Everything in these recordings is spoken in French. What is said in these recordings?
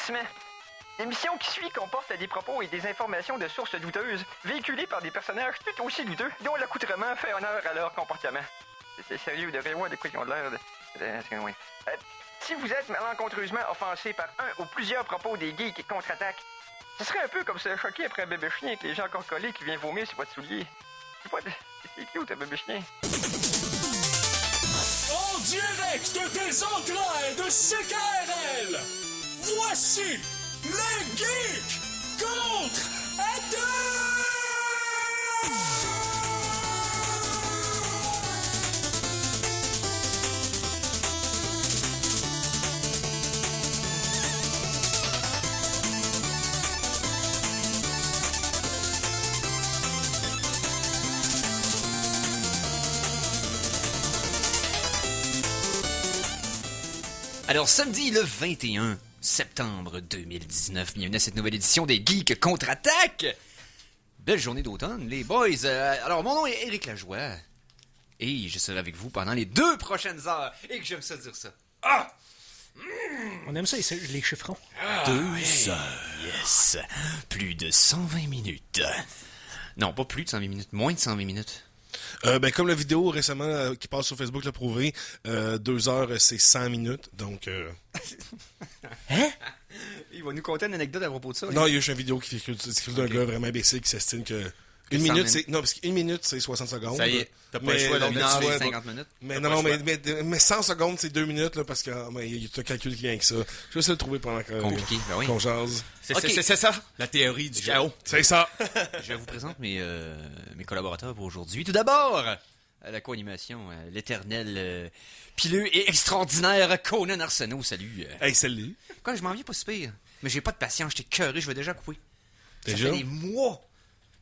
avertissement. L'émission qui suit comporte des propos et des informations de sources douteuses, véhiculées par des personnages tout aussi douteux, dont l'accoutrement fait honneur à leur comportement. C'est sérieux, de voir de quoi ils ont l'air de... si vous êtes malencontreusement offensé par un ou plusieurs propos des geeks contre-attaque, ce serait un peu comme se choquer après un bébé chien avec les gens encore collés qui vient vomir sur votre soulier. C'est cute, un bébé chien. En direct des entrailles de CKRL, voici les geeks contre-attaque! Alors, samedi le 21 septembre 2019, bienvenue à cette nouvelle édition des Geeks Contre-Attaque! Belle journée d'automne, les boys! Alors, mon nom est Éric Lajoie, et je serai avec vous pendant les 2 prochaines heures, et que j'aime ça dire ça. Ah! On aime ça, les chiffrons. 2 heures. Yes! Plus de 120 minutes. Non, pas plus de 120 minutes, moins de 120 minutes. Comme la vidéo récemment qui passe sur Facebook l'a prouvé, 2 heures c'est 100 minutes, donc... Hein? Il va nous conter une anecdote à propos de ça. Non, il y a juste une vidéo qui circule d'un gars vraiment imbécile qui s'estime que... Une minute, c'est... Non, parce qu'une minute, c'est 60 secondes. Ça y est, t'as pas le choix d'en mettre 50 minutes. Mais 100 secondes, c'est 2 minutes, là, parce que il y a un calcul qui vient avec ça. Je vais essayer de le trouver pendant qu'on jase. C'est ça, la théorie du chaos. C'est ça. Je vous présente mes collaborateurs pour aujourd'hui. Tout d'abord, à la co-animation, l'éternel pileux et extraordinaire Conan Arsenault. Salut. Hey, salut. Quoi, je m'en viens pas si pire. Mais j'ai pas de patience, j'étais cœuré, je vais déjà couper. Déjà? Ça fait des mois.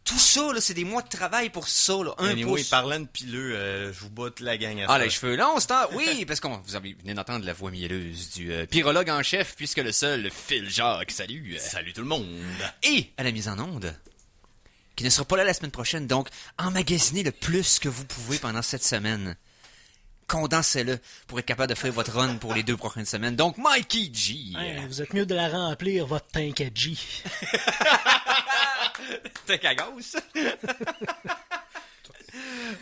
Tout ça, là, c'est des mois de travail pour ça, là. Anyway, parlant de pileux, je vous botte la gang à ça. Ah, les cheveux longs, c'est un... Oui, parce que vous venez d'entendre la voix mielleuse du pyrologue en chef, puisque le seul, Phil Jacques, salut. Salut tout le monde. Et à la mise en onde, qui ne sera pas là la semaine prochaine, donc emmagasinez le plus que vous pouvez pendant cette semaine. Condensez-le pour être capable de faire votre run pour les 2 prochaines semaines. Donc, Mikey G. Hey, vous êtes mieux de la remplir, votre tank à G. T'es cagos.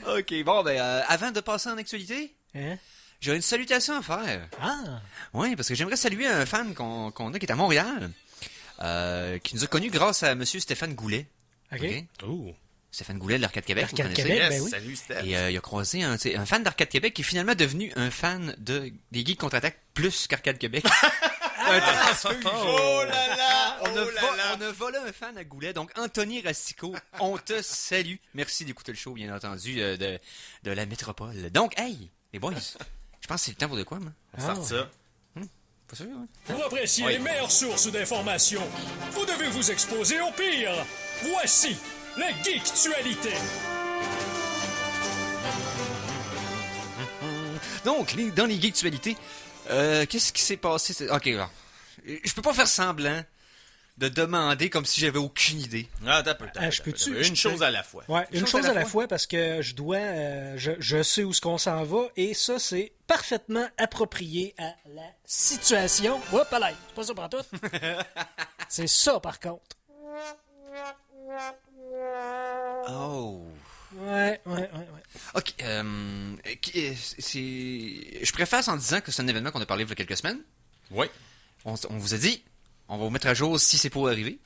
OK, bon, avant de passer en actualité, Hein? j'ai une salutation à faire. Ah! Oui, parce que j'aimerais saluer un fan qu'on a qui est à Montréal, qui nous a connus grâce à monsieur Stéphane Goulet. OK. Oh. Stéphane Goulet de l'Arcade Québec, vous L'Arcade connaissez? Québec, Yes, ben oui. salut Steph. Et il a croisé un fan d'Arcade Québec qui est finalement devenu un fan des Geeks Contre-Attaque plus qu'Arcade Québec. Un transfuge. Oh là là! On a volé un fan à Goulet, donc Anthony Rastico, on te salue. Merci d'écouter le show, bien entendu, de la métropole. Donc, hey, les boys, je pense que c'est le temps pour de quoi, moi? On start ça. Pas sûr, hein? Pour apprécier les meilleures sources d'informations, vous devez vous exposer au pire. Voici les Geektualités. Donc, dans les Geektualités, qu'est-ce qui s'est passé? Ok, alors, je peux pas faire semblant de demander comme si j'avais aucune idée. Ah, t'as peu. Je peux-tu? Une chose à la fois. Ouais, une chose à la fois parce que je dois, je sais où ce qu'on s'en va et ça c'est parfaitement approprié à la situation. Hop là, c'est pas ça pour tout. C'est ça par contre. Oh. Ouais. Ok, je préface en disant que c'est un événement qu'on a parlé il y a quelques semaines. Oui. On vous a dit, on va vous mettre à jour si c'est pour arriver.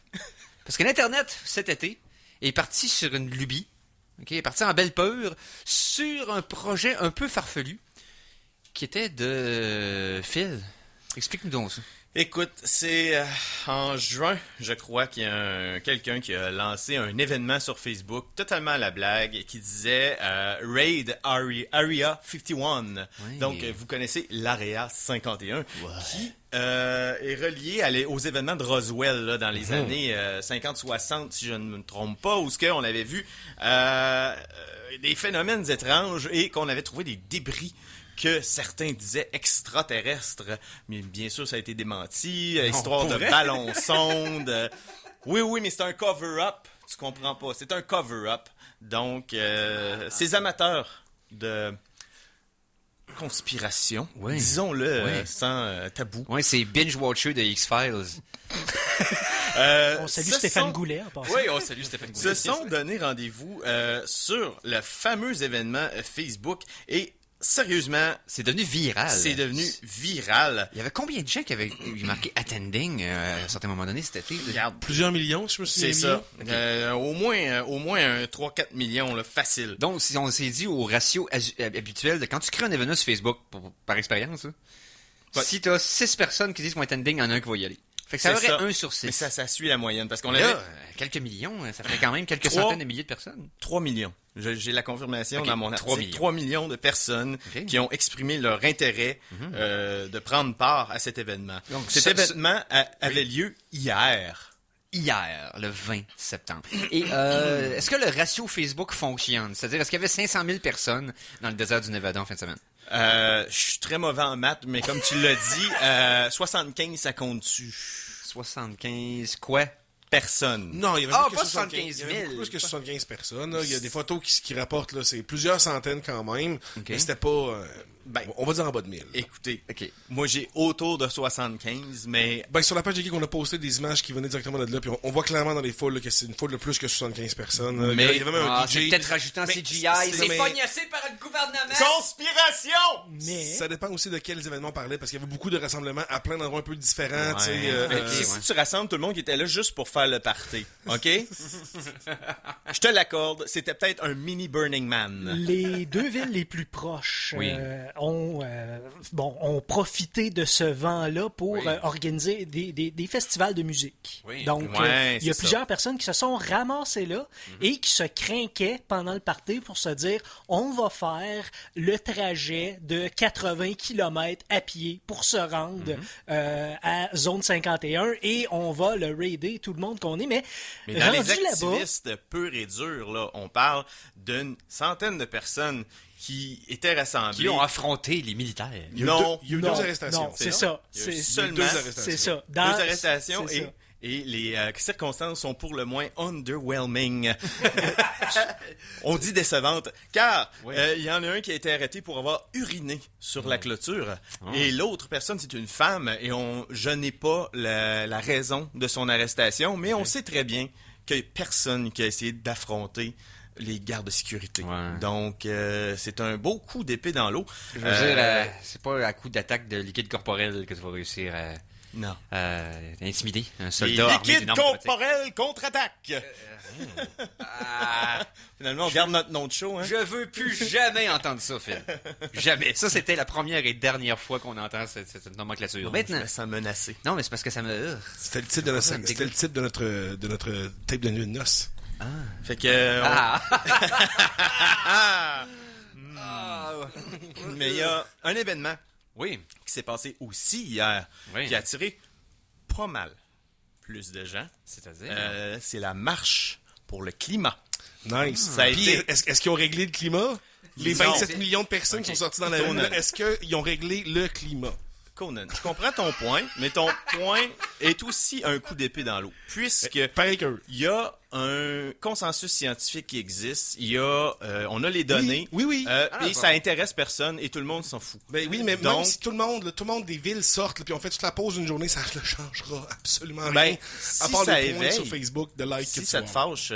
Parce que l'Internet, cet été, est parti sur une lubie, ok, est parti en belle peur, sur un projet un peu farfelu, qui était de Phil. Explique-nous donc ça. Écoute, c'est en juin, je crois, qu'il y a quelqu'un qui a lancé un événement sur Facebook, totalement à la blague, qui disait Raid Area 51. Oui. Donc, vous connaissez l'Area 51, qui est relié aux événements de Roswell là, dans les années 50-60, si je ne me trompe pas, où on avait vu des phénomènes étranges et qu'on avait trouvé des débris que certains disaient extraterrestres, mais bien sûr ça a été démenti, histoire de ballon sonde. Oui, mais c'est un cover-up, tu comprends pas, c'est un cover-up. Donc, ces amateurs de conspiration, Ouais. disons-le Ouais. sans tabou. Ouais, c'est binge-watcher de X-Files. On salue Stéphane Goulet en passant. Oui, on salue Stéphane Goulet. Se sont donné rendez-vous sur le fameux événement Facebook et sérieusement, C'est devenu viral. c'est devenu viral. Il y avait combien de gens qui avaient eu marqué attending à un certain moment donné cet été? Regarde, Plusieurs millions, je me suis c'est ça. Au moins un 3-4 millions, là, facile. Donc, si on s'est dit au ratio habituel de quand tu crées un événement sur Facebook, par expérience, là, Ouais. si t'as 6 personnes qui disent qu'ils vont attending, il y en a un qui va y aller. Fait que ça C'est aurait ça. 1 sur 6. Mais ça suit la moyenne parce qu'on Là, avait quelques millions, ça ferait quand même quelques 3 centaines de milliers de personnes. 3 millions. J'ai la confirmation Ok, dans mon 3 article. millions. 3 millions de personnes Ok. qui ont exprimé leur intérêt de prendre part à cet événement. Donc, Cet ça- événement avait lieu hier. Hier, le 20 septembre. Et est-ce que le ratio Facebook fonctionne? C'est-à-dire, est-ce qu'il y avait 500 000 personnes dans le désert du Nevada en fin de semaine? Je suis très mauvais en maths, mais comme tu l'as dit, 75, ça compte-tu? 75, quoi? Personne. Non, il y avait Ah, plus pas que 75 000. Il y avait beaucoup plus que 75 personnes. Là. Il y a des photos qui rapportent, là, c'est plusieurs centaines quand même. Ok. Mais c'était pas... Ben, on va dire en bas de 1000. Écoutez, OK. moi j'ai autour de 75, mais Ben, sur la page de Geek, on a posté des images qui venaient directement de là, puis on voit clairement dans les foules là, que c'est une foule de plus que 75 personnes. là. Mais- il y avait même un C'est DJ. peut-être rajoutant Mais CGI. c'est- C'est mais- pognassé par le gouvernement. conspiration! Mais Ça dépend aussi de quels événements on parlait, parce qu'il y avait beaucoup de rassemblements à plein d'endroits un peu différents. tu sais, Mais ok, si ouais. tu rassembles tout le monde qui était là juste pour faire le party, OK? Je te l'accorde, c'était peut-être un mini Burning Man. les deux villes les plus proches Oui. ont profité de ce vent-là pour Oui. organiser des festivals de musique. Oui. Donc, Ouais, il y a c'est plusieurs personnes qui se sont ramassées là et qui se craquaient pendant le party pour se dire on va faire le trajet de 80 km à pied pour se rendre à Zone 51 et on va le raider tout le monde qu'on est. Mais dans les rendu là-bas, activistes purs et durs, là, on parle d'une centaine de personnes qui étaient rassemblées. Qui ont affronté les militaires. Il y a Non. il y a eu non, deux arrestations. non, c'est ça. Il y a eu C'est seulement deux arrestations. c'est ça. deux arrestations c'est ça. et les circonstances sont pour le moins underwhelming. On dit décevantes, car il y en a un qui a été arrêté pour avoir uriné sur la clôture et l'autre personne, c'est une femme et je n'ai pas la raison de son arrestation, mais on sait très bien qu'il n'y a personne qui a essayé d'affronter les gardes de sécurité. Ouais. Donc, c'est un beau coup d'épée dans l'eau. Je veux dire, c'est pas à coup d'attaque de liquide corporel que tu vas réussir Non. à intimider un Les soldat armé liquides d'une arme automatique. corporels contre-attaque. Finalement, on garde notre nom de show, hein? Je veux plus jamais entendre ça, Phil. Jamais. Ça, c'était la première et dernière fois qu'on entend cette nomenclature. Maintenant. Je me sens menacé. Non, mais c'est parce que ça me... C'était le titre de notre, c'était le titre de notre tape de nuit de noces. Fait que... Mais il y a un événement Oui. qui s'est passé aussi hier, Oui. qui a attiré pas mal plus de gens. C'est-à-dire... C'est la marche pour le climat. Nice. Ça a Puis, été- est-ce qu'ils ont réglé le climat? Les Non. 27 millions de personnes qui sont sorties dans la rue, là, est-ce qu'ils ont réglé le climat? Conan, je comprends ton point, mais ton point est aussi un coup d'épée dans l'eau. Puisque Pareil qu'eux. il y a un consensus scientifique qui existe, on a les données, Oui. et ça intéresse personne et tout le monde s'en fout. Ben oui, mais Donc- même si tout le monde des villes sortent, là, puis on fait toute la pause une journée, ça ne changera absolument rien. Ben, à si part ça les points éveille, sur Facebook de like Si que ça tu te vas avoir. fâche,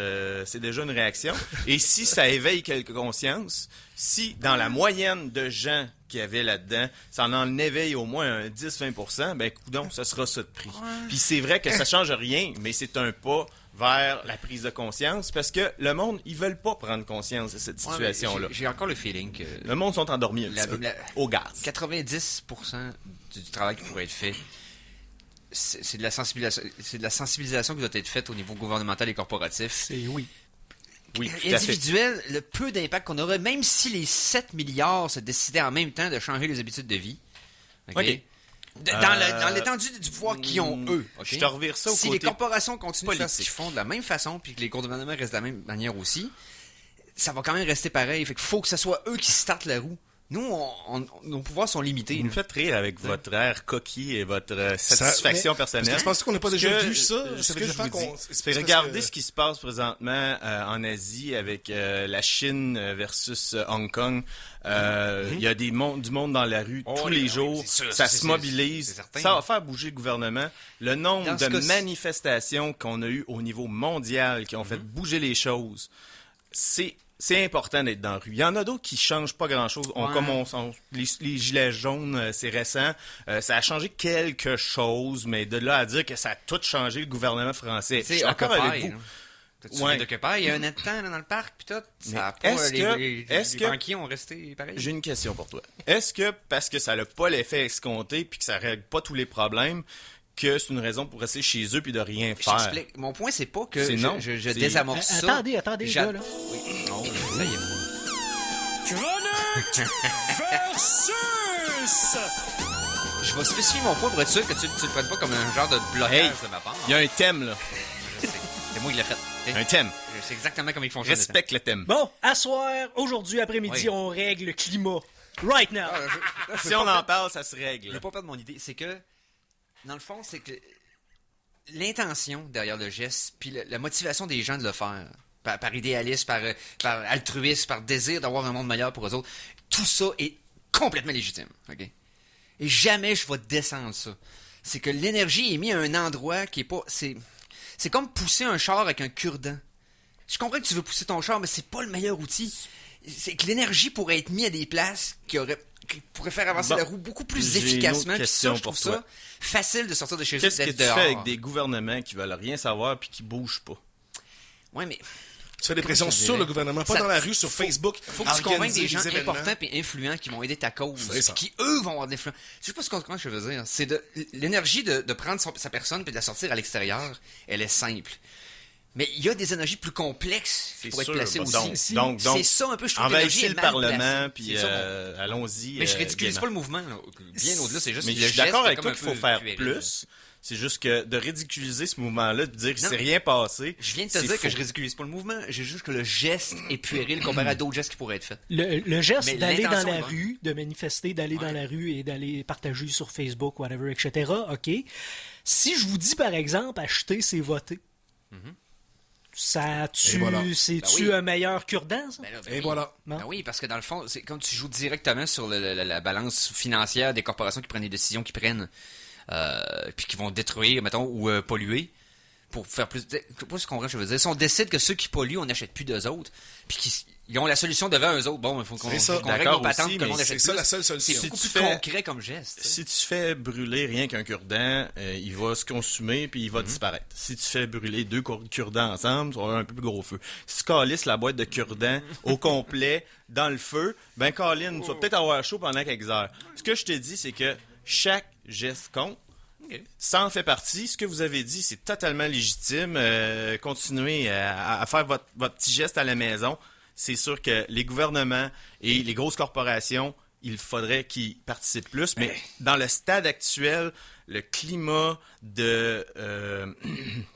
c'est déjà une réaction. Et si ça éveille quelques consciences, si dans la moyenne de gens qui avaient là-dedans, ça en éveille au moins un 10-20%, ben coudonc, ça sera ça de prix. Puis c'est vrai que ça change rien, mais c'est un pas vers la prise de conscience parce que le monde, ils veulent pas prendre conscience de cette Ouais, mais situation-là. J'ai encore le feeling que Le monde sont endormis un La- petit peu la- au gaz. 90% du travail qui pourrait être fait, c'est de la sensibilisation qui doit être faite au niveau gouvernemental et corporatif. c'est oui. Oui, tout à fait. Individuel, le peu d'impact qu'on aurait, même si les 7 milliards se décidaient en même temps de changer les habitudes de vie. OK? OK. Dans l'étendue du pouvoir qu'ils ont, eux. OK? Je te revire ça au Si les côté corporations continuent de faire ce politique. qu'ils font de la même façon, puis que les gouvernements restent de la même manière aussi, ça va quand même rester pareil. Fait qu'il faut que ce soit eux qui startent la roue. Nous, nos pouvoirs sont limités. Vous me faites rire avec votre air coquille et votre satisfaction personnelle. Je pense qu'on n'a pas déjà vu ça. Ce que je vous dis, c'est regarder ce qui se passe présentement en Asie avec la Chine versus Hong Kong. Il y a du monde dans la rue tous les jours. Ça se mobilise. Ça va faire bouger le gouvernement. Le nombre de manifestations qu'on a eues au niveau mondial qui ont fait bouger les choses, c'est important d'être dans la rue. Il y en a d'autres qui changent pas grand-chose. Les gilets jaunes, c'est récent. Ça a changé quelque chose, mais de là à dire que ça a tout changé le gouvernement français. Je suis d'accord avec vous. Tu viens d'Occupy, il y a un an de temps dans le parc, puis tout. Ça a pas, les banquiers ont resté pareil. J'ai une question pour toi. Est-ce que, parce que ça n'a pas l'effet escompté, puis que ça règle pas tous les problèmes, que c'est une raison pour rester chez eux puis de rien faire? J'explique. Mon point, c'est pas que je désamorce ça. Attendez, gars, là. Oui. Non, ça y est. Chronique versus! Je vais spécifier mon point pour être sûr que tu le prennes pas comme un genre de blocage de ma part. Il y a un thème, là. Je sais. C'est moi qui l'ai fait. Okay? Un thème. Je sais exactement comment il fonctionne. Respecte le thème. Bon, à soir, aujourd'hui après-midi, on règle le climat. Right now. Si on en parle, ça se règle. Je vais pas perdre mon idée. C'est que, dans le fond, c'est que l'intention derrière le geste, puis la motivation des gens de le faire, par idéalisme, par altruisme, par désir d'avoir un monde meilleur pour eux autres, tout ça est complètement légitime. Okay? Et jamais je vais descendre ça. C'est que l'énergie est mise à un endroit qui est pas... C'est comme pousser un char avec un cure-dent. Je comprends que tu veux pousser ton char, mais c'est pas le meilleur outil. C'est que l'énergie pourrait être mise à des places qui pourraient faire avancer la roue beaucoup plus efficacement. Puis ça, je trouve ça facile de sortir de chez eux. Qu'est-ce que tu fais avec des gouvernements qui veulent rien savoir puis qui bougent pas? Ouais, mais... Tu fais des pressions sur le gouvernement, pas dans la rue, sur Facebook. Faut que tu convainques des gens importants et influents qui vont aider ta cause, qui eux vont avoir de l'influence. Je sais pas comment je veux dire. C'est l'énergie de prendre sa personne et de la sortir à l'extérieur, elle est simple. Mais il y a des énergies plus complexes qui pourraient être placées aussi. Donc, c'est ça un peu, je trouve que l'énergie est le mal Parlement, puis placée. allons-y. Mais je ridiculise pas le mouvement. Là. Bien au-delà, c'est juste mais le je suis geste d'accord avec comme toi qu'il faut faire plus. C'est juste que de ridiculiser ce mouvement-là, de dire que c'est rien passé. Je viens de te dire que je ridiculise pas le mouvement. J'ai juste que le geste est puéril comparé à d'autres gestes qui pourraient être faits. Le geste d'aller dans la rue, de manifester, d'aller dans la rue et d'aller partager sur Facebook, whatever, etc. OK. Si je vous dis, par exemple, acheter, c'est voter. Ça c'est-tu un meilleur cure-dent, ça? Et voilà. Ben oui, parce que dans le fond, c'est comme tu joues directement sur la balance financière des corporations qui prennent les décisions qu'ils prennent, puis qui vont détruire, mettons, ou polluer, pour faire plus... Pas ce qu'on je veux dire. Si on décide que ceux qui polluent, on n'achète plus d'eux autres, puis ils ont la solution devant eux autres, bon, il faut qu'on règle nos patentes, que le monde achète plus. C'est ça la seule solution. C'est beaucoup plus concret comme geste. Si tu fais brûler rien qu'un cure-dent, il va se consumer puis il va disparaître. Si tu fais brûler deux cure-dents ensemble, tu vas avoir un peu plus gros feu. Si tu calisses la boîte de cure-dents au complet dans le feu, ben Colin, tu vas peut-être avoir chaud pendant quelques heures. Ce que je te dis, c'est que chaque geste compte. Ça en fait partie. Ce que vous avez dit, c'est totalement légitime. Continuez à faire votre petit geste à la maison. C'est sûr que les gouvernements et les grosses corporations, il faudrait qu'ils participent plus. Mais dans le stade actuel, le climat de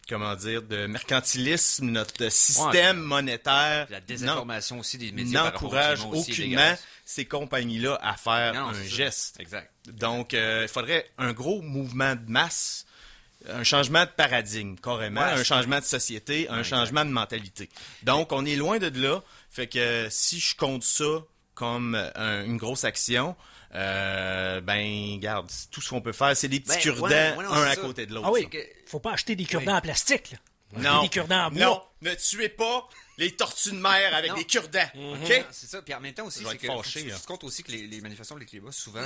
de mercantilisme, notre système monétaire, la désinformation aussi des médias n'encourage aucunement ces compagnies-là à faire un geste. Exact. Donc, il faudrait un gros mouvement de masse, un changement de paradigme, carrément, un changement de société, un changement de mentalité. Donc, on est loin de là. Fait que si je compte ça comme une grosse action, regarde, tout ce qu'on peut faire, c'est des petits cure-dents, un à côté de l'autre. Ah oui, faut pas acheter des cure-dents en plastique, là. Non, des cure-dents en bois. Non, ne tuez pas les tortues de mer avec des cure-dents, OK? C'est ça. Puis en même temps aussi, c'est que fâché, tu comptes aussi que les manifestations de climat souvent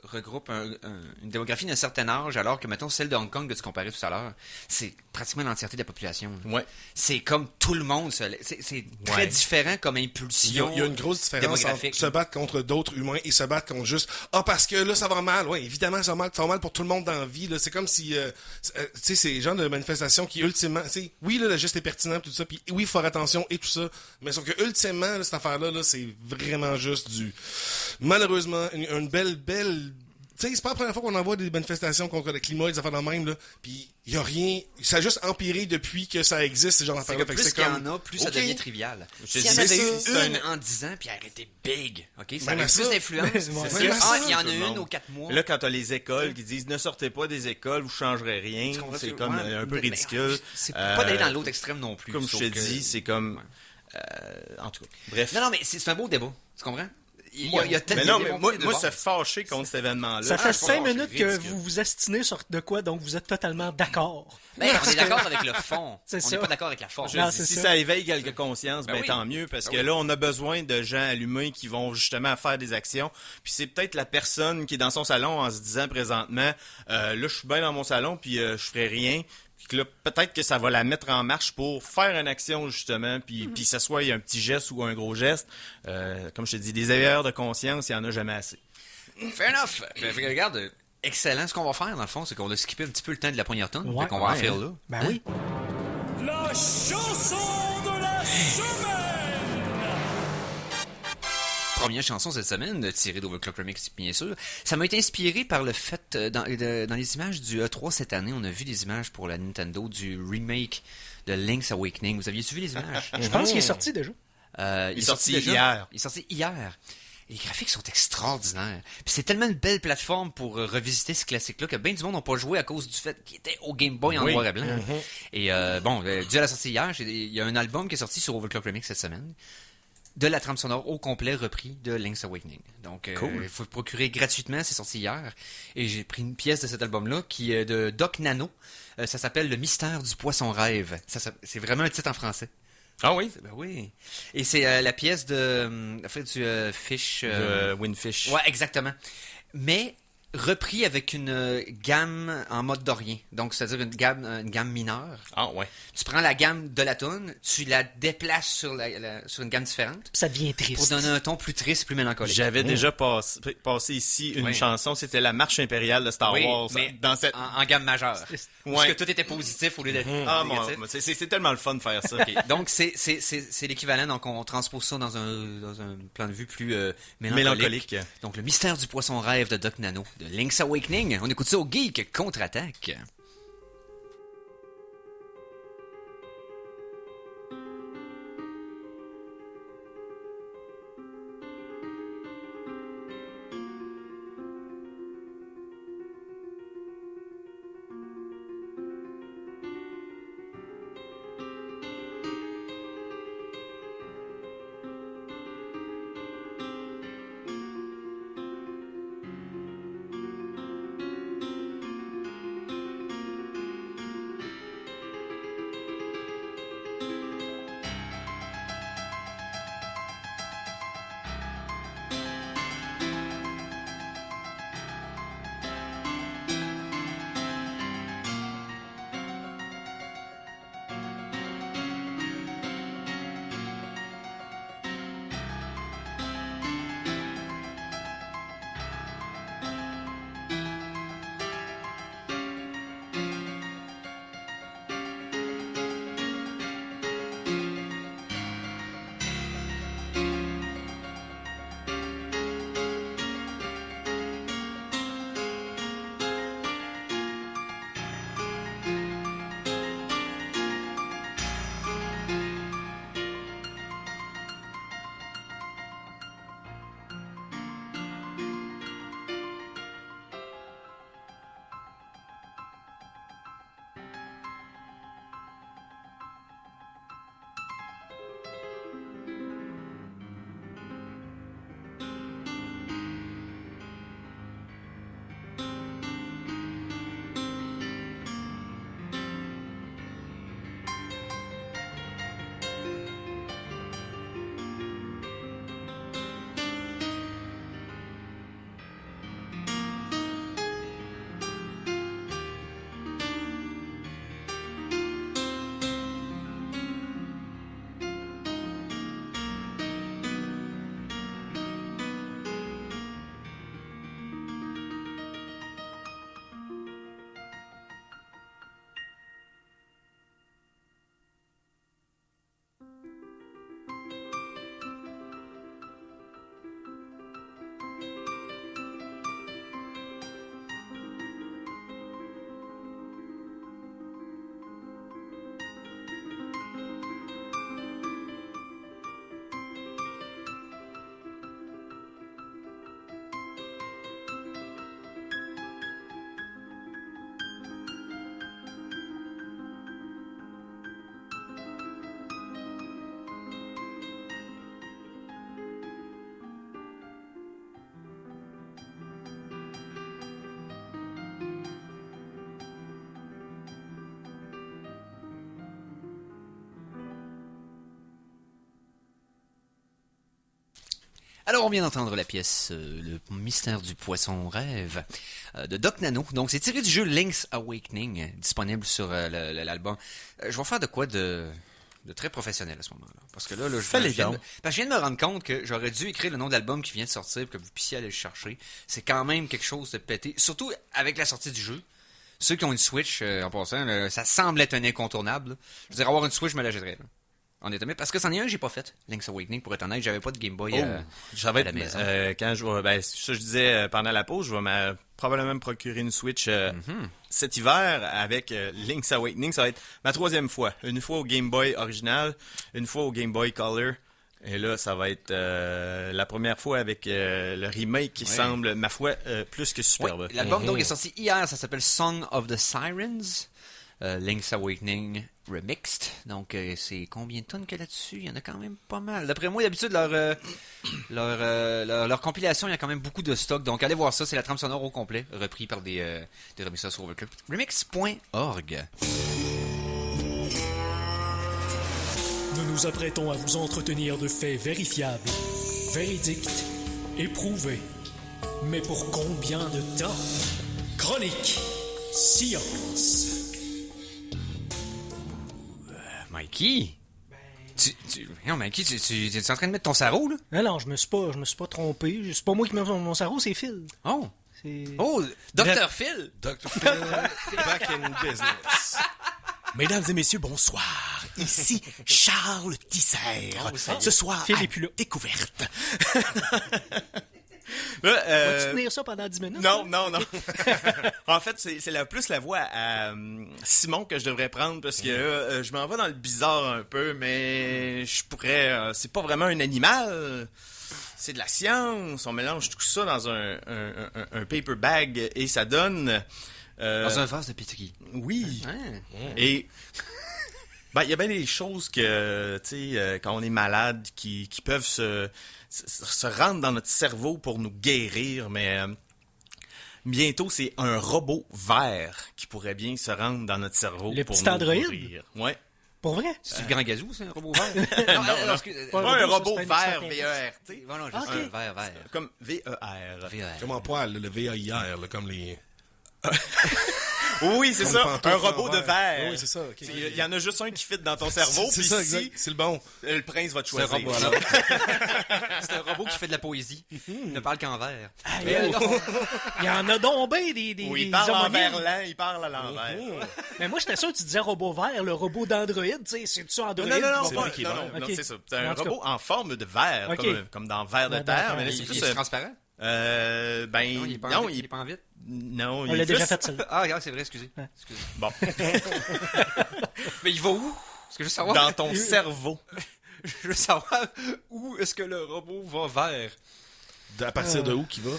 regroupent une démographie d'un certain âge, alors que, mettons, celle de Hong Kong que tu comparais tout à l'heure, c'est pratiquement l'entièreté de la population. Ouais. C'est comme tout le monde. C'est très différent comme impulsion. Il y a une grosse différence entre se battre contre d'autres humains et se battre contre juste parce que là, ça va mal. Oui, évidemment, ça va mal pour tout le monde dans la vie. Là. C'est comme si, tu sais, c'est le genre de manifestation qui, ultimement, oui, là, le geste est pertinent, tout ça, puis oui, il faut faire attention et tout ça, mais sauf que ultimement, là, cette affaire-là, là, c'est vraiment juste malheureusement, une belle Tu sais, c'est pas la première fois qu'on envoie des manifestations contre le climat, des affaires dans le même, là. Puis, il y a rien. Ça a juste empiré depuis que ça existe, ce genre C'est d'affaires-là. que plus qu'il y en a, plus ça devient trivial. S'il y en avait eu une en 10 ans, puis elle était big, OK? Ça aurait plus d'influence. Il y en a une aux 4 mois. Là, quand t'as les écoles qui disent « Ne sortez pas des écoles, vous changerez rien », c'est comme un peu ridicule. C'est pas d'aller dans l'autre extrême non plus. Comme je te dis, c'est comme... en tout cas, bref. Non, mais c'est un beau débat. Tu comprends? Il y a mais non, mais moi, se fâcher contre cet événement-là. Ça fait 5 minutes que vous vous astinez sur de quoi, donc vous êtes totalement d'accord. Ben, on est d'accord avec le fond. On n'est pas d'accord avec la forme. Si ça éveille quelques consciences, ben tant mieux, parce que là, on a besoin de gens allumés qui vont justement faire des actions. Puis c'est peut-être la personne qui est dans son salon en se disant présentement, là, je suis bien dans mon salon, puis je ferai rien. Puis là, peut-être que ça va la mettre en marche pour faire une action, justement, puis que ce soit un petit geste ou un gros geste. Comme je te dis, des éveilleurs de conscience, il n'y en a jamais assez. Fair enough. Regarde, excellent. Ce qu'on va faire, dans le fond, c'est qu'on a skippé un petit peu le temps de la première tonne. Ouais, qu'on va en faire là. Ben oui. La chanson de la semaine! Première chanson cette semaine, tirée d'Overclock Remix, bien sûr. Ça m'a été inspiré par le fait, dans les images du E3 cette année, on a vu des images pour la Nintendo du remake de Link's Awakening. Vous aviez suivi les images? Je pense qu'il est sorti déjà. Il est sorti hier. Il est sorti hier. Et les graphiques sont extraordinaires. Puis c'est tellement une belle plateforme pour revisiter ce classique-là que bien du monde n'ont pas joué à cause du fait qu'il était au Game Boy en noir et blanc. Et dû à la sortie hier, il y a un album qui est sorti sur Overclock Remix cette semaine. De la trame sonore au complet repris de Link's Awakening. Donc, il faut le procurer gratuitement, c'est sorti hier. Et j'ai pris une pièce de cet album-là qui est de Doc Nano. Ça s'appelle Le mystère du poisson rêve. C'est vraiment un titre en français. Ah oui? Ben oui. Et c'est la pièce du Fish... Windfish. Ouais, exactement. Mais repris avec une gamme en mode dorien. Donc, c'est-à-dire une gamme mineure. Ah ouais. Tu prends la gamme de la toune, tu la déplaces sur une gamme différente. Ça devient triste. Pour donner un ton plus triste, plus mélancolique. J'avais déjà passé ici une chanson, c'était la marche impériale de Star Wars. Mais dans cette... en gamme majeure. Parce que tout était positif au lieu d'être négatif. C'est tellement le fun de faire ça. Okay. Donc, c'est l'équivalent. Donc, on transpose ça dans un plan de vue plus mélancolique. Donc, le mystère du poisson rêve de Doc Nano, de Link's Awakening. On écoute ça au Geek Contre-Attaque. Alors, on vient d'entendre la pièce Le mystère du poisson rêve de Doc Nano. Donc, c'est tiré du jeu Link's Awakening, disponible sur l'album. Je vais faire de quoi de très professionnel à ce moment-là. Parce que là je viens de me rendre compte que j'aurais dû écrire le nom de l'album qui vient de sortir pour que vous puissiez aller le chercher. C'est quand même quelque chose de pété. Surtout avec la sortie du jeu. Ceux qui ont une Switch, en passant, ça semble être un incontournable. Là. Je veux dire, avoir une Switch, je me l'achèterais. Honnêtement, parce que c'en est un, j'ai pas fait. Link's Awakening, pour être honnête, j'avais pas de Game Boy à la maison. Quand ça je disais pendant la pause, je vais probablement me procurer une Switch cet hiver avec Link's Awakening. Ça va être ma 3e fois. Une fois au Game Boy original, une fois au Game Boy Color. Et là, ça va être la première fois avec le remake qui semble, ma foi, plus que superbe. Oui, l'album donc est sorti hier, ça s'appelle Song of the Sirens. Link's Awakening Remixed. Donc, c'est combien de tonnes qu'il y a là-dessus? Il y en a quand même pas mal. D'après moi, d'habitude, leur compilation, il y a quand même beaucoup de stock. Donc, allez voir ça. C'est la trame sonore au complet, repris par des remixeurs sur Overclock. Remix.org. Nous nous apprêtons à vous entretenir de faits vérifiables, véridiques, éprouvés. Mais pour combien de temps? Chronique Science. Mikey? Mikey, tu es en train de mettre ton sarrau, là? Non, je me suis pas trompé. C'est pas moi qui mets mon sarrau, c'est Phil. Oh! Dr. Phil! Dr. Phil, back in business. Mesdames et messieurs, bonsoir. Ici Charles Tisser. Ce soir, Phil est plus là. Découverte. Vas-tu tenir ça pendant 10 minutes? Non. En fait, c'est plus la voix à Simon que je devrais prendre parce que je m'en vais dans le bizarre un peu, mais je pourrais... c'est pas vraiment un animal, c'est de la science. On mélange tout ça dans un paper bag et ça donne... dans un vase de pétri. Oui. Et... il y a bien des choses que, tu sais, quand on est malade, qui peuvent se rendre dans notre cerveau pour nous guérir, mais bientôt, c'est un robot vert qui pourrait bien se rendre dans notre cerveau le pour petit nous androïde? guérir. Ouais. Pour vrai? C'est le grand gazou, c'est un robot vert? Non. Pas un robot vert, V-E-R-T. Voilà, juste un vert. Comme V-E-R. Comme en poil, le VAIR, comme les... Oui, c'est Comme ça, pantoufle un robot en de verre. verre. Oui, c'est ça. ok. Il y en a juste un qui fit dans ton cerveau, C'est puis ça, ici, exact. C'est le bon. le prince va te C'est un choisir. robot, alors. C'est un robot qui fait de la poésie. Il ne parle qu'en vert. Il y en a donc bien des Oui, il parle en homonymes. verlan, il parle à l'envers. Mais moi, j'étais sûr que tu disais robot vert, le robot d'Android, tu sais, c'est-tu Android? Non, C'est vrai qu'il est bon. Ok. c'est ça. C'est un En tout cas. robot en forme de verre, Ok. comme dans verre de Verre de terre, terre. mais là, c'est Il plus... est transparent? Non, Il est pas en vite? Non, On il l'a est déjà plus- fait, celle-là. Ah, regarde, c'est vrai, excusez. Bon, Mais il va où? Parce que je veux savoir... dans ton cerveau. Je veux savoir où est-ce que le robot va vers. À partir de où qu'il va?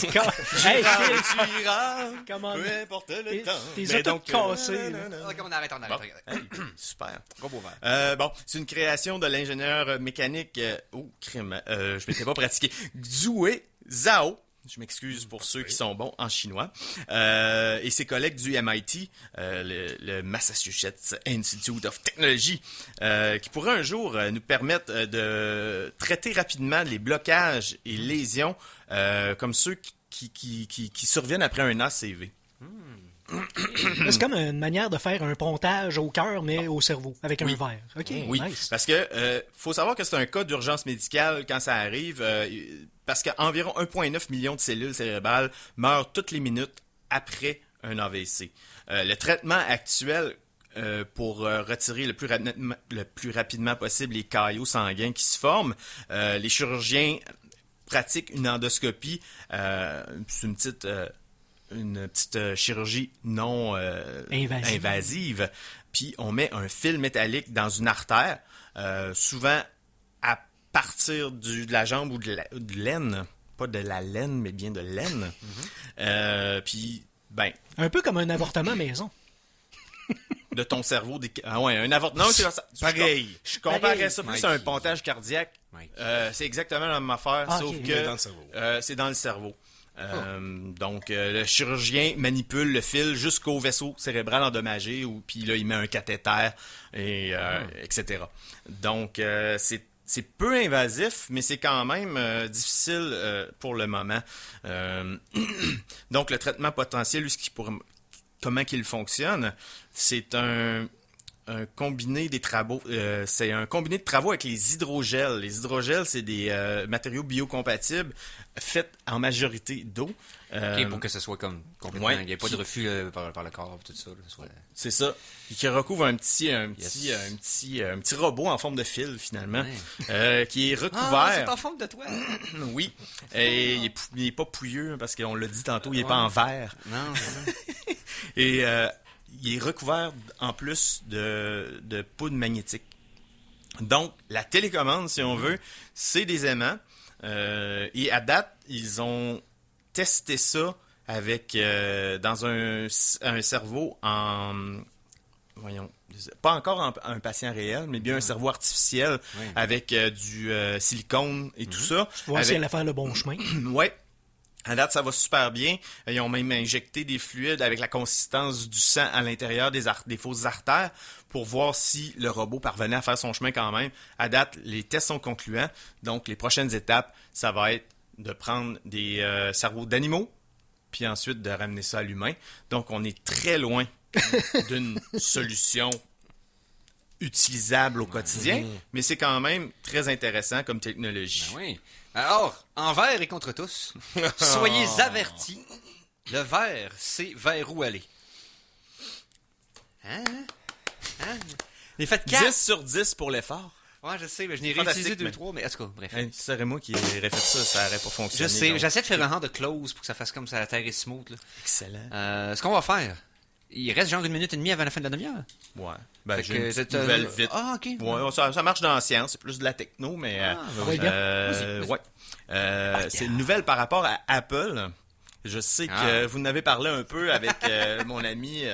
Hey, Quand Phil, tu iras, comment... peu importe le temps. T'es Mais tout donc, cassé, là. Ok, on arrête. Bon. Hey, super. Robot vert. Bon, c'est une création de l'ingénieur mécanique... crime. Je m'étais pas pratiqué. Xue Zhao. Je m'excuse pour ceux qui sont bons en chinois. Et ses collègues du MIT, le Massachusetts Institute of Technology, qui pourraient un jour nous permettre de traiter rapidement les blocages et lésions comme ceux qui surviennent après un ACV. C'est comme une manière de faire un pontage au cœur, mais au cerveau, avec un verre. OK, Oui, nice. parce que faut savoir que c'est un cas d'urgence médicale quand ça arrive, parce qu'environ 1,9 million de cellules cérébrales meurent toutes les minutes après un AVC. Le traitement actuel pour retirer le plus rapidement possible les caillots sanguins qui se forment, les chirurgiens pratiquent une endoscopie, c'est une petite chirurgie non invasive, puis on met un fil métallique dans une artère, souvent à partir de la jambe ou de l'aine, pas de la laine, mais bien de l'aine. Puis, Un peu comme un avortement maison. de ton cerveau. Un avortement. Non, c'est ça. Pareil. Je comparais ça plus Mike. à un pontage cardiaque. Mike. C'est exactement la même affaire, Ah, sauf ok. que Dans le cerveau. c'est dans le cerveau. Donc, le chirurgien manipule le fil jusqu'au vaisseau cérébral endommagé, puis là, il met un cathéter, et, etc. Donc, c'est peu invasif, mais c'est quand même difficile pour le moment. Donc, le traitement potentiel, comment qu'il fonctionne, c'est un combiné des travaux. C'est un combiné de travaux avec les hydrogels. Les hydrogels, c'est des matériaux biocompatibles faits en majorité d'eau. OK, pour que ce soit comme complètement... Ouais. Il n'y ait pas de refus par le corps, tout ça. C'est ça. Et qui recouvre un petit robot en forme de fil, finalement, qui est recouvert. Ah, c'est en forme de toi. Oui. Et il est pas pouilleux, parce qu'on l'a dit tantôt, il est pas en verre. Non, c'est ça. Et il est recouvert en plus de poudre magnétique. Donc, la télécommande, si on veut, c'est des aimants. Et à date, ils ont testé ça avec dans un cerveau voyons, pas encore un patient réel, mais bien un cerveau artificiel avec du silicone et tout ça. Je vois si elle a fait le bon chemin. Ouais. À date, ça va super bien. Ils ont même injecté des fluides avec la consistance du sang à l'intérieur des fausses artères pour voir si le robot parvenait à faire son chemin quand même. À date, les tests sont concluants. Donc, les prochaines étapes, ça va être de prendre des cerveaux d'animaux, puis ensuite de ramener ça à l'humain. Donc, on est très loin d'une solution utilisable au quotidien, mais c'est quand même très intéressant comme technologie. Ben oui. Alors, envers et contre tous, soyez avertis. Le vert, c'est vers où aller. Hein? Les faites 4. 10 sur 10 pour l'effort. Ouais, je sais, mais je n'ai Fantastique, réutilisé 2 mais- 3, mais en tout cas, bref. Hey, si c'était moi qui aurais fait ça, ça aurait pas Je fonctionné. sais, donc. j'essaie de faire un genre de close pour que ça fasse comme ça, la terre est smooth. Là. Excellent. Ce qu'on va faire, il reste genre 1 minute et demie avant la fin de la demi-heure. Ouais. Ben, Fait j'ai que une petite c'est, nouvelle vite. Ah, ok. Ouais, ça marche dans la science, c'est plus de la techno, mais... oui, bien. ouais. C'est une nouvelle par rapport à Apple. Je sais que vous en avez parlé un peu avec mon ami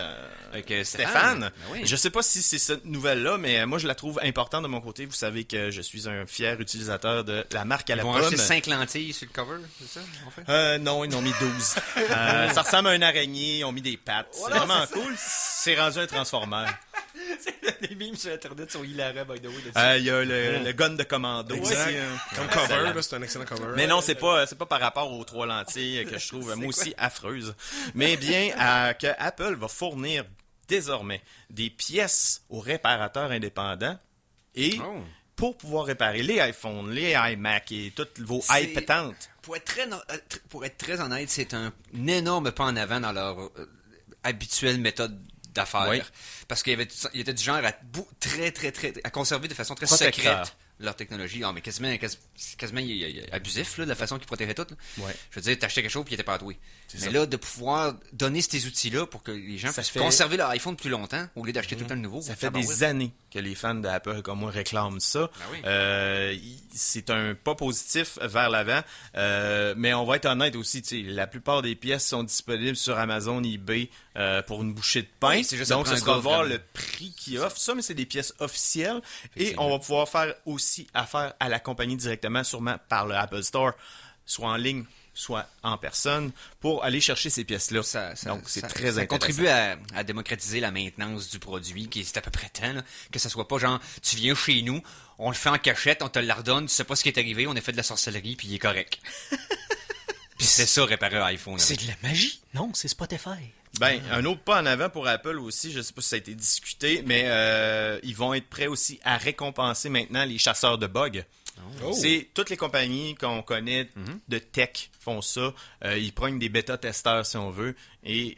Avec Stéphane. Ben oui. Je sais pas si c'est cette nouvelle-là, mais moi je la trouve importante de mon côté. Vous savez que je suis un fier utilisateur de la marque à Ils la vont pomme. acheter 5 lentilles sur le cover, c'est ça, en fait? Non, ils en ont mis 12. Ça ressemble à une araignée, ils ont mis des pattes. C'est vraiment cool. C'est rendu un transformer. Les memes sur Internet sont hilarants, by the way. Il y a le gun de commando Exact. aussi. Comme cover, là, c'est un excellent cover. Mais non, c'est pas par rapport aux 3 lentilles que je trouve moi aussi affreuses. Mais bien que Apple va fournir désormais des pièces aux réparateurs indépendants et Oh. pour pouvoir réparer les iPhones, les iMac et toutes vos C'est- iPétantes. Pour être très honnête, c'est un énorme pas en avant dans leur habituelle méthode d'affaires. Oui. Parce qu'il était du genre à conserver de façon très Protecteur. secrète leur technologie. Non, mais quasiment abusif, là, de la façon qu'ils protégeaient tout. Là. Ouais. Je veux dire, t'achetais quelque chose puis il était pas à toi. Mais ça. là, de pouvoir donner ces outils-là pour que les gens Ça puissent fait- conserver leur iPhone plus longtemps au lieu d'acheter tout le temps le nouveau. Ça fait Ah, ben des ouais. années que les fans d'Apple comme moi réclament ça. Ben oui. C'est un pas positif vers l'avant. Mais on va être honnête aussi, tu sais, la plupart des pièces sont disponibles sur Amazon, eBay pour une bouchée de pain. Oui, c'est juste Donc, ça ce prend un sera gars, voir vraiment. le prix qu'ils offrent. Ça, mais c'est des pièces officielles. Et Effectivement. on va pouvoir faire aussi affaire à la compagnie directement, sûrement par le Apple Store, soit en ligne, soit en personne, pour aller chercher ces pièces-là. Donc, c'est très ça intéressant. contribue à démocratiser la maintenance du produit, qui est à peu près temps, là, que ça soit pas genre, tu viens chez nous, on le fait en cachette, on te le redonne, tu sais pas ce qui est arrivé, on a fait de la sorcellerie, puis il est correct. Puis c'est ça, réparer un iPhone. C'est avec. de la magie. Non, c'est Spotify. Ben, un autre pas en avant pour Apple aussi, je sais pas si ça a été discuté, mais ils vont être prêts aussi à récompenser maintenant les chasseurs de bugs. Oh. C'est toutes les compagnies qu'on connaît de tech font ça. Ils prennent des bêta-testeurs si on veut. Et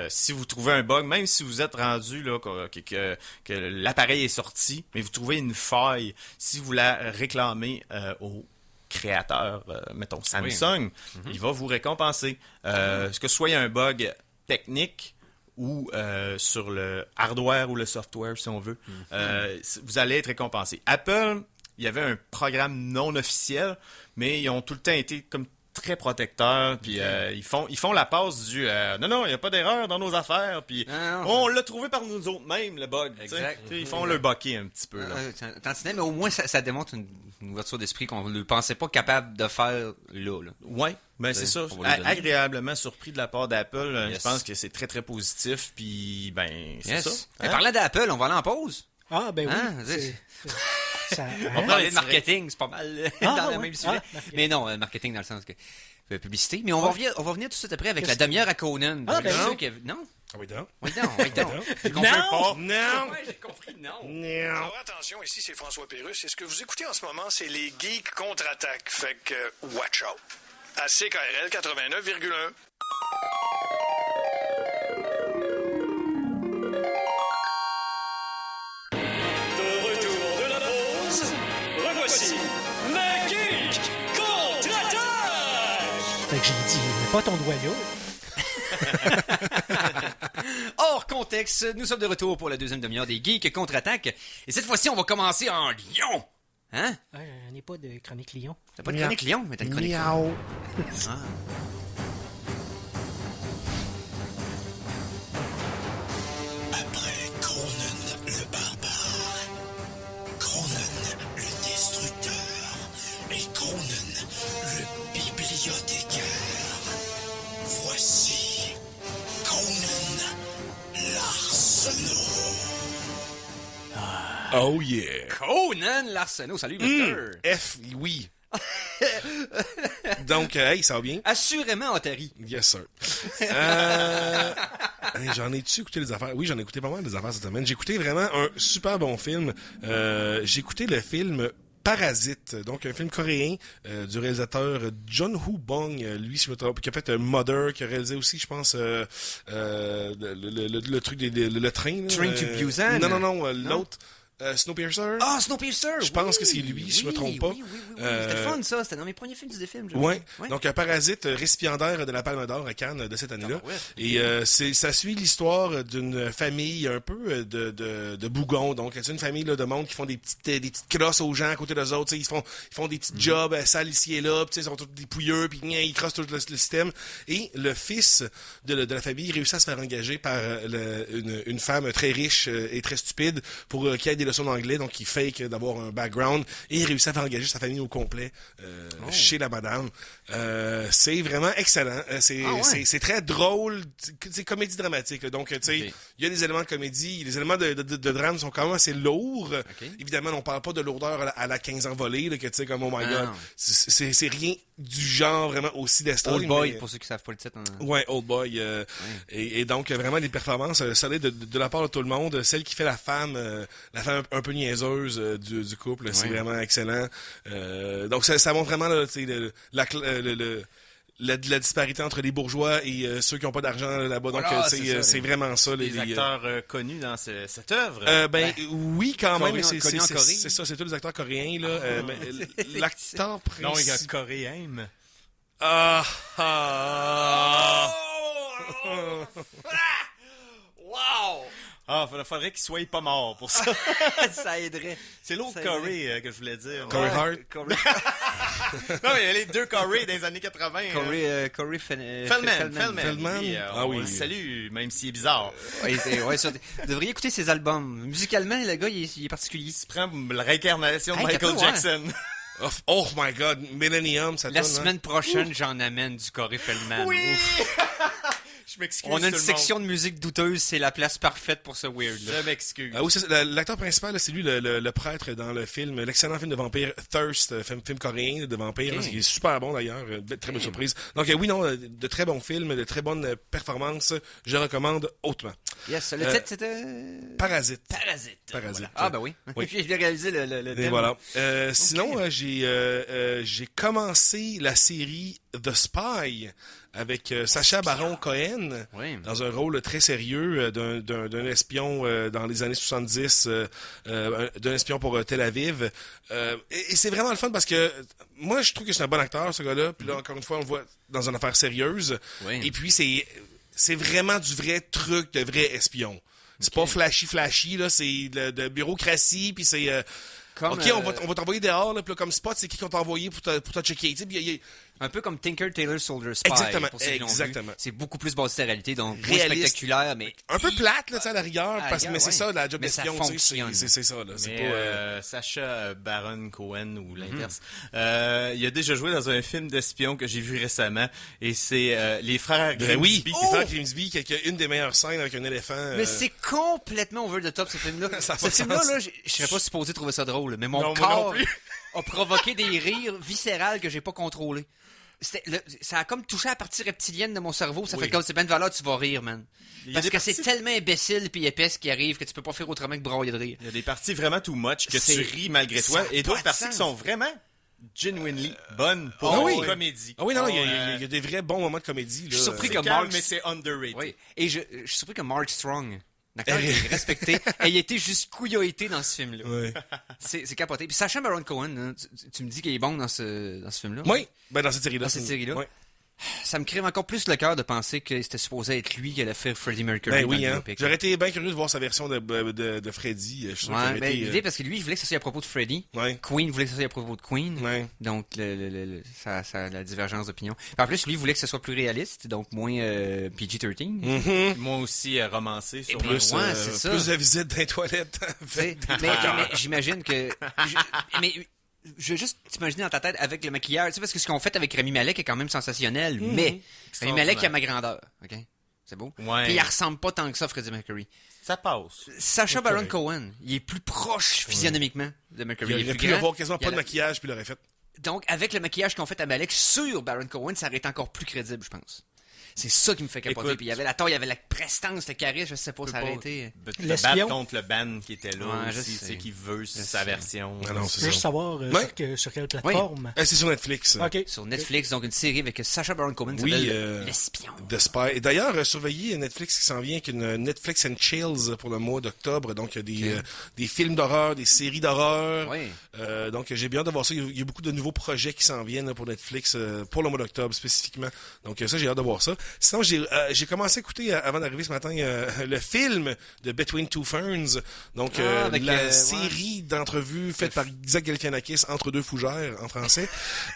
si vous trouvez un bug, même si vous êtes rendu là, que l'appareil est sorti, mais vous trouvez une faille, si vous la réclamez au créateur, mettons Samsung, il va vous récompenser. Que ce soit un bug technique ou sur le hardware ou le software, si on veut, vous allez être récompensé. Apple, il y avait un programme non officiel, mais ils ont tout le temps été comme très protecteurs, puis ils font la passe du non, il n'y a pas d'erreur dans nos affaires, puis Non, non. on l'a trouvé par nous autres mêmes, le bug. Exact. Tu sais. Ils font le bucket un petit peu. Là. Tantinet, mais au moins, ça démontre une ouverture d'esprit qu'on ne pensait pas capable de faire là. Ouais, ben c'est ça. on va lui donner. Agréablement surpris de la part d'Apple. Yes. Je pense que c'est très très positif. Puis ben c'est Yes. ça. Hey, parlant d'Apple, on va aller en pause. Ah, ben oui. Hein, c'est- On parlait de marketing, c'est pas mal dans le même sujet. Mais non, marketing dans le sens que publicité. Mais on va revenir tout de suite après avec la demi-heure à Conan. Ah, ben non. Non? Ah oui, donc. Oui, non. J'ai compris Non! Non! Ouais, j'ai compris, non. Non! Alors attention, ici c'est François Pérusse. Et ce que vous écoutez en ce moment, c'est les Geeks contre-attaque. Fait que, watch out. À CKRL 89,1. De retour de la pause, revoici les Geeks contre-attaque! Fait que j'ai dit, mets pas ton doigt là. Hors contexte, nous sommes de retour pour la deuxième demi-heure des Geeks contre-attaque. Et cette fois-ci, on va commencer en Lyon. Hein? On n'est pas de chronique Lyon. T'as pas de chronique Lyon, mais t'as une chronique. Miaou. Ah. Après Conan le barbare, Conan le destructeur et Conan le bibliothécaire, voici Conan l'Arsenault. Oh yeah! Conan l'Arsenault, salut, Mister. Oui. Donc, hey, ça va bien? Assurément, Otari. Yes, sir. J'en ai-tu écouté les affaires? Oui, j'en ai écouté pas mal des affaires cette semaine. J'ai écouté vraiment un super bon film. J'ai écouté le film Parasite, donc un film coréen du réalisateur John Woo Bong, lui, si je me trompe, qui a fait Mother, qui a réalisé aussi, je pense, le truc le train. Là, Train to Busan? Non, l'autre. Snowpiercer? Ah, Snowpiercer! Je pense que c'est lui, si je me trompe pas. Oui. C'était fun, ça. C'était dans mes premiers films du film. Ouais. Donc, un Parasite récipiendaire de la Palme d'Or à Cannes de cette année-là. Ah, ouais. Et ça suit l'histoire d'une famille un peu de bougons. Donc, c'est une famille là, de monde qui font des petites crosses aux gens à côté d'eux autres. Ils font des petits jobs sales ici et là. Puis, ils sont tous des pouilleux. Puis, ils crossent tout le système. Et le fils de la famille réussit à se faire engager par une femme très riche et très stupide pour qu'il aide des leçons d'anglais, donc il fake d'avoir un background et il réussit à faire engager sa famille au complet chez la madame. C'est vraiment excellent. C'est très drôle, c'est comédie dramatique. Là. Donc, tu sais, il y a des éléments de comédie, les éléments de drame sont quand même assez lourds. Évidemment, on parle pas de lourdeur à la 15 ans volée, là, que tu sais, comme oh my god. C'est rien du genre vraiment aussi destroy. Old Boy, pour ceux qui savent pas le titre. Ouais, Old Boy. Et donc, vraiment des performances solides de la part de tout le monde. Celle qui fait la femme un peu niaiseuse du couple, c'est vraiment excellent. Donc, ça montre vraiment là, la disparité entre les bourgeois et ceux qui n'ont pas d'argent là-bas. Donc, Voilà, c'est vraiment ça. Les acteurs connus dans cette œuvre. Oui, quand même. Connus en Corée. C'est ça, c'est tous les acteurs coréens. Là. L'acteur principal... Non, il y a coréen. Wow! Ah, faudrait qu'il soit pas mort pour ça. Ça aiderait. C'est l'autre Corey que je voulais dire. Corey Hart. Non, mais il y a les deux Corey des années 80. Corey Feldman. Lui, on le salue, même s'il est bizarre. Vous devriez écouter ses albums. Musicalement, le gars, il est particulier. Il se prend la réincarnation de Michael Jackson. Oh my god, Millennium, ça La donne, semaine prochaine, j'en amène du Corey Feldman. Oui! Je m'excuse. On a une section de musique douteuse, c'est la place parfaite pour ce weird. Je m'excuse. Oui, l'acteur principal, là, c'est lui le prêtre dans le film, l'excellent film de vampire Thirst, film coréen de vampire, là, qui est super bon d'ailleurs, très bonne surprise. Donc oui, non, de très bons films, de très bonnes performances, je recommande hautement. Yes, le titre c'était Parasite. Voilà. Ah ben oui. J'ai réalisé le thème. Et voilà. Sinon, j'ai commencé la série The Spy avec Sacha Baron Cohen dans un rôle très sérieux d'un espion dans les années 70, d'un espion pour Tel Aviv. Et c'est vraiment le fun parce que moi, je trouve que c'est un bon acteur, ce gars-là. Puis là, encore une fois, on le voit dans une affaire sérieuse. Oui. Et puis, c'est vraiment du vrai truc de vrai espion. C'est pas flashy, là. C'est de bureaucratie, puis c'est... OK, on va t'envoyer dehors, là, puis là, comme spot, c'est qui qu'on t'a envoyé pour te checker. Il Un peu comme Tinker Tailor Soldier Spy. Exactement, pour ceux qui l'ont vu. exactement. C'est beaucoup plus basé sur la réalité, donc moins Réaliste. spectaculaire, mais... Un peu plate, là, tu sais, à la rigueur, mais c'est ouais. ça, la job Mais ça d'espion, tu sais, fonctionne. c'est ça, là. C'est Mais pas... Sacha Baron Cohen ou l'inverse, il a déjà joué dans un film d'espion que j'ai vu récemment et c'est les frères Ben Grimsby. oui, les frères Grimsby, qui a une des meilleures scènes avec un éléphant. Mais c'est complètement over the top, ce film-là. Ça a Ce pas de film-là, sens. là, je serais pas supposé trouver ça drôle, mais mon Non, moi non corps plus. a provoqué des rires viscérales que j'ai pas contrôlés. Ça a comme touché la partie reptilienne de mon cerveau. Ça Oui. fait comme c'est ben de valeur, tu vas rire, man. Il y a Parce des que c'est parties- tellement imbécile puis épaisse qui arrive que tu peux pas faire autrement que brailler de rire. Il y a des parties vraiment too much que C'est- tu ris malgré ça toi a et pas d'autres de parties sens. qui sont vraiment genuinely bonnes pour Ah oui. une comédie. Ah oui, non, il y a des vrais bons moments de comédie, là. Je suis surpris C'est que calme, Mark... mais c'est underrated. Oui. Et je suis surpris que Mark Strong, l'acteur qui est respecté, ait été juste couilloté dans ce film-là. Ouais. C'est capoté. Puis Sacha Baron Cohen, hein, tu me dis qu'il est bon dans ce film-là. Oui, ben dans cette série-là. Dans cette série-là. Ouais. Ça me crève encore plus le cœur de penser que c'était supposé être lui qui allait faire Freddie Mercury Ben dans oui, le hein. biopic. J'aurais été bien curieux de voir sa version de Freddy. Je suis sûr qu'il Ouais, aurait ben, été, l'idée, parce que lui, il voulait que ça soit à propos de Freddie. Ouais. Queen voulait que ça soit à propos de Queen. Ouais. Donc, ça, la divergence d'opinion. Puis en plus, lui, il voulait que ce soit plus réaliste, donc moins PG-13. Mhm. Moi aussi, romancé sur Plus, ouais, c'est ça. plus de visites dans les toilettes. Mais j'imagine que... mais je veux juste t'imaginer dans ta tête avec le maquilleur. Tu sais, parce que ce qu'on fait avec Rami Malek est quand même sensationnel, mais Rami Malek, il a ma grandeur. OK? C'est beau? Ouais. Puis il ressemble pas tant que ça à Freddie Mercury. Ça passe. Sacha Baron Cohen, il est plus proche physionomiquement de Mercury. Il Il est aurait plus pu grand. avoir quasiment Il pas a de la- maquillage, puis il l'aurait fait. Donc, avec le maquillage qu'on fait à Malek sur Baron Cohen, ça aurait été encore plus crédible, je pense. C'est ça qui me fait capoter. Écoute, Puis il y avait la taille, il y avait la prestance, le charisme, je sais pas, ça aurait été... Le L'espion. battre contre le band qui était là Ouais, je aussi, sais. c'est qui veut Je sa sais. version. Ah non, c'est Je veux juste ça. savoir Ouais. sur quelle plateforme. C'est sur Netflix. OK. Sur Netflix, donc une série avec Sacha Baron Cohen qui Oui, s'appelle L'espion. The Spy. Et d'ailleurs, surveillez Netflix qui s'en vient avec une Netflix and Chills pour le mois d'octobre. Donc, il y a des films d'horreur, des séries d'horreur. Oui. Donc, j'ai bien hâte de voir ça. Il y a beaucoup de nouveaux projets qui s'en viennent là, pour Netflix pour le mois d'octobre spécifiquement. Donc, ça, j'ai hâte de voir ça. Sinon, j'ai commencé à écouter, avant d'arriver ce matin, le film de Between Two Ferns. Donc, avec, la ouais. série d'entrevues faites par Isaac Galifianakis, Entre deux fougères en français.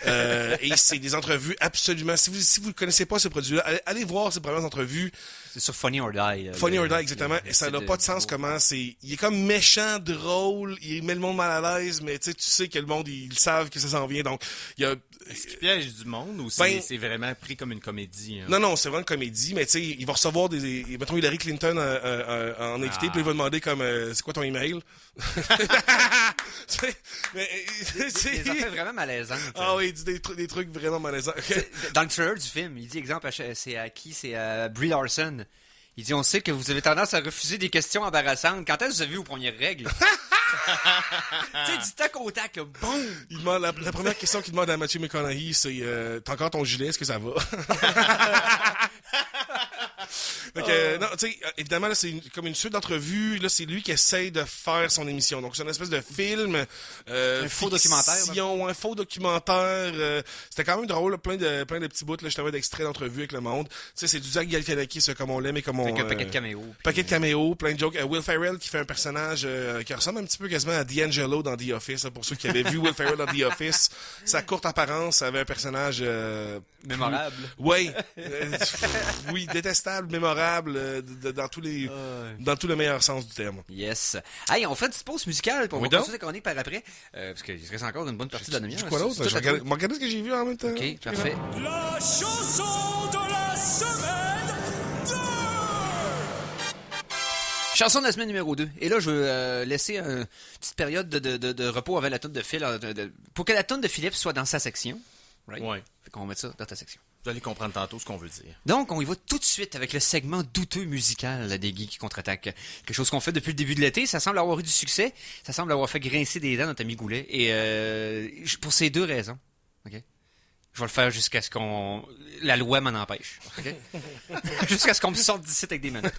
Et c'est des entrevues absolument... Si vous ne connaissez pas ce produit-là, allez voir ces premières entrevues. C'est sur Funny or Die. là, Funny le- or Die, exactement. le Et ça style n'a pas de sens comment c'est... Il est comme méchant, drôle, il met le monde mal à l'aise, mais tu sais que le monde, ils savent que ça s'en vient. Donc, il y a... Est-ce qu'il piège du monde ou Ben- c'est vraiment pris comme une comédie? Hein? Non, c'est vraiment une comédie, mais tu sais, il va recevoir des... Mettons, Hillary Clinton en invité, puis il va demander comme, c'est quoi ton email? mais, Des affaires vraiment malaisantes. Ah oui, il dit des trucs vraiment malaisants. Dans le trailer du film, il dit, exemple, c'est à qui? C'est à Brie Larson. Il dit, on sait que vous avez tendance à refuser des questions embarrassantes. Quand est-ce que vous avez vu vos premières règles? Tu sais, du tac au tac, là, boum! Il demande, la première question qu'il demande à Matthew McConaughey, c'est t'as encore ton gilet, est-ce que ça va? Donc, non, tu sais, évidemment, là, c'est comme une suite d'entrevues. Là, c'est lui qui essaye de faire son émission. Donc, c'est une espèce de film. Un faux documentaire, fiction, un faux documentaire. C'était quand même drôle, là, plein de petits bouts, là, justement, d'extraits d'entrevues avec le monde. Tu sais, c'est du Zach Galifianakis, comme on l'aime et comme on... Avec un paquet de caméos. Paquet de caméos, plein de jokes. Will Ferrell qui fait un personnage qui ressemble un petit peu quasiment à D'Angelo dans The Office. Là, pour ceux qui avaient vu Will Ferrell dans The Office, sa courte apparence avait un personnage Mémorable. oui, oui, détestable, mémorable, dans tous les meilleurs sens du terme. Yes. Hey, on fait une petite pause musicale pour Oui, continuer donc. la chronique par après. Parce qu'il reste encore une bonne partie de la demi-heure. Quoi d'autre? C'est tout Je à toi. regarde ce que j'ai vu en même temps. Ok, parfait. La chanson de la semaine 2! Chanson de la semaine numéro 2. Et là, je veux laisser une petite période de repos avant la toune de Phil. Pour que la toune de Philippe soit dans sa section. Right? Ouais. Fait qu'on va mettre ça dans ta section. Vous allez comprendre tantôt ce qu'on veut dire. Donc, on y va tout de suite avec le segment douteux musical des Geeks qui contre-attaquent. Quelque chose qu'on fait depuis le début de l'été. Ça semble avoir eu du succès. Ça semble avoir fait grincer des dents notre ami Goulet. Et pour ces deux raisons. OK? Je vais le faire jusqu'à ce qu'on... La loi m'en empêche. OK? Jusqu'à ce qu'on me sorte d'ici avec des manettes.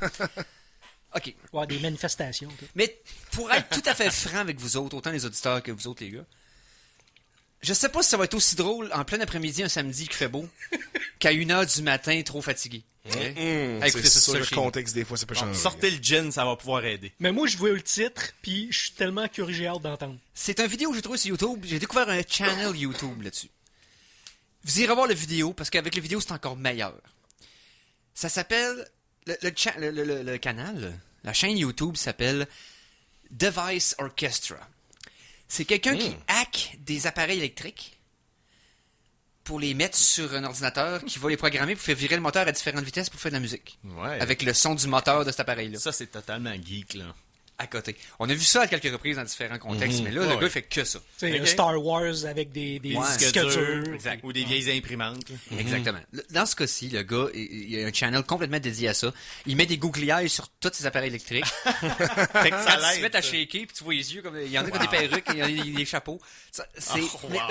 OK. Ouais, des manifestations. ok. Mais pour être tout à fait franc avec vous autres, autant les auditeurs que vous autres, les gars, je sais pas si ça va être aussi drôle en plein après-midi un samedi qui fait beau qu'à 1h du matin trop fatigué. OK? C'est Écoutez ça sur tout le seul chez vous. contexte, des fois, ça peut changer. Sortez le gin, ça va pouvoir aider. Mais moi, je vois le titre, puis je suis tellement curieux, j'ai hâte d'entendre. C'est une vidéo que j'ai trouvée sur YouTube. J'ai découvert un channel YouTube là-dessus. Vous irez voir la vidéo, parce qu'avec la vidéo, c'est encore meilleur. Ça s'appelle... Le canal, la chaîne YouTube s'appelle Device Orchestra. C'est quelqu'un qui hack des appareils électriques pour les mettre sur un ordinateur qui va les programmer pour faire virer le moteur à différentes vitesses pour faire de la musique. Ouais. Avec le son du moteur de cet appareil-là. Ça, c'est totalement geek, là. À côté. On a vu ça à quelques reprises dans différents contextes, mais là, le gars, il fait que ça. C'est Star Wars avec des disques durs. Exact. Ou des vieilles imprimantes. Exactement. Dans ce cas-ci, le gars, il a un channel complètement dédié à ça. Il met des googly-eyes sur tous ses appareils électriques. Fait que quand ils se mettent à shaker, puis tu vois les yeux, comme il y en a qui ont des perruques, il y en a des chapeaux. Puis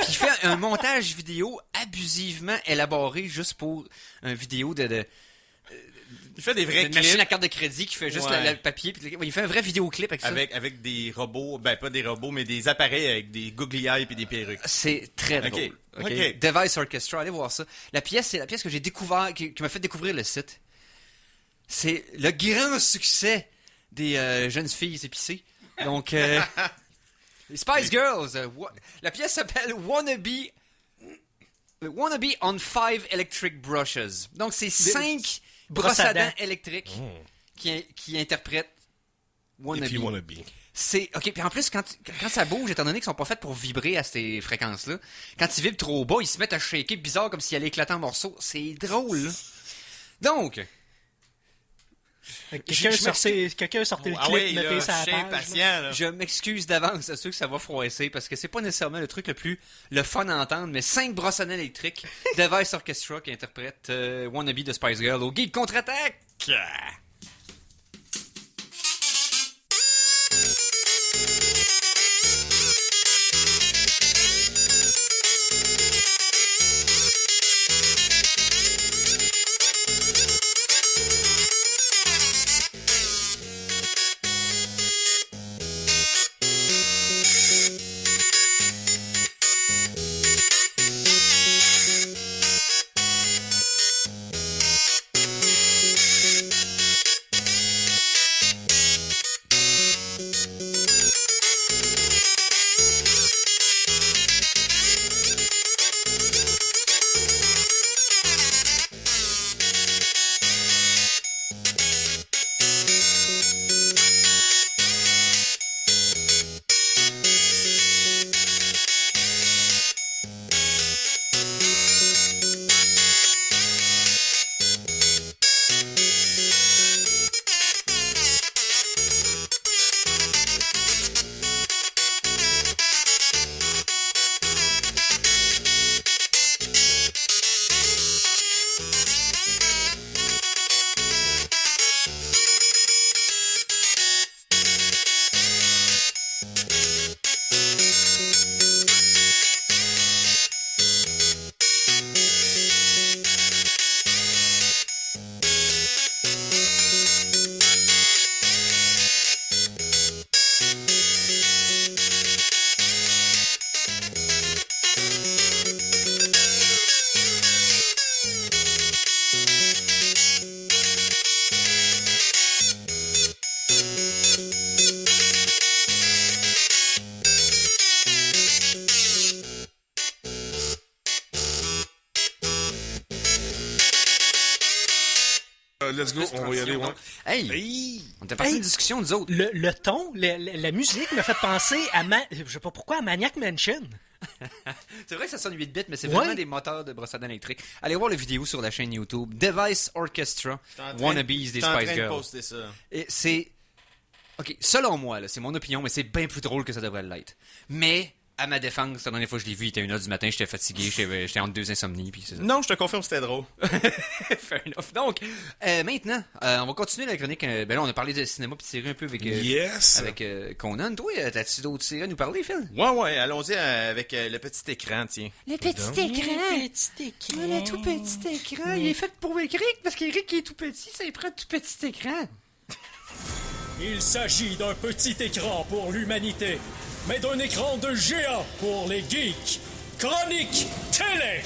il fait un montage vidéo abusivement élaboré juste pour une vidéo de il fait des vrais clips. Une machine à carte de crédit qui fait juste le papier. Puis il fait un vrai vidéoclip avec ça. Avec des robots, ben pas des robots, mais des appareils avec des googly eyes et des perruques. C'est très drôle. Okay. Device Orchestra, allez voir ça. La pièce, c'est la pièce que j'ai découvert, qui m'a fait découvrir le site. C'est le grand succès des jeunes filles épicées. Donc, les Spice Girls. La pièce s'appelle Wannabe on 5 Electric Brushes. Donc, c'est 5 brosses à dents électriques qui interprètent Wannabe. C'est OK, puis en plus quand ça bouge, étant donné qu'ils sont pas faits pour vibrer à ces fréquences-là, quand ils vibrent trop bas, ils se mettent à shaker bizarre comme s'ils allaient éclater en morceaux. C'est drôle. Là. Donc quelqu'un sortait le clip, mettez ça à la page. Patient, là. Je m'excuse d'avance à ceux que ça va froisser parce que c'est pas nécessairement le truc le fun à entendre, mais 5 brosses à dents électriques, Device Orchestra qui interprète Wannabe de Spice Girl au Geek Contre-Attaque. Let's go, on va y aller, ouais. Hey! On était parti d'une discussion, nous autres. Le ton, la musique m'a fait penser à je sais pas pourquoi, à Maniac Mansion. C'est vrai que ça sonne 8 bits, mais c'est vraiment des moteurs de brosse à dents électriques. Allez voir la vidéo sur la chaîne YouTube. Device Orchestra, Wannabes des Spice Girls. Je suis en train de poster ça. Et c'est... OK, selon moi, là, c'est mon opinion, mais c'est bien plus drôle que ça devrait l'être. Mais... À ma défense, la dernière fois que je l'ai vu, il était 1h du matin, j'étais fatigué, j'étais entre 2 insomnies, puis c'est ça. Non, je te confirme, c'était drôle. Fair enough. Donc, maintenant, on va continuer la chronique. Ben là, on a parlé de cinéma puis de série un peu avec Conan. Toi, t'as-tu d'autres séries à nous parler, Phil? Ouais, allons-y avec le petit écran, tiens. Le petit écran! Le tout petit écran! Il est fait pour Eric, parce qu'Eric est tout petit, ça il prend tout petit écran. Il s'agit d'un petit écran pour l'humanité, mais d'un écran de géant pour les geeks. Chronique télé!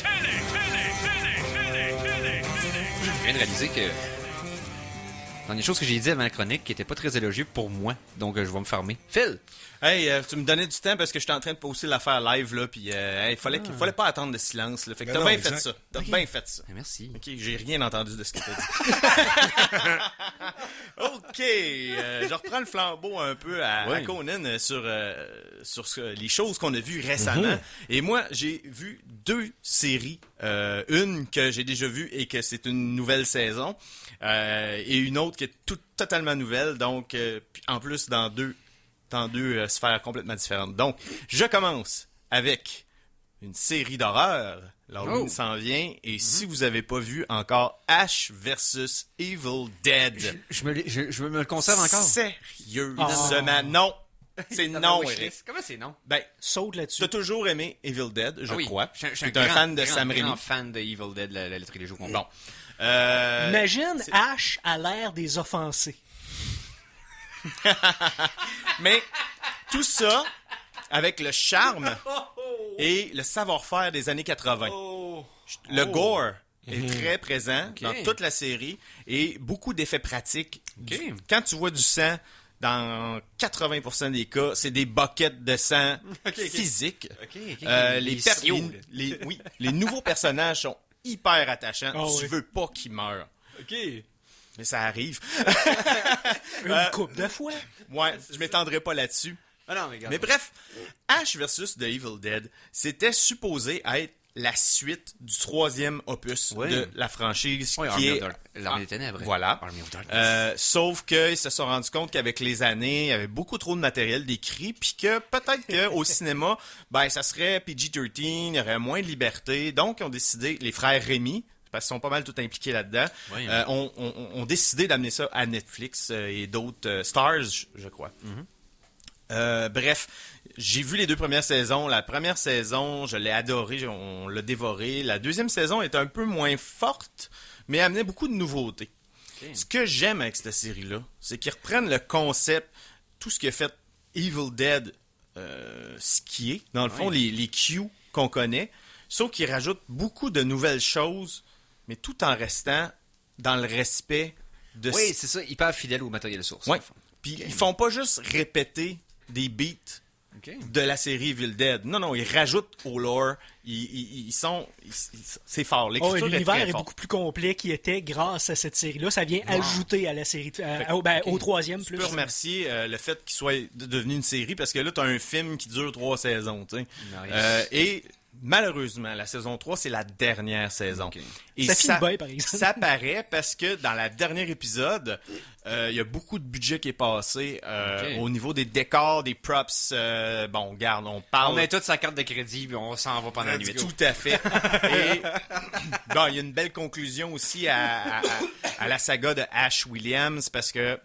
Je viens de réaliser que Dans des choses que j'ai dit avant la chronique qui étaient pas très élogieux pour moi. Donc, je vais me fermer. Phil! Hey, tu me donnais du temps parce que j'étais en train de poster l'affaire live, là, puis il fallait pas attendre de silence, là. Fait que t'as bien fait ça. T'as bien fait ça. Merci. Ok, j'ai rien entendu de ce que t'as dit. Ok, je reprends le flambeau un peu à Conan sur les choses qu'on a vues récemment. Et moi, j'ai vu 2 séries. Une que j'ai déjà vue et que c'est une nouvelle saison. Et une autre qui est totalement nouvelle. Donc, en plus, dans deux sphères complètement différentes. Donc, je commence avec une série d'horreur. L'Halloween s'en vient. Et si vous avez pas vu encore Ash vs Evil Dead... Je me le conserve encore. Sérieusement, non. C'est non, Eric. Comment c'est non? Ben, saute là-dessus. t'as toujours aimé Evil Dead, je crois. Je suis un fan de Sam Raimi. Raimi. Un fan de Evil Dead, la trilogie au complet. Bon. Imagine Ash à l'ère des offensés. Mais tout ça avec le charme et le savoir-faire des années 80. Le gore est très présent dans toute la série et beaucoup d'effets pratiques. Quand tu vois du sang, dans 80% des cas, c'est des buckets de sang physiques. Les nouveaux personnages sont hyper attachants. Tu veux pas qu'ils meurent. Mais ça arrive. Une couple de fois. Ouais, je m'étendrai pas là-dessus. Mais bref, Ash vs. The Evil Dead, c'était supposé être la suite du 3e opus de la franchise qui est l'Armée des Ténèbres. Voilà. Sauf qu'ils se sont rendus compte qu'avec les années, il y avait beaucoup trop de matériel décrit, puis que peut-être qu'au cinéma, ben ça serait PG-13, il y aurait moins de liberté. Donc, ils ont décidé, les frères Rémi, parce qu'ils sont pas mal tout impliqués là-dedans, ont décidé d'amener ça à Netflix et d'autres Stars, je crois. Bref, j'ai vu les 2 premières saisons. La première saison, je l'ai adorée, on l'a dévorée. La deuxième saison est un peu moins forte, mais amenait beaucoup de nouveautés. Ce que j'aime avec cette série-là, c'est qu'ils reprennent le concept, tout ce qui a fait Evil Dead, ce qui est, dans le fond, les Q qu'on connaît, sauf qu'ils rajoutent beaucoup de nouvelles choses, mais tout en restant dans le respect de... Oui, c'est ça, hyper fidèle au matériel source. Oui, puis ils font pas juste répéter des beats de la série Evil Dead. Non, ils rajoutent au lore. C'est fort. L'écriture l'univers est beaucoup plus complet qu'il était grâce à cette série-là. Ça vient ajouter à la série, au 3e plus. Je peux remercier le fait qu'il soit devenu une série parce que là, tu as un film qui dure 3 saisons. Et malheureusement, la saison 3, c'est la dernière saison. Et ça finit bien, par exemple. Ça paraît parce que dans le dernier épisode, il y a beaucoup de budget qui est passé au niveau des décors, des props. Regarde, on parle... On met toute sa carte de crédit et on s'en va pendant la nuit. Tout à fait. Et il y a une belle conclusion aussi à la saga de Ash Williams parce que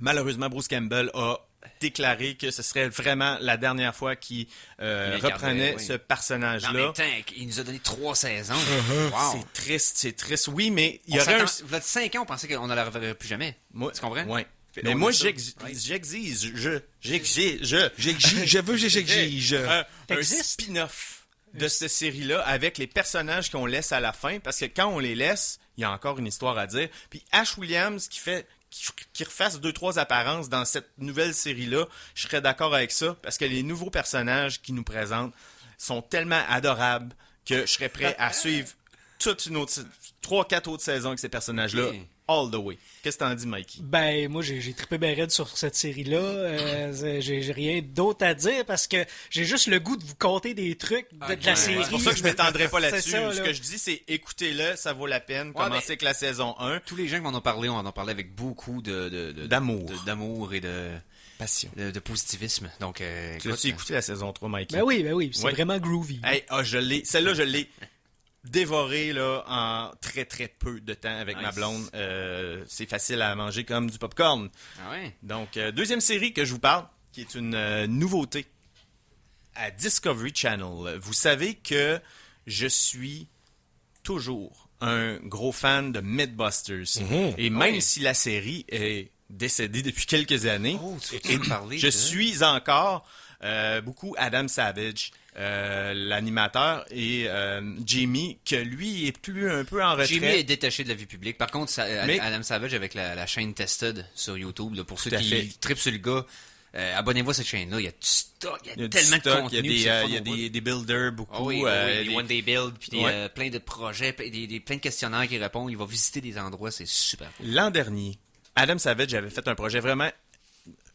malheureusement, Bruce Campbell a déclaré que ce serait vraiment la dernière fois qu'il reprenait ce personnage-là. En même temps, il nous a donné 3 saisons. Wow. C'est triste. Oui, mais il y aurait Vous êtes 5 ans, on pensait qu'on ne la reverrait plus jamais. Tu comprends? Oui. Mais moi, j'exige un spin-off de cette série-là avec les personnages qu'on laisse à la fin, parce que quand on les laisse, il y a encore une histoire à dire. Puis Ash Williams qui refasse 2-3 apparences dans cette nouvelle série-là, je serais d'accord avec ça, parce que les nouveaux personnages qu'ils nous présentent sont tellement adorables que je serais prêt à suivre toute une autre 3-4 autres saisons avec ces personnages-là, all the way. Qu'est-ce que t'en dis, Mikey? Ben, moi, j'ai trippé ben raide sur cette série-là. J'ai rien d'autre à dire parce que j'ai juste le goût de vous conter des trucs de la série. C'est pour ça que je m'étendrai pas là-dessus. Ça, Ce que je dis, c'est écoutez-le, ça vaut la peine. Commencez avec la saison 1. Tous les gens qui m'en ont parlé, on en a parlé avec beaucoup d'amour. D'amour et de... passion. De positivisme. Donc, tu as écouté la saison 3, Mikey? Ben oui. C'est vraiment groovy. Hey, celle-là, je l'ai dévoré là, en très très peu de temps avec ma blonde. C'est facile à manger comme du popcorn. Donc, deuxième série que je vous parle, qui est une nouveauté à Discovery Channel. Vous savez que je suis toujours un gros fan de Mythbusters. Et même si la série est décédée depuis quelques années, je suis encore beaucoup Adam Savage l'animateur, et Jimmy, que lui est plus un peu en retrait. Jimmy est détaché de la vie publique. Par contre, Adam Savage avec la chaîne Tested sur YouTube, là, pour ceux qui trippent sur le gars, abonnez-vous à cette chaîne-là. Il y a du stock, il y a tellement de contenu. Il y a des builders, beaucoup. Des one day build, puis plein de projets, plein de questionnaires qui répondent. Il va visiter des endroits, c'est super cool. L'an dernier, Adam Savage avait fait un projet vraiment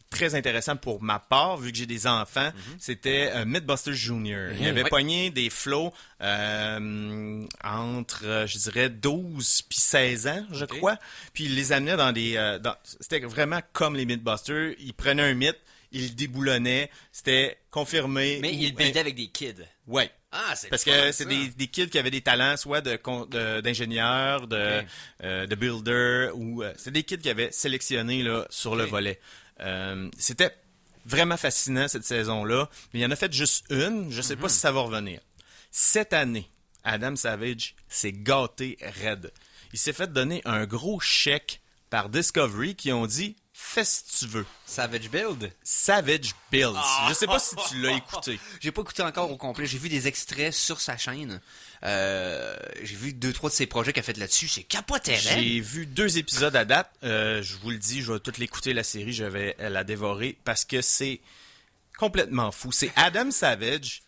très intéressant pour ma part, vu que j'ai des enfants. C'était Mythbusters Junior. Il avait pogné des flots entre, je dirais, 12 puis 16 ans, je crois. Puis il les amenait dans des... c'était vraiment comme les Mythbusters. Il prenait un mythe, il le déboulonnait, c'était confirmé. Mais il buildait avec des kids. Ouais. Ah, c'est parce que c'est des kids qui avaient des talents, soit d'ingénieurs, de builder, ou c'est des kids qui avaient sélectionné là, sur le volet. C'était vraiment fascinant cette saison-là, mais il en a fait juste une. Je sais pas si ça va revenir. Cette année, Adam Savage s'est gâté raide. Il s'est fait donner un gros chèque par Discovery qui ont dit « Fais ce que tu veux ». Savage Build? Savage Build. Je sais pas si tu l'as écouté. J'ai pas écouté encore au complet. J'ai vu des extraits sur sa chaîne. J'ai vu 2-3 de ses projets qu'il a fait là-dessus. C'est capoté. J'ai vu 2 épisodes à date. Je vous le dis, je vais tout l'écouter, la série. Je vais la dévorer parce que c'est complètement fou. C'est Adam Savage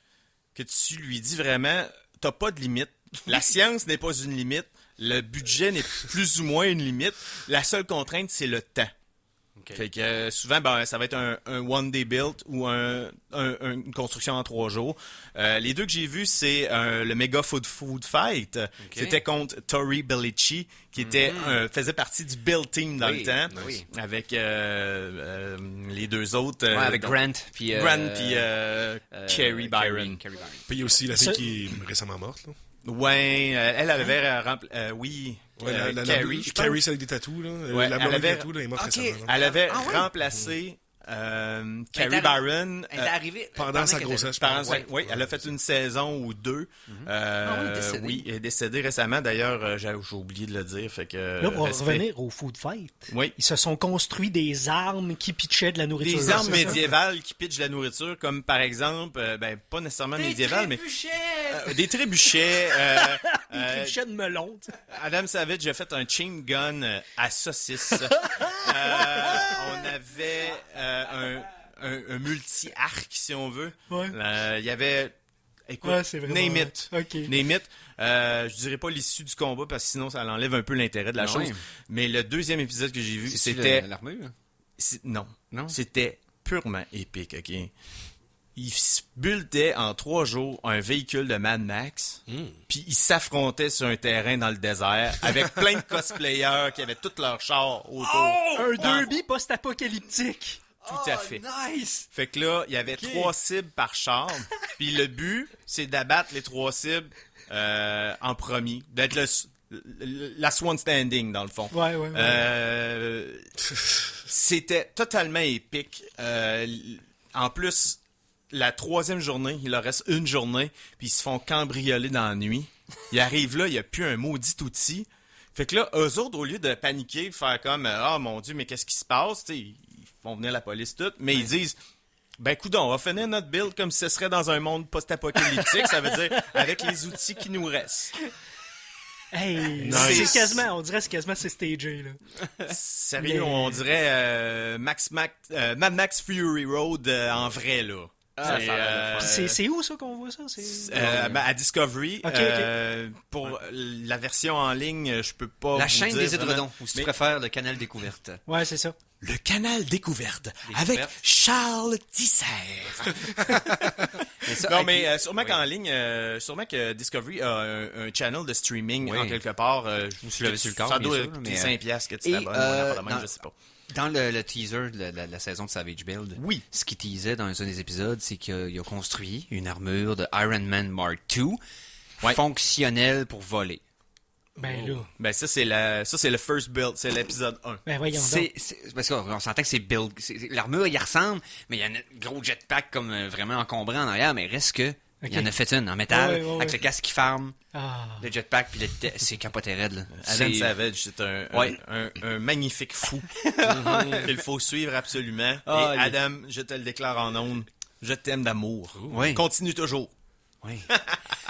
que tu lui dis vraiment, t'as pas de limite. La science n'est pas une limite. Le budget n'est plus ou moins une limite. La seule contrainte, c'est le temps. Okay. Fait que souvent, ça va être un one day build ou une construction en 3 jours. Les 2 que j'ai vus, c'est le Mega Food Fight. Okay. C'était contre Tori Bellici, qui faisait partie du build team dans le temps, avec les 2 autres. Avec Grant puis Carrie Byron. Puis il y a aussi la fille qui est récemment morte. Là. Ouais, elle avait Carrie, celle avec des tatous, là. Ouais, la blonde avec des tatous, là, est morte récemment. Elle avait remplacé Carrie Byron pendant sa grossesse. Oui, elle a fait une saison ou 2. Oui, elle est décédée récemment. D'ailleurs, j'ai oublié de le dire. Fait que, là, pour revenir au Food Fight, ils se sont construits des armes qui pitchaient de la nourriture. Des armes médiévales qui pitchent de la nourriture, comme par exemple, pas nécessairement médiévales, mais des trébuchets. Des trébuchets de melon. Adam Savage a fait un chain gun à saucisse. On avait un multi-arc, si on veut. Il y avait... Écoute, name it. Okay. Name it. Je dirais pas l'issue du combat, parce que sinon, ça enlève un peu l'intérêt de la chose. Mais le 2e épisode que j'ai vu, c'était... l'armure? Non. C'était purement épique, OK? Il buildait en 3 jours un véhicule de Mad Max, puis ils s'affrontaient sur un terrain dans le désert avec plein de cosplayers qui avaient tous leurs chars autour. Un derby post-apocalyptique. Tout à fait. Nice! Fait que là, il y avait 3 cibles par char, puis le but, c'est d'abattre les 3 cibles en premier, d'être la swan standing, dans le fond. Ouais. C'était totalement épique. En plus... La 3e journée, il leur reste une journée, puis ils se font cambrioler dans la nuit. Ils arrivent là, il n'y a plus un maudit outil. Fait que là, eux autres, au lieu de paniquer, faire comme « Ah, mon Dieu, mais qu'est-ce qui se passe? » Ils font venir la police toute, mais ils disent « Ben, coudonc, on va finir notre build comme si ce serait dans un monde post-apocalyptique. » Ça veut dire avec les outils qui nous restent. Hey, nice. On dirait que c'est quasiment stagé, là. Sérieux, on dirait Mad Max Fury Road en vrai, là. C'est où ça qu'on voit ça? À Discovery. Okay. Pour la version en ligne, je peux pas. La chaîne des édredons, ou si tu préfères le canal découverte. Ouais, c'est ça. Le canal découverte avec Charles Tisser. Mais sûrement qu'en ligne, sûrement que Discovery a un channel de streaming en quelque part. Je l'avais sur le corps, ça doit coûter 5$ que tu t'abonnes, je sais pas. Dans le teaser de la saison de Savage Build, ce qu'il teasait dans un des épisodes, c'est qu'il a construit une armure de Iron Man Mark II fonctionnelle pour voler. Ben ça c'est le first build, c'est l'épisode 1. Ben voyons donc. Parce qu'on s'entend que c'est build. L'armure, il ressemble, mais il y a un gros jetpack comme vraiment encombré en arrière, mais reste que il y en a fait une en métal, avec le casque qui ferme, le jetpack, puis c'est capoté raide. Là. Adam Savage, c'est un magnifique fou qu'il faut suivre absolument. Et Adam, je te le déclare en ondes, je t'aime d'amour. Continue toujours. Oui.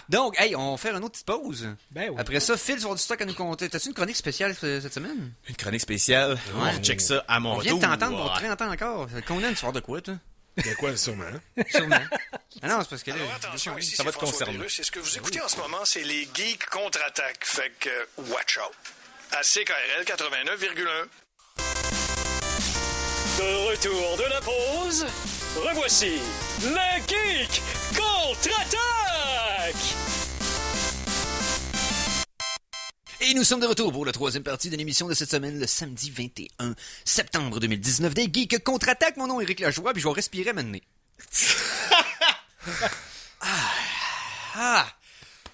Donc, hey, on va faire une autre petite pause. Ben oui. Après ça, Phil, tu vas avoir du stock à nous compter. T'as-tu une chronique spéciale cette semaine? Une chronique spéciale. Ouais. On check ça à mon On vient de tour. t'entendre pour 30 ans encore. Conan, tu sors de quoi, toi? De quoi, sûrement? Sûrement. Ah non, c'est parce que là... Alors attention, ici ça va c'est te François concerner. Pérusse, et ce que vous écoutez en ce moment, c'est les Geeks contre-attaque. Fait que, watch out. À CKRL 89,1. De retour de la pause, revoici le Geek contre-attaque! Et nous sommes de retour pour la troisième partie de l'émission de cette semaine, le samedi 21 septembre 2019, des Geeks contre-attaque. Mon nom est Éric Lajoie, puis je vais respirer maintenant.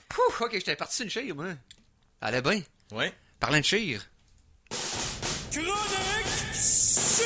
Pouf, ok, j'étais parti sur une chire, moi. Allez bien. Ouais. Parlant de chire. Chronique Cinéma!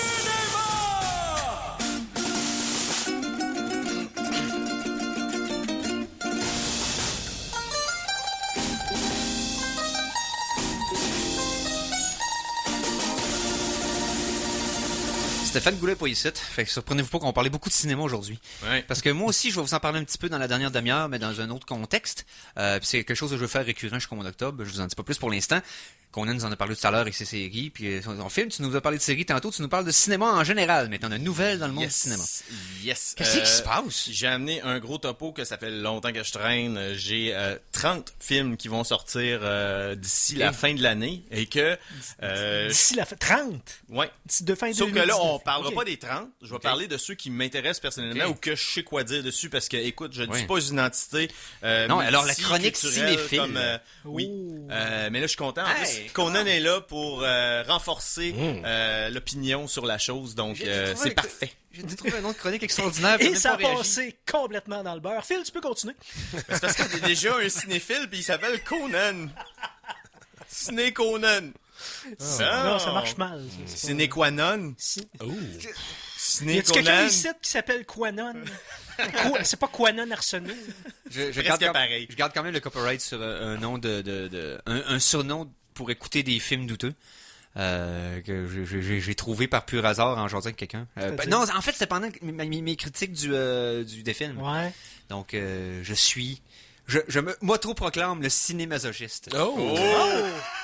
Stéphane Goulet pas ici, fait que surprenez-vous pas qu'on parlait beaucoup de cinéma aujourd'hui. Ouais. Parce que moi aussi, je vais vous en parler un petit peu dans la dernière demi-heure, mais dans un autre contexte. Puis c'est quelque chose que je veux faire récurrent jusqu'au mois d'octobre. Je vous en dis pas plus pour l'instant. Conan nous en a parlé tout à l'heure avec ses séries. Puis on filme, tu nous as parlé de séries tantôt, tu nous parles de cinéma en général, mais t'en as une nouvelle dans le monde du cinéma. Yes. Qu'est-ce qui se passe? J'ai amené un gros topo que ça fait longtemps que je traîne. J'ai 30 films qui vont sortir d'ici la fin de l'année et que... D'ici la fin... 30? Ouais. D'ici de fin Sauf que là, 2019. on parlera Ok. pas des 30. Je vais parler de ceux qui m'intéressent personnellement Ok. ou que je sais quoi dire dessus parce que, écoute, je ne Oui. dis pas une entité. Non, alors la chronique multiculturelle cinéphile. comme, oui. Ouh. Mais là, je suis content. En Hey, plus, Conan est là pour renforcer l'opinion sur la chose. Donc, J'ai trouvé c'est que- parfait. J'ai trouvé une autre chronique extraordinaire. puis Et t'as ça a même pas réagi. passé complètement dans le beurre. Phil, tu peux continuer. C'est parce qu'il y a déjà un cinéphile puis il s'appelle Conan. Ciné Conan. Non, ça marche mal. ça. C'est pas- Ciné Quanon. Si- Ouh. Ciné Y a-tu quelqu'un Conan. ici qui s'appelle Quanon? C'est pas Quanon Arsenault. Je Presque pareil. Je garde quand même le copyright sur un nom un surnom pour écouter des films douteux. Que j'ai trouvé par pur hasard en jasant avec quelqu'un. Non, en fait, c'était pendant mes critiques des films. Ouais. Donc, je m'auto-proclame le cinémasochiste. Oh!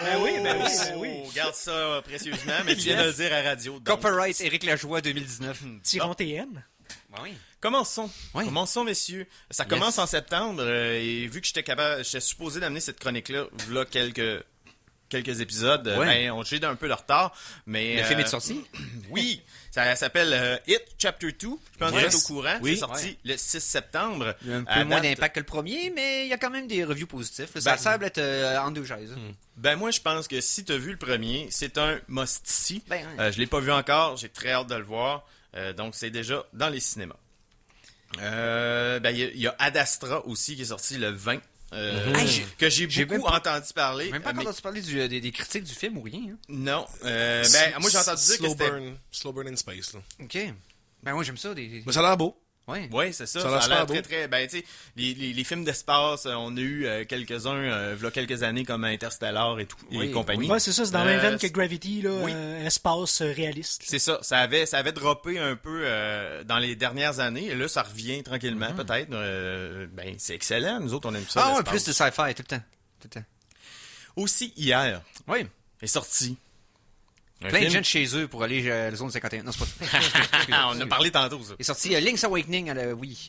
Ben oui, ben oui, ben oui. Garde ça précieusement, mais tu viens de le dire à radio. donc. Copyright Éric Lajoie 2019. Tirons TN. Oui. Commençons. Oui. Commençons, messieurs. Ça Yes. commence en septembre et vu que j'étais supposé d'amener cette chronique-là, voilà quelques épisodes, Ouais. j'ai un peu de retard, mais... Le film est sorti? Oui, ça s'appelle It Chapter 2. Je pense que vous Yes. êtes au courant. Oui. C'est sorti le 6 septembre. Il y a un peu À moins date- d'impact que le premier, mais il y a quand même des reviews positifs. Là. Ça Ben, semble être en deux chaises. Ben moi je pense que si t'as vu le premier, c'est un must-see. Ben, ouais. Je l'ai pas vu encore, j'ai très hâte de le voir. Donc c'est déjà dans les cinémas. Il y a Ad Astra aussi qui est sorti le 20. Hey, que j'ai j'ai beaucoup même pas- entendu parler. Même pas mais- entendu parler des critiques du film ou rien. Hein. Non. Moi j'ai entendu dire que c'était... Slow burn in space, là. OK. Ben moi j'aime ça. Mais ça a l'air beau. Ouais. Oui, c'est ça. Ça a Ça l'air a l'air super très, beau. très... Ben, tu sais, les films d'espace, on a eu quelques-uns, il y a quelques années, comme Interstellar et tout, Oui, et compagnie. Ouais, c'est ça, c'est dans la même veine que c'est- Gravity, là, oui. espace réaliste. C'est ça, ça avait droppé un peu dans les dernières années, et là, ça revient tranquillement, peut-être. Ben, c'est excellent, nous autres, on aime ça. Ah ouais, l'espace. plus de sci-fi tout le temps. Tout le temps. Aussi, hier, Oui. est sorti. un Plein de film- gens de chez eux pour aller à la zone 51. Non, c'est pas ça. Ah, on en a parlé tantôt, ça. Il est sorti Link's Awakening à la Wii.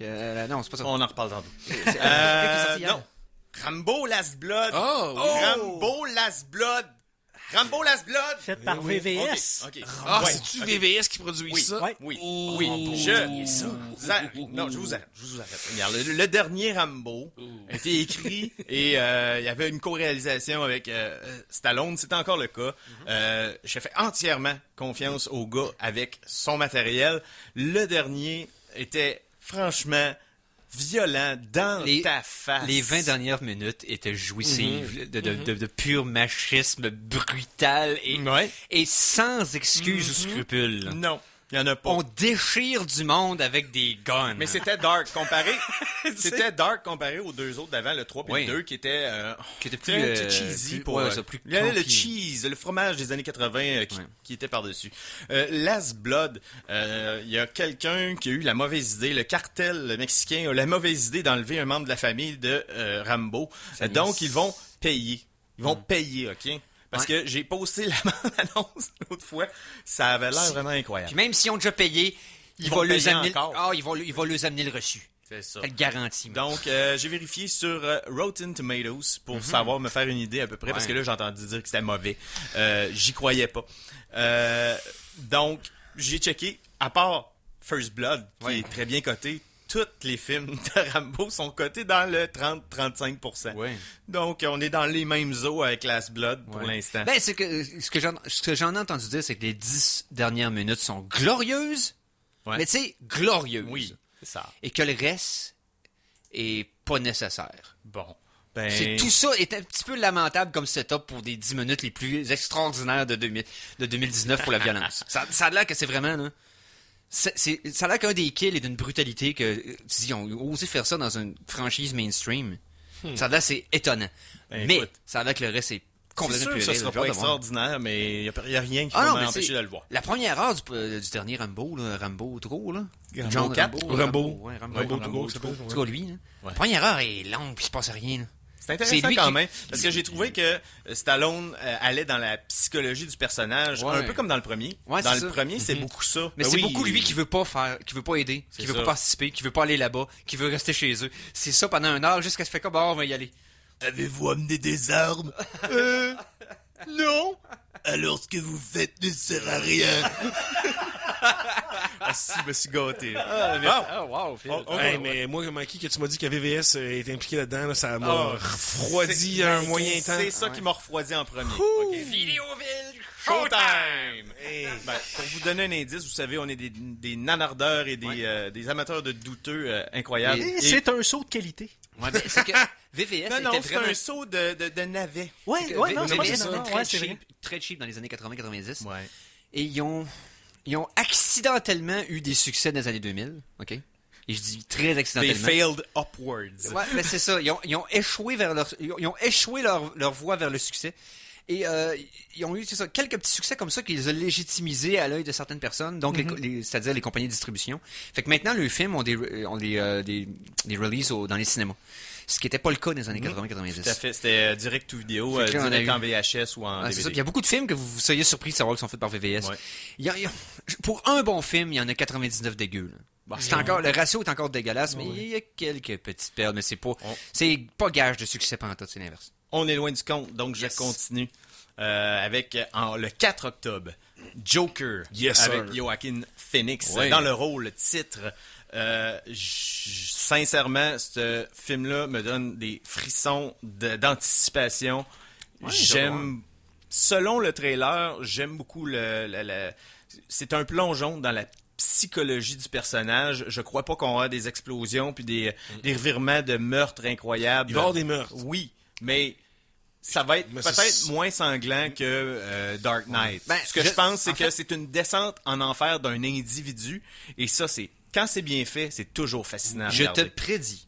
Non, c'est pas ça. On en reparle tantôt. Qu'est-ce qui est sorti hier? Non. Rambo Last Blood. Oh, oui. Rambo Last Blood. Rambo Last Blood. Fait par VVS. Ok. Ah, Ouais. c'est-tu Ok. VVS qui produit Oui. ça? Ouais. Oui, Oh. oui. Non, je vous arrête. Regarde, le dernier Rambo a été écrit et il y avait une co-réalisation avec Stallone. C'est encore le cas. J'ai fait entièrement confiance au gars avec son matériel. Le dernier était franchement violent dans ta face. Les 20 dernières minutes étaient jouissives de pur machisme brutal et, Ouais. et sans excuses ou scrupules. Non. Il y en a pas. On déchire du monde avec des guns. Mais c'était dark comparé aux deux autres d'avant, le 3 et Oui. le 2, qui étaient plus cheesy. plus Il y avait le clunky. cheese, le fromage des années 80 Ouais. qui était par-dessus. Last Blood, il y a quelqu'un qui a eu la mauvaise idée, le cartel mexicain a la mauvaise idée d'enlever un membre de la famille de Rambo. Donc, ils vont payer. Ils vont payer, OK? Parce que j'ai posté la bande-annonce l'autre fois. Ça avait l'air vraiment incroyable. Puis même s'ils ont déjà payé, Ils vont payer encore. il va leur amener le reçu. C'est ça. Je te le garantis. moi. Donc, j'ai vérifié sur Rotten Tomatoes pour savoir, me faire une idée à peu près, parce que là, j'ai entendu dire que c'était mauvais. J'y croyais pas. Donc, j'ai checké, à part First Blood, qui est très bien coté, tous les films de Rambo sont cotés dans le 30-35%. Ouais. Donc, on est dans les mêmes eaux avec Last Blood pour Ouais. l'instant. Ben, ce que j'en ai entendu dire, c'est que les 10 dernières minutes sont glorieuses, Ouais. mais tu sais, glorieuses. Oui, c'est ça. Et que le reste est pas nécessaire. Bon. Ben, Tout ça est un petit peu lamentable comme setup pour des 10 minutes les plus extraordinaires de 2019 pour la violence. Ça a l'air que c'est vraiment, là. Ça a l'air qu'un des kills est d'une brutalité que, tu dis, on a osé faire ça dans une franchise mainstream. Ça a l'air, c'est étonnant. Ben, mais, écoute. ça a l'air que le reste est c'est complètement sûr que puéril. ça sera J'ai hâte pas de voir. extraordinaire, mais il n'y a rien qui Ah va non, mais m'empêcher c'est de le voir. la première heure du dernier Rambo, là, Rambo tout court, là. Rambo John 4? Rambo. Ouais, Rambo Rambo tout tout court. court, ça s'appelle, En tout cas, lui, là. Ouais. La première heure est longue, puis il se passe rien, là. C'est intéressant lui quand qui- même, parce que j'ai trouvé que Stallone allait dans la psychologie du personnage, Ouais. un peu comme dans le premier. Ouais, dans c'est le ça. premier, c'est beaucoup ça. Mais Ben c'est oui, beaucoup lui qui veut pas faire, qui veut pas aider, qui veut ça. pas participer, qui veut pas aller là-bas, qui veut rester chez eux. C'est ça pendant une heure jusqu'à ce fait comme, on va y aller. Avez-vous amené des armes? Non. Alors ce que vous faites ne sert à rien. Ah, si, je me suis gâté. Wow, Phil. Hey, mais moi, Mikey, que tu m'as dit que VVS est impliqué là-dedans, là, ça m'a refroidi un moyen temps. C'est ça qui m'a refroidi en premier. ok? Vidéoville, Showtime! Hey. Ben, pour vous donner un indice, vous savez, on est des nanardeurs et des amateurs de douteux incroyables. Et Et- c'est un saut de qualité. Ouais, ben, c'est que VVS Non, était c'est vraiment... un saut de navet. Ouais, c'est que ouais, non, c'est pas VVS ça. était Non, très ouais, c'est cheap, vrai. très cheap dans les années 80-90. Ouais. Et ils ont accidentellement eu des succès dans les années 2000, ok? Et je dis très They accidentellement. failed upwards. Ouais, mais c'est ça. Ils ont échoué ils ont échoué leur voie vers le succès. Et ils ont eu, c'est ça, quelques petits succès comme ça qui les ont légitimisés à l'œil de certaines personnes, donc c'est-à-dire les compagnies de distribution. Fait que maintenant, les films ont des releases dans les cinémas. Ce qui n'était pas le cas dans les années 80-90. Tout à fait, c'était direct to vidéo, Fait que là, on a direct eu- en VHS ou en Ah, c'est ça. DVD. Il y a beaucoup de films que vous soyez surpris de savoir qu'ils sont faits par VVS. Ouais. Pour un bon film, il y en a 99 dégueux. Là. C'est encore, le ratio est encore dégueulasse, mais il y a quelques petites perles, mais c'est pas gage de succès pantoute, c'est l'inverse. On est loin du compte, donc je continue avec le 4 octobre, Joker Yes, avec sir. Joaquin Phoenix Ouais. dans le rôle titre. Sincèrement, ce film-là me donne des frissons d'anticipation. J'aime, selon le trailer, j'aime beaucoup c'est un plongeon dans la psychologie du personnage. Je crois pas qu'on aura des explosions puis des revirements de meurtres incroyables. Il va y avoir des meurtres. Oui, mais ça va être Mais peut-être c'est- moins sanglant que Dark Knight. Ben, Ce que je pense, c'est en que fait- c'est une descente en enfer d'un individu. Et ça, quand c'est bien fait, c'est toujours fascinant. à Je te regarder. prédis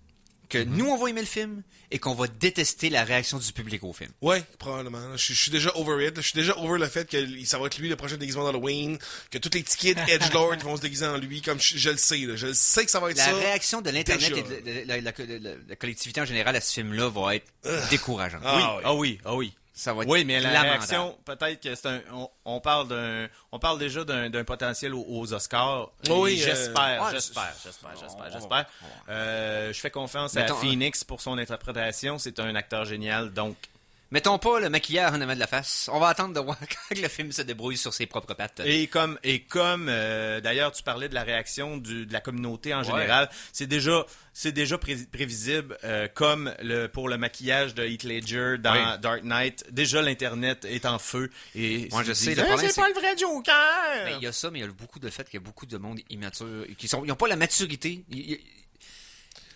que nous, on va aimer le film et qu'on va détester la réaction du public au film. Ouais, probablement. Je suis déjà over it. Je suis déjà over le fait que ça va être lui le prochain déguisement d'Halloween, que tous les petits kids edgelords vont se déguiser en lui, comme je le sais. Là. Je le sais que ça va être La ça. réaction de l'Internet déjà. et de la collectivité en général à ce film-là va être décourageante. Ah, oui. Ah oui. Ça va être Oui, mais la lamentable. réaction, peut-être que c'est on parle déjà d'un potentiel aux Oscars. Oui, Et j'espère. ouais, J'espère. Je fais confiance à Mettons, Phoenix pour son interprétation. C'est un acteur génial, donc. Mettons pas le maquillage en avant de la face. On va attendre de voir quand le film se débrouille sur ses propres pattes. Et comme d'ailleurs tu parlais de la réaction de la communauté en général, c'est déjà prévisible comme pour le maquillage de Heath Ledger dans Dark Knight. Déjà l'internet est en feu et Moi, je ils sais, disent, le problème, c'est pas le vrai Joker. Ben, il y a ça, mais il y a beaucoup de fait qu'il y a beaucoup de monde immature qui n'ont pas la maturité.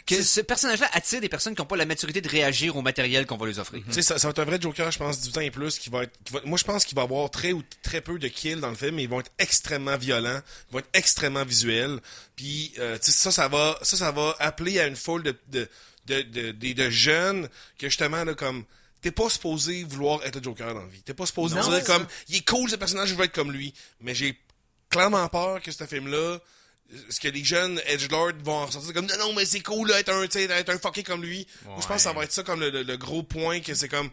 que ce personnage-là attire des personnes qui n'ont pas la maturité de réagir au matériel qu'on va leur offrir. Tu sais, ça va être un vrai Joker, je pense, 18 ans et plus, moi, je pense qu'il va avoir très peu de kills dans le film, mais ils vont être extrêmement violents, ils vont être extrêmement visuels, puis, tu sais, ça va appeler à une foule de jeunes que, justement, là, comme, t'es pas supposé vouloir être le Joker dans la vie. T'es pas supposé dire comme, il est cool ce personnage, je veux être comme lui. Mais j'ai clairement peur que ce film-là, ce que les jeunes edgelords vont en ressortir comme, non, mais c'est cool, là, être un fucké comme lui. Ouais. Moi, je pense que ça va être ça comme le gros point, que c'est comme,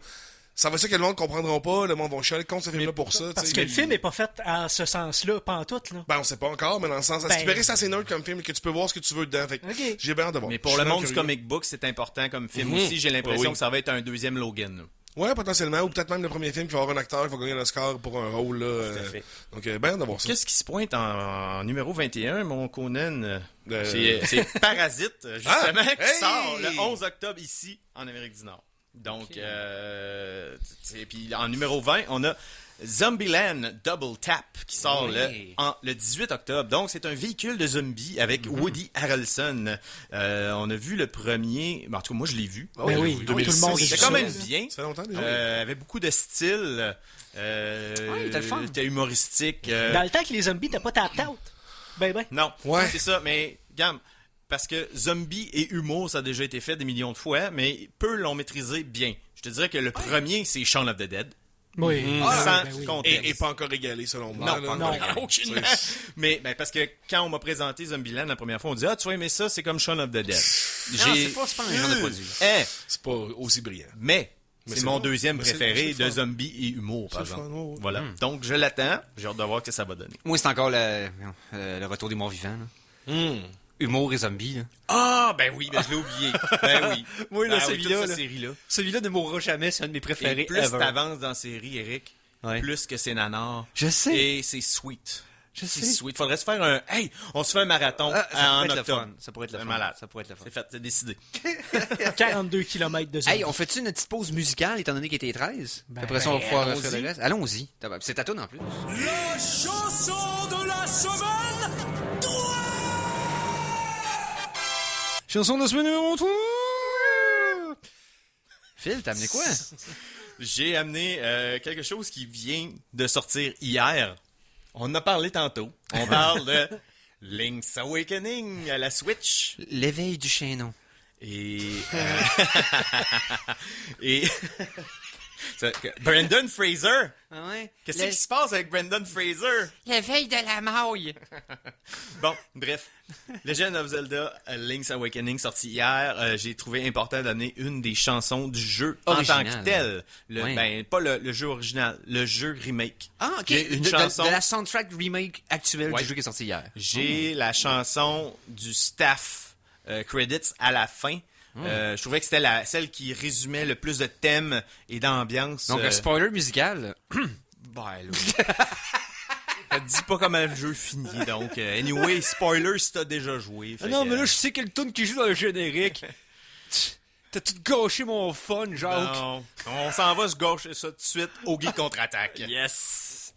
ça va être ça que le monde comprendra pas, le monde va chialer contre ce film-là pour ça. Parce que le film est pas fait en ce sens-là, pas en tout, là. Ben, on sait pas encore, mais dans le sens, tu verrais ça assez neutre comme film, que tu peux voir ce que tu veux dedans. Fait okay. J'ai bien hâte de voir. Mais pour le monde du comic book, c'est important comme film aussi. J'ai l'impression que ça va être un deuxième Logan, là. Ouais, potentiellement, ou peut-être même le premier film qui va avoir un acteur qui va gagner un Oscar pour un rôle, là. Tout à fait. Donc, bien d'avoir ça. Qu'est-ce qui se pointe en numéro 21, mon Conan? C'est Parasite, justement, qui sort le 11 octobre ici, en Amérique du Nord. Donc, puis en numéro 20, on a Zombieland Double Tap qui sort le 18 octobre. Donc, c'est un véhicule de zombies avec Woody Harrelson. On a vu le premier... En tout cas, moi, je l'ai vu. Oui, tout le monde. C'était quand même bien. Ça fait longtemps déjà. Avait beaucoup de style. il était le fun. C'était humoristique. Dans le temps que les zombies n'étaient pas tap-out. Ben. Non, ouais. C'est ça. Mais, gamme, parce que zombie et humour, ça a déjà été fait des millions de fois, mais peu l'ont maîtrisé bien. Je te dirais que le premier, c'est Shaun of the Dead. Oui. Sans contexte. Et pas encore égalé, selon moi. Non, aucunement. Mais parce que quand on m'a présenté Zombieland la première fois, on dit « Ah, tu vas aimer ça, c'est comme Shaun of the Dead. » C'est pas un genre de produit. C'est pas aussi brillant. Mais c'est mon deuxième préféré de zombies et humour, par exemple. Voilà. Donc, je l'attends. J'ai hâte de voir ce que ça va donner. Moi, c'est encore le retour des morts vivants. Humour et zombies. Là. Ah, ben oui, je l'ai oublié. Ben oui. Moi, celui-là, celui-là ne mourra jamais, c'est un de mes préférés. Et plus t'avances dans la série, Eric, plus que c'est nanar. Je sais. Et c'est sweet. C'est sweet. Faudrait se faire un... Hey, on se fait un marathon en octobre. Ça pourrait être le fun. Malade. Ça pourrait être le fun. C'est fait, c'est décidé. 42 km de zone. Hey, on fait-tu une petite pause musicale, étant donné qu'il était 13? Après ça, on va pouvoir faire le reste. Allons-y. C'est ta toune, en plus. La chanson de la semaine 3! Chanson de la semaine numéro 3! Phil, t'as amené quoi? J'ai amené quelque chose qui vient de sortir hier. On en a parlé tantôt. On parle de Link's Awakening à la Switch. L'éveil du chaînon. Et Brendan Fraser. Ah ouais? Qu'est-ce qui se passe avec Brendan Fraser? L'éveil de la maille. Bon, bref. Legend of Zelda Link's Awakening sorti hier. J'ai trouvé important d'amener une des chansons du jeu original, en tant que tel. Ben, pas le jeu original, le jeu remake. Ah, ok. Une chanson de la soundtrack remake actuelle du jeu qui est sorti hier. J'ai la chanson du staff credits à la fin. Je trouvais que c'était celle qui résumait le plus de thèmes et d'ambiance. Donc, un spoiler musical. Ben, là. Dis pas comment le jeu finit, donc. Anyway, spoiler si t'as déjà joué. Non, mais là, je sais quelle tune qui joue dans le générique. T'as tout gâché mon fun, Jacques. Non, on s'en va se gâcher ça tout de suite au Geek Contre-Attaque. Yes!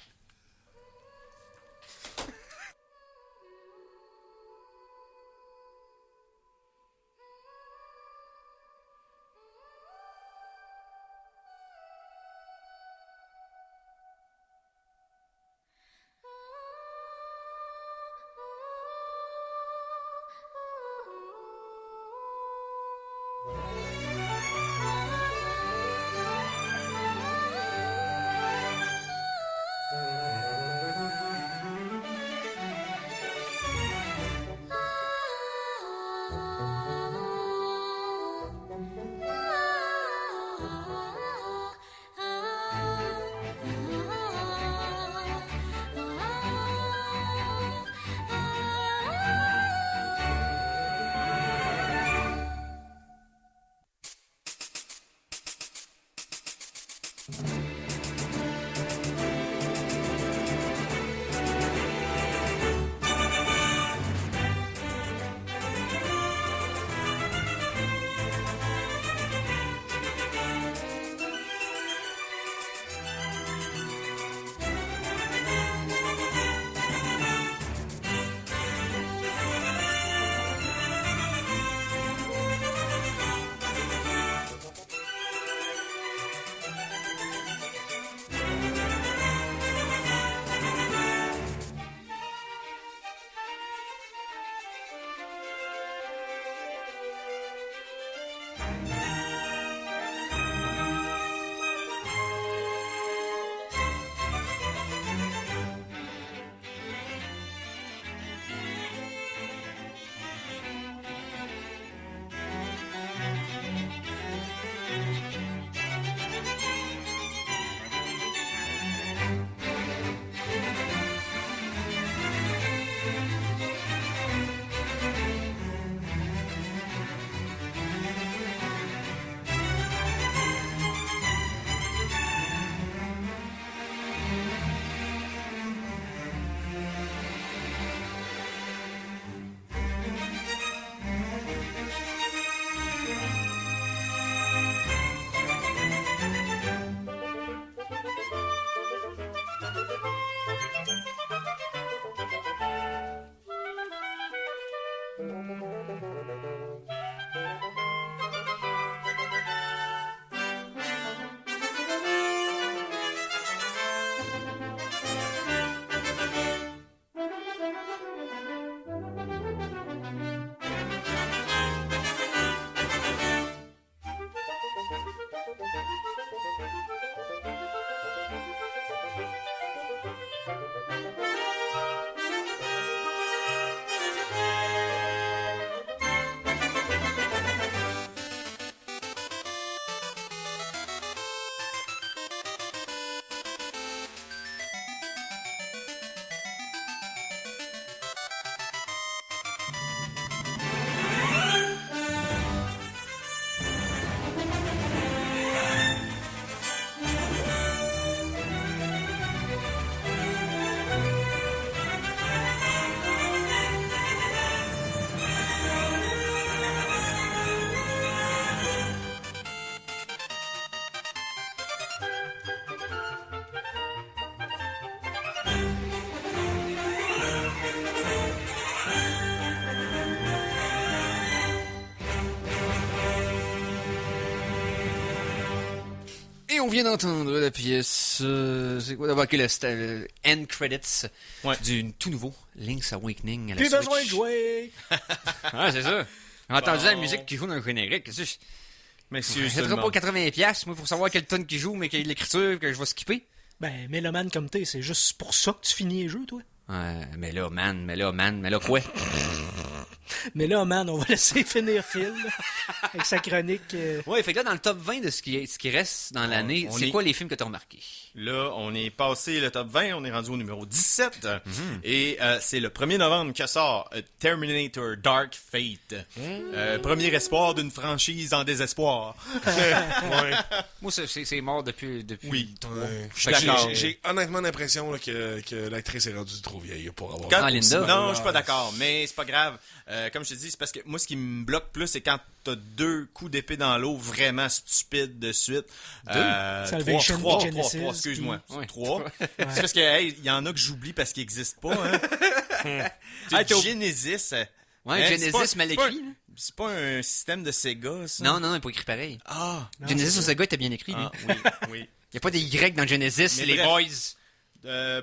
on vient d'entendre la pièce. C'est quoi d'abord? Le end credits du tout nouveau Link's Awakening à la Plus Switch. besoin de jouer. Ah, c'est ça. J'ai entendu la musique qui joue dans le générique. Messieurs, Je ne pas 80$ moi pour savoir quelle tonne qui joue, mais quelle l'écriture que je vais skipper. Ben, mélomane comme t'es, c'est juste pour ça que tu finis les jeux, toi. Ouais, mais là, quoi? Mais là, man, on va laisser finir Phil là, avec sa chronique. Ouais, fait que là, dans le top 20 de ce qui reste dans l'année, c'est quoi les films que t'as remarqués? Là, on est passé le top 20, on est rendu au numéro 17. Et c'est le 1er novembre que sort Terminator Dark Fate. Premier espoir d'une franchise en désespoir. Moi, c'est mort depuis Oui. 3. Je suis d'accord. J'ai honnêtement l'impression là, que l'actrice est rendue trop vieille pour avoir... Linda. Non, je suis pas d'accord, mais c'est pas grave. Comme je te dis, c'est parce que moi, ce qui me bloque plus, c'est quand t'as 2 coups d'épée dans l'eau vraiment stupides de suite. Salvation, 3, Genesis, excuse-moi. puis- 3. C'est parce que, hey, il y en a que j'oublie parce qu'ils existent pas, hein. Genesis. Ouais, Genesis mal écrit. là. C'est pas un système de Sega, ça? Non, il est pas écrit pareil. Ah, Genesis au Sega était bien écrit, lui. oui. Il y a pas des Y dans Genesis, Mais les bref. boys.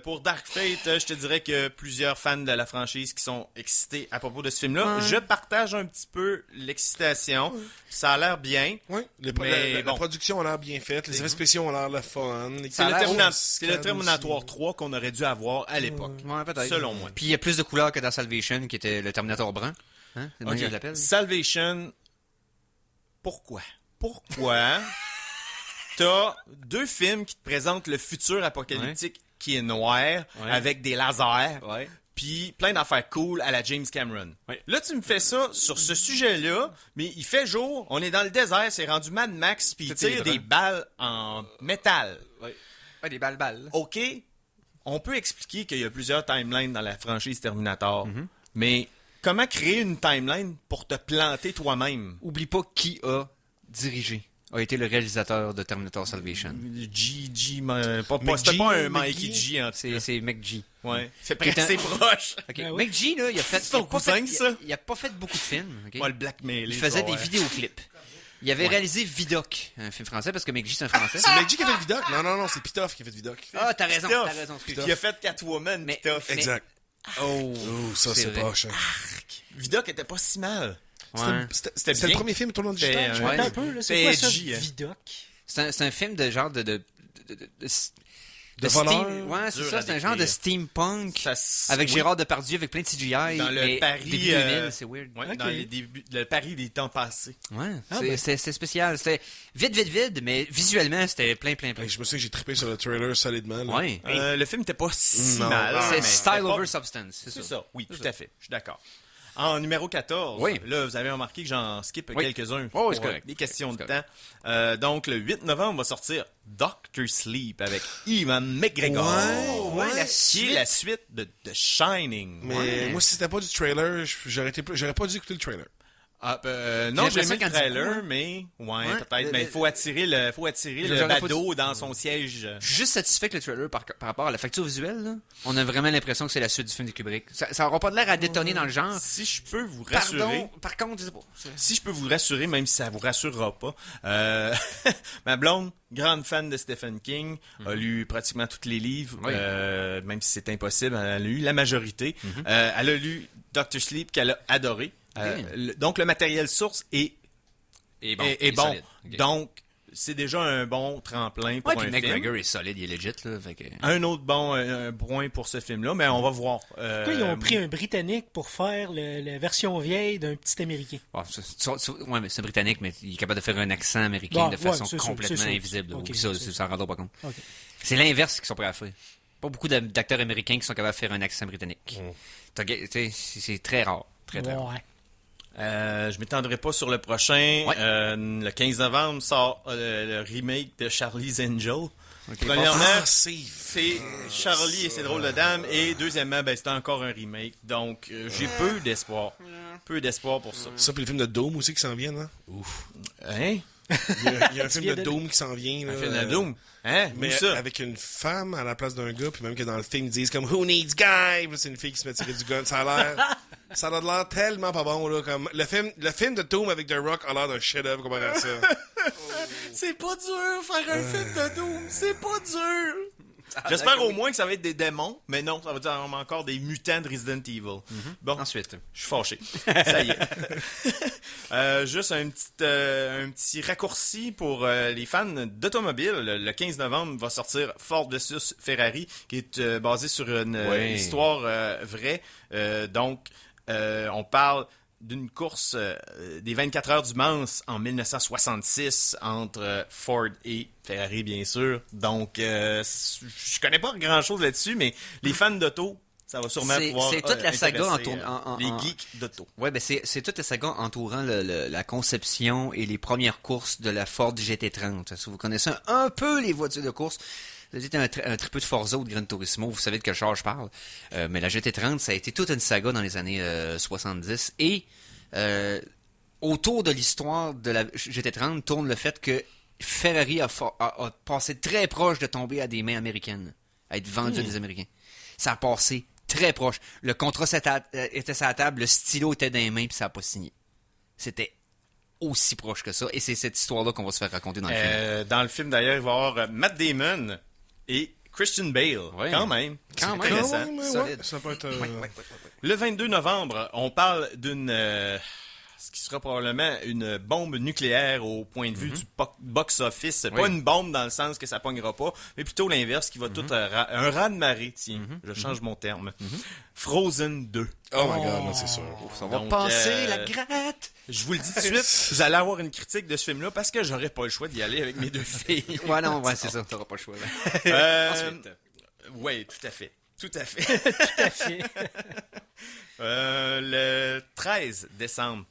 Pour Dark Fate, je te dirais que plusieurs fans de la franchise qui sont excités à propos de ce film-là. Je partage un petit peu l'excitation. Ça a l'air bien. Oui, Mais la bon. production a l'air bien faite, les effets spéciaux ont l'air le fun. C'est le Terminator 3 qu'on aurait dû avoir à l'époque. Ouais, peut-être. Selon moi. Puis il y a plus de couleurs que dans Salvation, qui était le Terminator brun. Hein? C'est le même que je l'appelle. Salvation, pourquoi t'as 2 films qui te présentent le futur apocalyptique qui est noir, avec des lasers, puis plein d'affaires cool à la James Cameron. Là, tu me fais ça sur ce sujet-là, mais il fait jour, on est dans le désert, c'est rendu Mad Max, puis il tire des balles en métal. Ouais, des balles. OK, on peut expliquer qu'il y a plusieurs timelines dans la franchise Terminator, mais comment créer une timeline pour te planter toi-même? Oublie pas qui a été le réalisateur de Terminator Salvation. C'était McG, pas un McGee? Mikey G, en tout cas. C'est McG. Ouais. Fait presque proche. Okay. McG, là, il a fait... C'est ton cousin, ça? Il a pas fait beaucoup de films. Okay? Moi, le blackmail. Il faisait des vidéoclips. Il avait réalisé Vidoc, un film français, parce que McG, c'est un français. C'est McG qui a fait le Vidoc? Non, c'est Pitoff qui a fait le Vidoc. Ah, t'as raison. Puis il a fait Catwoman, Mais- Pitoff. Exact. Oh, Ça, c'est vrai. poche. Hein. Vidoc était pas si mal. Ouais. C'était bien. le premier film tournant digital. C'était, Attends un peu, là, c'est c'est quoi ça, edgy, hein. Vidoc? C'est un film de genre de voleur. Ouais, c'est Dur ça, à c'est un genre de décrire. steampunk avec Oui. Gérard Depardieu avec plein de CGI. Dans le et Paris, début 2000, c'est weird. Ouais, Ok. dans les débuts, le Paris des temps passés. Ouais, Ah, ben. c'était spécial. C'était vide, mais visuellement, c'était plein. Hey, je me souviens que j'ai trippé sur le trailer solidement. Là. Ouais. Le film n'était pas si Non. mal. C'est mais style c'était pas- over substance, c'est C'est ça. ça, oui, tout à fait. Je suis d'accord. En numéro 14, Oui. là, vous avez remarqué que j'en skip Oui. quelques-uns Oh, pour c'est correct. des questions de C'est temps. Donc, le 8 novembre va sortir Doctor Sleep avec Ewan McGregor. Ouais, Qui est la suite de The Shining. Mais moi, si c'était pas du trailer, j'aurais pas dû écouter le trailer. Non, j'ai l'impression aimé le qu'elle dit trailer, beaucoup, hein. mais Ouais, peut-être. Mais il faut attirer le J'aurais pas badaud dans son siège. Je suis juste satisfait que le trailer, par rapport à la facture visuelle, là, on a vraiment l'impression que c'est la suite du film de Kubrick. Ça aura pas de l'air à détonner dans le genre. Si je peux vous rassurer, Pardon, par contre, je sais pas. si je peux vous rassurer, même si ça vous rassurera pas, ma blonde, grande fan de Stephen King, a lu pratiquement tous les livres, Oui. même si c'est impossible, elle a lu la majorité. Elle a lu Doctor Sleep qu'elle a adoré. Donc le matériel source est Et est bon. solide. Ok. Donc c'est déjà un bon tremplin pour Ouais, puis un film. McGregor est solide, il est legit, là. Fait que... Un autre bon point pour ce film-là, mais on va voir. Pourquoi ils ont pris un Britannique pour faire la version vieille d'un petit Américain? Bon, ouais, mais c'est britannique, mais il est capable de faire un accent américain Bon, de façon ouais, c'est sûr, complètement c'est sûr. invisible. Ok, Oublie ça, c'est ça en rendra pas compte. Ok. C'est l'inverse qu'ils sont prêts à faire. Pas beaucoup d'acteurs américains qui sont capables de faire un accent britannique. C'est très rare. Très, très rare. Ouais. Je m'étendrai pas sur le prochain. Ouais. Le 15 novembre sort le remake de Charlie's Angel. Okay. Premièrement, c'est... c'est Charlie et ses drôles de dames. Et deuxièmement, c'est encore un remake. Donc, j'ai peu d'espoir. Peu d'espoir pour ça. Ça, puis le film de Dome aussi qui s'en vient, là. Ouf. Hein? Il y a un film viens de de- Dome qui s'en vient, là. Un film de Doom? Hein? Mais Où ça? avec une femme à la place d'un gars, puis même que dans le film, ils disent comme Who needs guy? Puis c'est une fille qui se met à tirer du gun. Ça a l'air tellement pas bon, là. Comme le film de Doom avec The Rock a l'air d'un chef-d'œuvre comparé à ça. C'est pas dur faire un film de Doom, c'est pas dur. J'espère au moins que ça va être des démons, mais non, ça va être encore des mutants de Resident Evil. Bon, Ensuite. je suis fâché. Ça y est. Juste un petit raccourci pour les fans d'automobile. Le 15 novembre va sortir Ford vs Ferrari, qui est basé sur une histoire vraie. Donc, on parle d'une course des 24 heures du Mans en 1966 entre Ford et Ferrari, bien sûr. Donc, je connais pas grand-chose là-dessus, mais les fans d'auto, ça va sûrement pouvoir c'est toute la saga les geeks d'auto. Ouais, ben c'est toute la saga entourant la conception et les premières courses de la Ford GT30. Si vous connaissez un peu les voitures de course, vous êtes un tripeux de Forza ou de Gran Turismo, vous savez de quel genre je parle. Mais la GT30, ça a été toute une saga dans les années 70. Et autour de l'histoire de la GT30 tourne le fait que Ferrari a passé très proche de tomber à des mains américaines, à être vendu à des Américains. Ça a passé très proche. Le contrat était sur la table, le stylo était dans les mains, puis ça n'a pas signé. C'était aussi proche que ça. Et c'est cette histoire-là qu'on va se faire raconter dans le film. Dans le film, d'ailleurs, il va y avoir Matt Damon et Christian Bale. Ouais. Quand même. Quand même. Intéressant. Solide. Ça peut être... Le 22 novembre, on parle d'une... ce qui sera probablement une bombe nucléaire au point de vue du box-office. Pas une bombe dans le sens que ça pognera pas, mais plutôt l'inverse, qui va tout... un raz-de-marée, tiens. Je change mon terme. Frozen 2. Oh my God, non, c'est sûr. Ça va Donc, passer la gratte! Je vous le dis tout de suite, vous allez avoir une critique de ce film-là parce que j'aurais pas le choix d'y aller avec mes deux filles. Ouais, non, ouais, c'est ça, t'auras pas le choix. Ensuite. Oui, tout à fait. Tout à fait. Tout à fait. Le 13 décembre,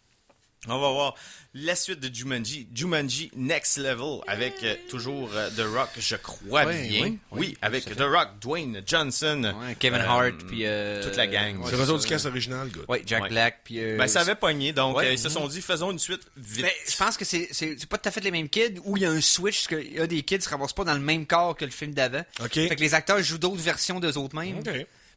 on va voir la suite de Jumanji Next Level, avec toujours The Rock, je crois bien. Oui, avec The Rock, Dwayne Johnson. Ouais, Kevin Hart, puis... toute la gang. C'est le retour du cast original, good. Ouais, Jack Black, puis... Ça avait pogné, donc Ouais. ils se sont dit, faisons une suite vite. Mais je pense que c'est pas tout à fait les mêmes kids, où il y a un switch, parce qu'il y a des kids qui se ramassent pas dans le même corps que le film d'avant. OK. Fait que les acteurs jouent d'autres versions d'eux autres mêmes. OK.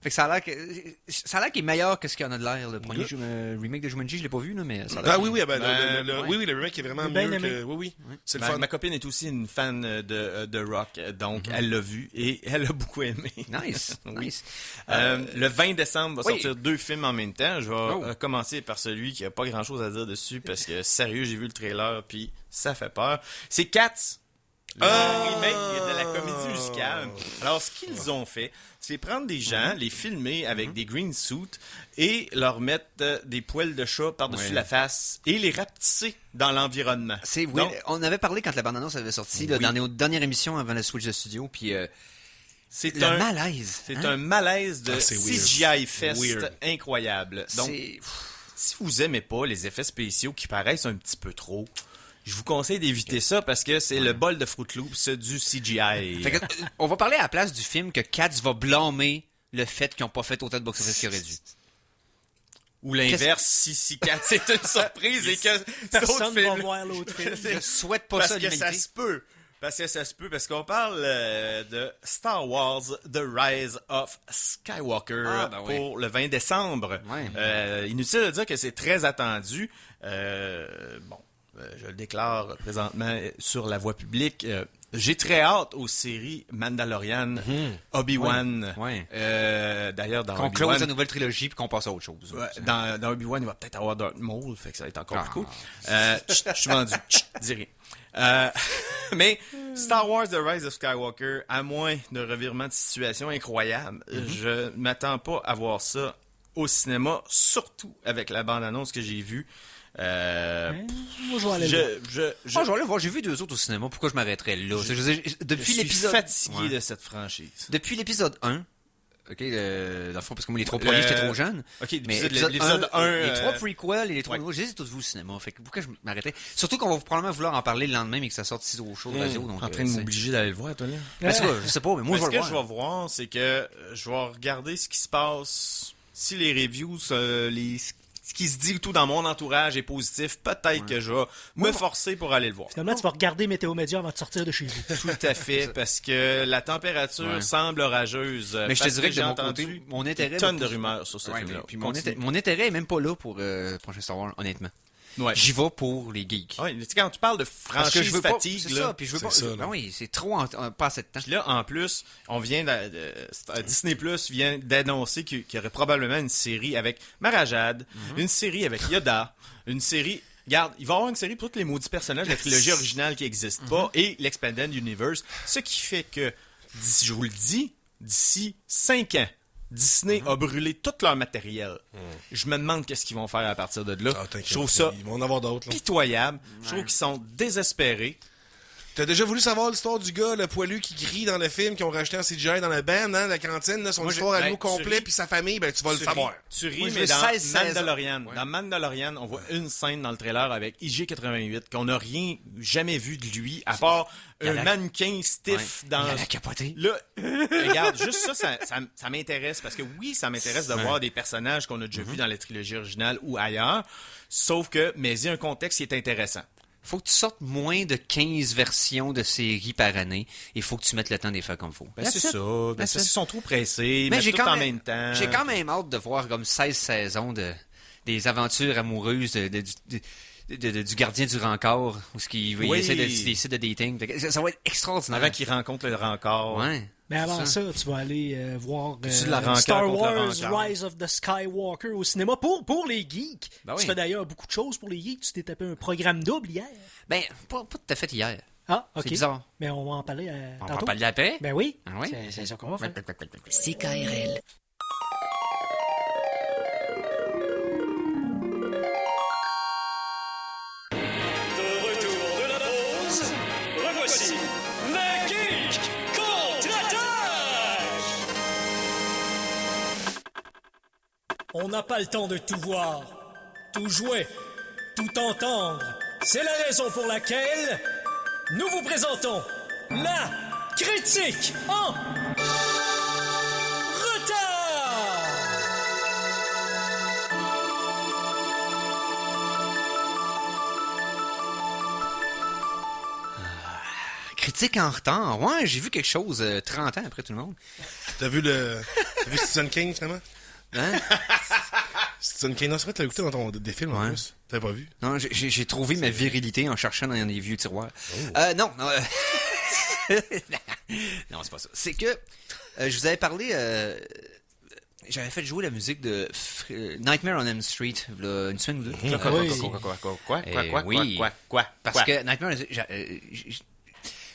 Fait que ça a l'air qu'il est meilleur que ce qu'il y en a de l'air. Le premier remake de Jumanji, je l'ai pas vu, là, mais ça a l'air... Ah oui, le remake est vraiment bien mieux aimé. que... Oui. C'est le Ma, fun. ma copine est aussi une fan de Rock, donc elle l'a vu et elle a beaucoup aimé. Nice, nice. Le 20 décembre va oui. sortir 2 films en même temps. Je vais commencer par celui qui a pas grand chose à dire dessus parce que sérieux, j'ai vu le trailer puis ça fait peur. C'est Cats. Le remake de la comédie musicale. Alors, ce qu'ils ont fait, c'est prendre des gens, les filmer avec des green suits et leur mettre des poils de chat par-dessus la face et les rapetisser dans l'environnement. Donc, on avait parlé quand la bande-annonce avait sorti, là, dans nos dernières émissions avant le switch de studio, puis c'est un malaise. C'est un malaise de c'est CGI Fest weird. incroyable. Donc, si vous aimez pas les effets spéciaux qui paraissent un petit peu trop, je vous conseille d'éviter ça parce que c'est le bol de Fruit Loops du CGI. Fait que, on va parler à la place du film que Cats va blâmer le fait qu'ils n'ont pas fait autant de box-office qu'ils auraient dû. Ou l'inverse, si Cats c'est une surprise et que Personne film... va voir l'autre film. Je souhaite pas parce ça, que ça se peut. Parce qu'on parle de Star Wars The Rise of Skywalker pour le 20 décembre. Ouais. Inutile de dire que c'est très attendu. Je le déclare présentement sur la voie publique. J'ai très hâte aux séries Mandalorian, Obi-Wan. Ouais. D'ailleurs, dans Qu'on Obi-Wan... close la nouvelle trilogie puis qu'on passe à autre chose. Dans Obi-Wan, il va peut-être avoir Darth Maul, fait que ça va être encore plus cool. Je suis vendu. Dis rien. Mais Star Wars The Rise of Skywalker, à moins de revirement de situation incroyable, je m'attends pas à voir ça au cinéma, surtout avec la bande-annonce que j'ai vue. Moi, je vais aller le voir. Je vais aller voir. J'ai vu 2 autres au cinéma. Pourquoi je m'arrêterais là? Depuis suis l'épisode... fatigué de cette franchise. Depuis l'épisode 1, OK, dans le fond, parce que moi, les 3 premiers, j'étais trop jeune. OK, Mais l'épisode 1... les 3 prequels et les 3 nouveaux, je les ai tous vus au cinéma. Fait que pourquoi je m'arrêtais? Surtout qu'on va probablement vouloir en parler le lendemain, mais que ça sorte si au show de radio. Donc, en train de m'obliger d'aller le voir, toi, là. Ben, c'est quoi, je sais pas, mais moi, je vais le voir. Ce que je vais voir, c'est que je vais regarder ce qui se passe. Si les reviews, ce qui se dit tout dans mon entourage est positif, peut-être que je vais me forcer pour aller le voir. Finalement, tu vas regarder Météo Média avant de sortir de chez vous. Tout à fait, parce que la température semble orageuse. Mais je te dirais que de j'ai mon entendu côté, mon intérêt... une tonne de rumeurs sur ce Ouais, film-là. puis mon intérêt est même pas là pour prochain Star Wars, honnêtement. Ouais. j'y vais pour les geeks. Ouais, tu sais, quand tu parles de Parce que je franchise veux fatigue, pas, c'est là, ça, puis je veux c'est pas, ça, là. ben oui, c'est trop pas assez de temps. puis là, en plus, on vient Disney Plus vient d'annoncer qu'il y aurait probablement une série avec Marajad, une série avec Yoda, une série... Regarde, il va y avoir une série pour tous les maudits personnages de la trilogie originale qui n'existent pas et l'Expanded Universe, ce qui fait que, je vous le dis, d'ici 5 ans, Disney a brûlé tout leur matériel. Je me demande qu'est-ce qu'ils vont faire à partir de là. Ah, t'inquiète, Je trouve ça ils vont en avoir d'autres. Là. pitoyable. Je trouve qu'ils sont désespérés. T'as déjà voulu savoir l'histoire du gars, le poilu qui crie dans le film, qui ont rajouté un CGI dans la band, hein, la cantine, là, son histoire à lui au complet, puis sa famille, ben tu vas le savoir. Tu ris, Moi, je mais veux dans 16 Mandalorian, ouais. dans Mandalorian, on voit une scène dans le trailer avec IG-88 qu'on n'a rien jamais vu de lui, à part Il y a un la- mannequin stiff dans... Il a capoté. Là, regarde, juste ça m'intéresse, parce que oui, ça m'intéresse de voir des personnages qu'on a déjà vus dans la trilogie originale ou ailleurs, sauf que, mais il y a un contexte qui est intéressant. Faut que tu sortes moins de 15 versions de séries par année. Il faut que tu mettes le temps des faire comme faut. Ben, c'est ça. Ben, That's c'est it. ils sont trop pressés, Mais mais j'ai tout quand en même- même temps. J'ai quand même hâte de voir comme 16 saisons des aventures amoureuses du gardien du rencor, où il Oui. essaie des sites de dating. Ça va être extraordinaire. Avant qu'ils rencontrent le rencor. Ouais. Mais avant ça, tu vas aller voir C'est de la rancœur Star contre la Wars rancœur. Rise of the Skywalker au cinéma pour les geeks. Ben Tu oui. fais d'ailleurs beaucoup de choses pour les geeks. Tu t'es tapé un programme double hier. Ben, pas tout à fait hier. Ah, ok. C'est bizarre. Mais on va en parler On va tantôt. en parler après. Ben oui. Ah oui? C'est ça qu'on va faire. CKRL. De retour de la pause, revoici les geeks contre-attaque! On n'a pas le temps de tout voir, tout jouer, tout entendre. C'est la raison pour laquelle nous vous présentons la critique en retard! Critique en retard. Ouais, j'ai vu quelque chose 30 ans après tout le monde. T'as vu Citizen Kane, finalement? Hein? Citizen Kane, non, c'est vrai, t'as écouté dans des films, en Ouais. plus. T'avais pas vu? Non, j'ai trouvé ma virilité en cherchant dans des vieux tiroirs. Non, non. Non, c'est pas ça. C'est que je vous avais parlé. J'avais fait jouer la musique de Nightmare on Elm Street là, une semaine ou deux. Quoi? Parce que Nightmare,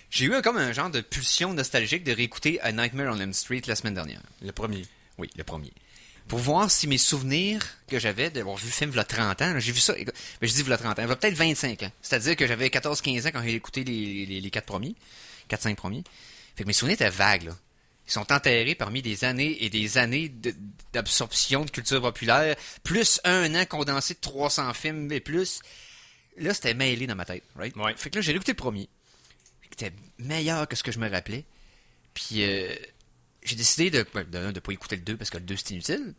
j'ai eu comme un genre de pulsion nostalgique de réécouter A Nightmare on Elm Street la semaine dernière. Le premier. Oui, le premier. Pour voir si mes souvenirs que j'avais d'avoir vu le film il y a 30 ans, là, j'ai vu ça, mais je dis il y a 30 ans, il y a peut-être 25 ans. C'est-à-dire que j'avais 14-15 ans quand j'ai écouté les 4 premiers, 4-5 premiers. Fait que mes souvenirs étaient vagues, là. Ils sont enterrés parmi des années et des années d'absorption de culture populaire, plus un an condensé de 300 films et plus. Là, c'était mêlé dans ma tête, right? Ouais. Fait que là, j'ai écouté le premier. C'était meilleur que ce que je me rappelais. Puis, j'ai décidé de pas écouter le 2 parce que le 2 c'est inutile.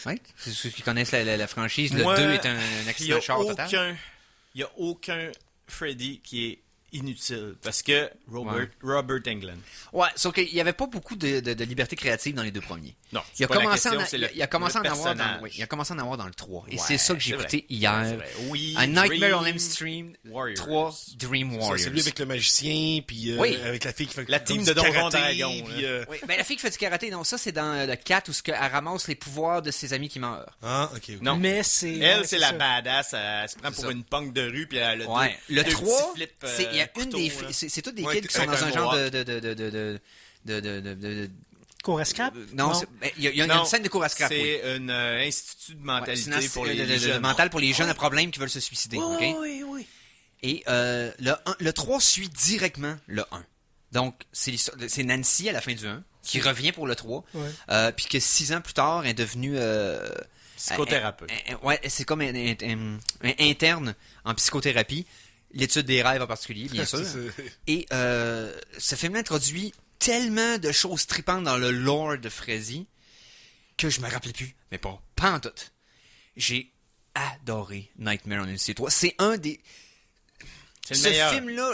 Ouais. C'est ceux qui connaissent la franchise. Le Moi, 2 est un Il accident de char total. y a aucun Freddy qui est inutile parce que Robert Englund. Ouais, sauf qu'il n'y avait pas beaucoup de liberté créative dans les deux premiers. Non, Il a c'est pas la commencé, question, c'est il a commencé à en avoir personnage. il a commencé à en avoir dans le 3. Et Ouais, c'est ça que j'ai c'est écouté vrai. hier. C'est vrai. Oui, A Nightmare on Dream Elm Street Warriors. 3 Dream Ça, Warriors. c'est lui avec le magicien, puis Oui. avec la fille qui fait La comme team du de Donjon karaté, Dragon, puis, là. Oui, ben la fille qui fait du karaté, non, ça c'est dans le 4 où elle ramasse les pouvoirs de ses amis qui meurent. Ah, ok. Non. Mais c'est. Elle, ouais, c'est la ça. badass. Elle se prend C'est pour ça. une punk de rue, puis elle a Ouais. Le deux 3, petits flips, c'est il y a une couteaux, des là. c'est toutes des Ouais, kids qui sont avec dans un un genre mohawk. de Cours à scrap? non, il y a Non, une scène de cours à scrap. Oui. C'est un institut de Ouais, mentalité c'est une pour de les jeunes. mental pour les jeunes à problème qui veulent se suicider. Oui, ok? oui. Et le 3 suit directement le 1. Donc, c'est Nancy à la fin du 1 qui revient pour le 3. Ouais. Puis que 6 ans plus tard, elle est devenue... Psychothérapeute. Ouais, c'est comme un interne en psychothérapie. L'étude des rêves en particulier, bien sûr. Et ce film introduit tellement de choses tripantes dans le lore de Freddy que je me rappelais plus. Mais pas en tout. J'ai adoré Nightmare on Elm Street 3. C'est un des... C'est le Ce meilleur. film-là,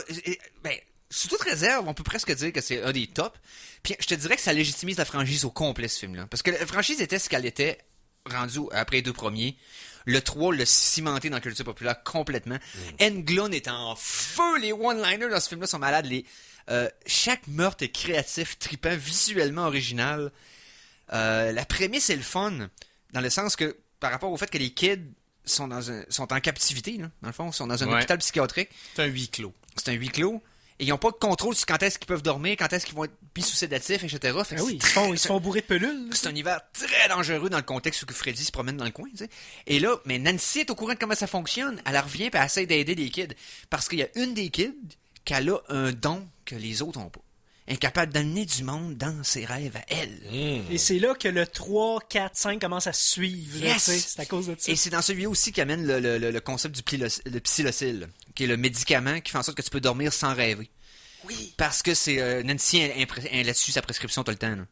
ben, sous toute réserve, on peut presque dire que c'est un des tops. Puis je te dirais que ça légitimise la franchise au complet, ce film-là. Parce que la franchise était ce qu'elle était rendue après les deux premiers. Le 3 l'a cimenté dans la culture populaire complètement. Englund est en feu. Les one-liners dans ce film-là sont malades. Chaque meurtre est créatif, trippant, visuellement original. La prémisse est le fun, dans le sens que, par rapport au fait que les kids sont en captivité, là, dans le fond, sont dans un hôpital psychiatrique. C'est un huis clos. C'est un huis clos. Et ils n'ont pas de contrôle sur quand est-ce qu'ils peuvent dormir, quand est-ce qu'ils vont être mis sous sédatifs, etc. Fait que Ils se font bourrer de pelules. c'est un univers très dangereux dans le contexte où Freddy se promène dans le coin, tu sais. Et là, mais Nancy est au courant de comment ça fonctionne. Elle revient et elle essaie d'aider les kids. Parce qu'il y a une des kids qui a un don que les autres n'ont pas. Incapable d'amener du monde dans ses rêves à elle. Et c'est là que le 3, 4, 5 commence à se suivre. Là, c'est à cause de ça. Et c'est dans celui-là aussi qu'amène le concept du psilocyle, qui est le médicament qui fait en sorte que tu peux dormir sans rêver. Oui. Parce que c'est Nancy là-dessus sa prescription tout le temps. Là.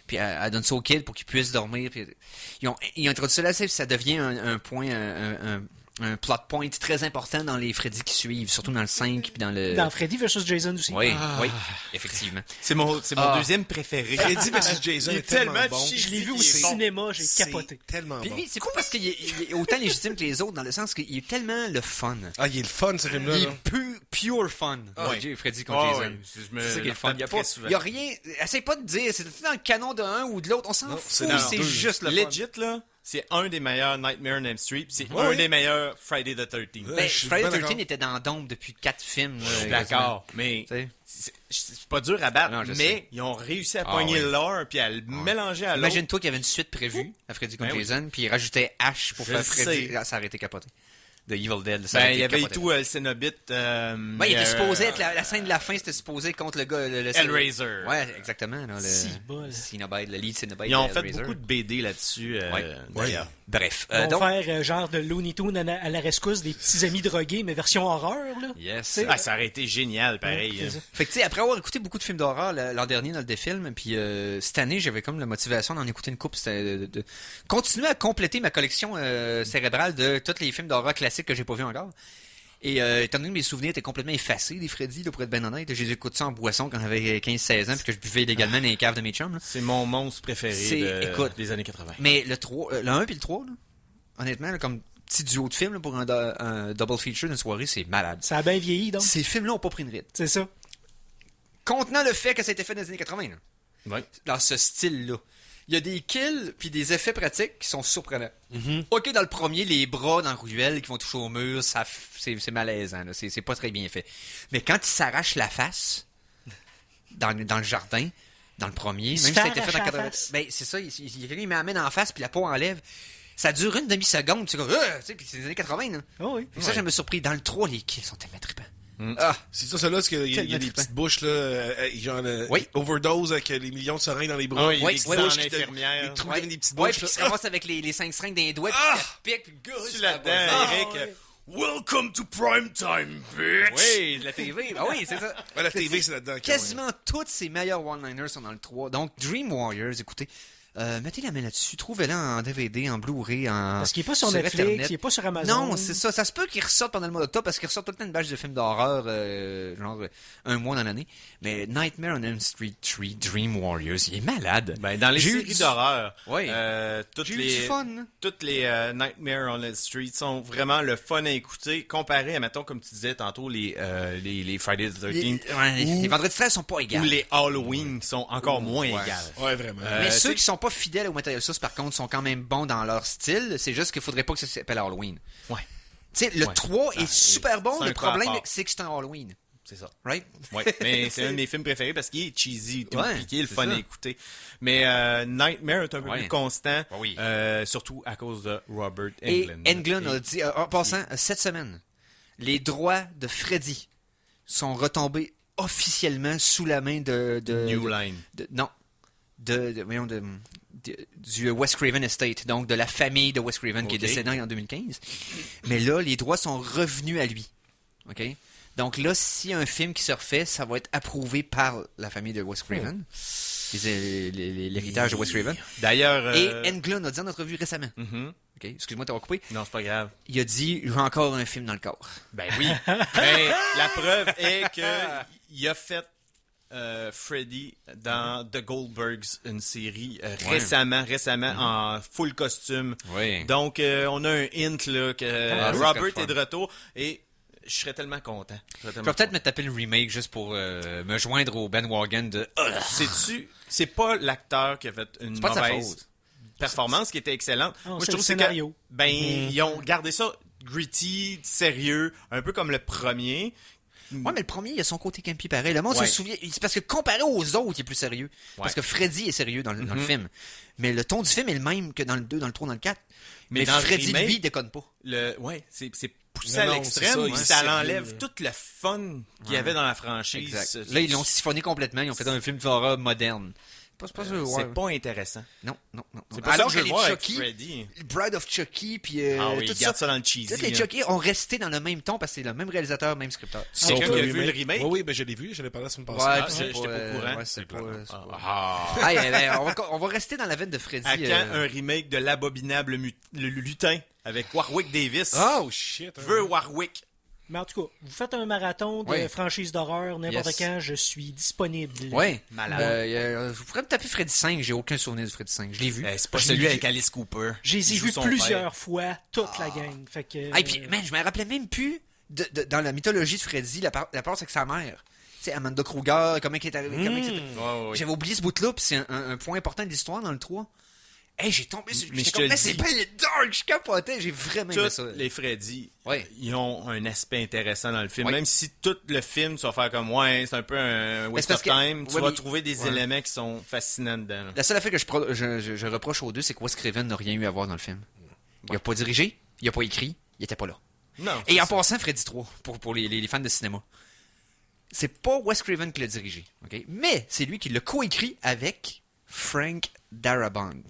Puis elle donne ça aux kids pour qu'ils puissent dormir. Puis, ils ont introduit ça là, ça devient un point, un plot point très important dans les Freddy qui suivent, surtout dans le 5 puis dans le... Dans Freddy vs. Jason aussi. Oui, oui, effectivement. C'est mon deuxième préféré. Freddy vs. Jason est tellement bon. Je l'ai vu au cinéma, j'ai capoté. Tellement bon. Puis c'est pas parce qu'il est autant légitime que les autres, dans le sens qu'il est tellement le fun. Ah, il est le fun, ce film-là. Il là. est pure fun. Freddy contre Jason. C'est ça qui est le fun. Il y a rien... Essaye pas de dire, c'est dans le canon de un ou de l'autre. On s'en fout, c'est juste le fun. Legit, là, c'est un des meilleurs Nightmare on Elm Street, c'est un des meilleurs Friday the 13th. Ben, Friday the 13th était dans Dome depuis 4 films. D'accord, mais c'est pas dur à battre, mais ils ont réussi à pogner l'or puis à le mélanger à l'autre. Imagine-toi qu'il y avait une suite prévue à Freddy contre Jason, puis ils rajoutaient Ash pour faire Freddy. Ça aurait été capoté. De Evil Dead. Il y avait tout le Cenobite. Il était supposé être la scène de la fin, c'était supposé contre le gars. Le Hellraiser. Ouais, exactement. Là, le Cenobite, le lead Cenobite. Ils ont fait beaucoup de BD là-dessus. D'ailleurs. Bref. Ils vont faire genre de Looney Tunes à la rescousse, des petits amis drogués, mais version horreur. Là. Yes. Ça aurait été génial, pareil. Fait que, tu sais, après avoir écouté beaucoup de films d'horreur l'an dernier dans le défilm, puis cette année, j'avais comme la motivation d'en écouter une couple. C'était de continuer à compléter ma collection cérébrale de tous les films d'horreur classiques que j'ai pas vus encore. Et étant donné que mes souvenirs étaient complètement effacés des Freddy, là, pour être ben honnête, j'ai écouté ça en boisson quand j'avais 15-16 ans puis que je buvais illégalement dans les caves de mes chums. Là. C'est mon monstre préféré des années 80. Mais le 3, le 1 puis le 3, là, honnêtement, là, comme petit duo de films là, pour un double feature d'une soirée, c'est malade. Ça a bien vieilli, donc. Ces films-là ont pas pris de rythme. C'est ça. Contenant le fait que ça a été fait dans les années 80, là, ouais. Dans ce style-là. Il y a des kills puis des effets pratiques qui sont surprenants. Ok, dans le premier, les bras dans la ruelle qui vont toucher au mur, c'est malaisant. Là. C'est pas très bien fait. Mais quand il s'arrache la face dans le jardin, dans le premier, même si ça a été fait dans 80... Ben, c'est ça, il met la main en face puis la peau enlève. Ça dure une demi-seconde. Tu sais, puis c'est les années 80. Là. Oh oui. Ça, je me suis surpris. Dans le 3, les kills sont tellement trippants. C'est ça, là, parce qu'il y a des petites bouches, là, genre, overdose avec les millions de seringues dans les bras. Oui, des bouches infirmières. Ils trouvent des petites Ouais, bouches. puis ils se ramassent avec les 5 seringues dans les doigts, puis ils piquent, puis Tu là-dedans, Eric. Welcome to prime time, bitch! Oui, la TV. Ah oui, c'est ça. Ouais, la TV, c'est là-dedans. Quasiment tous ces meilleurs one-liners sont dans le 3. Donc, Dream Warriors, écoutez, mettez la main là-dessus. Trouvez-le en DVD, en Blu-ray, Parce qu'il n'est pas sur Netflix, Internet. il n'est pas sur Amazon. Non, c'est ça. Ça se peut qu'il ressorte pendant le mois d'octobre parce qu'il ressort tout le temps une bâche de films d'horreur, genre un mois dans l'année. Mais Nightmare on Elm Street 3 Dream Warriors, il est malade. Ben, dans les séries d'horreur, j'ai eu du fun. Toutes les Nightmare on Elm Street sont vraiment le fun à écouter comparé à, mettons, comme tu disais tantôt, les Friday the 13th. Les Vendredis 13 sont pas égales. Ou les Halloween sont encore moins égales. Ouais, vraiment. Mais ceux qui sont pas fidèles au matériel source, par contre, sont quand même bons dans leur style. C'est juste qu'il faudrait pas que ça s'appelle Halloween. Ouais. Tu sais, le 3 est super bon. C'est Le un problème, rapport. c'est que c'est un Halloween. C'est ça. Right? Ouais. Mais c'est un de mes films préférés parce qu'il est cheesy, tout compliqué, le c'est fun ça. à écouter. Mais Nightmare est un peu plus constant, Oui. surtout à cause de Robert Et Englund. Englund a dit, en passant, cette semaine, les droits de Freddy sont retombés officiellement sous la main de New Line. Du Wes Craven Estate, donc de la famille de Wes Craven qui est décédée en 2015. Mais là, les droits sont revenus à lui. OK? Donc là, s'il y a un film qui se refait, ça va être approuvé par la famille de Wes Craven. L'héritage de Wes Craven. D'ailleurs... Et Englund a dit en entrevue récemment. Mm-hmm. OK? Excuse-moi de t'avoir coupé. Non, c'est pas grave. Il a dit, j'ai encore un film dans le corps. Ben oui. Mais la preuve est que il a fait Freddy dans The Goldbergs, une série récemment en full costume. Ouais. Donc, on a un hint là, que Robert est de retour et je serais tellement content. Je vais peut-être me taper le remake juste pour me joindre au bandwagon de... C'est pas l'acteur qui a fait une pas de sa mauvaise faute. performance qui était excellente. Non, Moi, c'est je trouve le scénario. que ils ont gardé ça gritty, sérieux, un peu comme le premier. Ouais, mais le premier, il a son côté campy pareil. Le monde se souvient. C'est parce que comparé aux autres, il est plus sérieux. Parce que Freddy est sérieux dans le film. Mais le ton du film est le même que dans le 2, dans le 3, dans le 4. Mais dans Freddy, le remake, lui, déconne pas. C'est poussé à l'extrême, puis ça l'enlève tout le fun qu'il y avait dans la franchise. Exact. Là, ils l'ont siphonné complètement. Ils ont fait un film d'horreur moderne. C'est pas intéressant. Non. C'est pas Alors ça que que je les vois Chucky, Freddy. Bride of Chucky, puis tout garde ça dans le cheesy. Tous les Chucky ont resté dans le même ton parce que c'est le même réalisateur, même scripteur. C'est quelqu'un qui a vu le remake? Oui, ben je l'ai vu, je l'ai parlé la semaine passée. Ouais, j'étais pas au courant. Ouais, c'est Ah. on va rester dans la veine de Freddy. À quand un remake de l'abominable le lutin avec Warwick Davis? Oh shit! Je veux Warwick. Mais en tout cas, vous faites un marathon de franchise d'horreur n'importe quand, je suis disponible. Ouais. Malade. Je pourrais me taper Freddy 5, j'ai aucun souvenir de Freddy 5. Je l'ai vu. C'est pas celui avec Alice Cooper. Je les ai vus plusieurs fois, toute la gang. Fait que... Et puis, man, je me rappelais même plus dans la mythologie de Freddy, la part avec sa mère. Tu sais, Amanda Kruger, comment il est arrivé. J'avais oublié ce bout-là, puis c'est un point important de l'histoire dans le 3. Hey, j'ai tombé sur... c'est pas le dark, je capotais, j'ai vraiment aimé ça. Les Freddy, Ouais. ils ont un aspect intéressant dans le film. Ouais. Même si tout le film, tu vas faire comme, c'est un peu un waste of time, tu vas trouver des éléments qui sont fascinants dedans. Là. La seule affaire que je reproche aux deux, c'est que Wes Craven n'a rien eu à voir dans le film. Il a pas dirigé, il a pas écrit, il était pas là. Non. Et en passant, Freddy 3, pour les fans de cinéma, c'est pas Wes Craven qui l'a dirigé, ok? Mais c'est lui qui l'a coécrit avec Frank Darabont.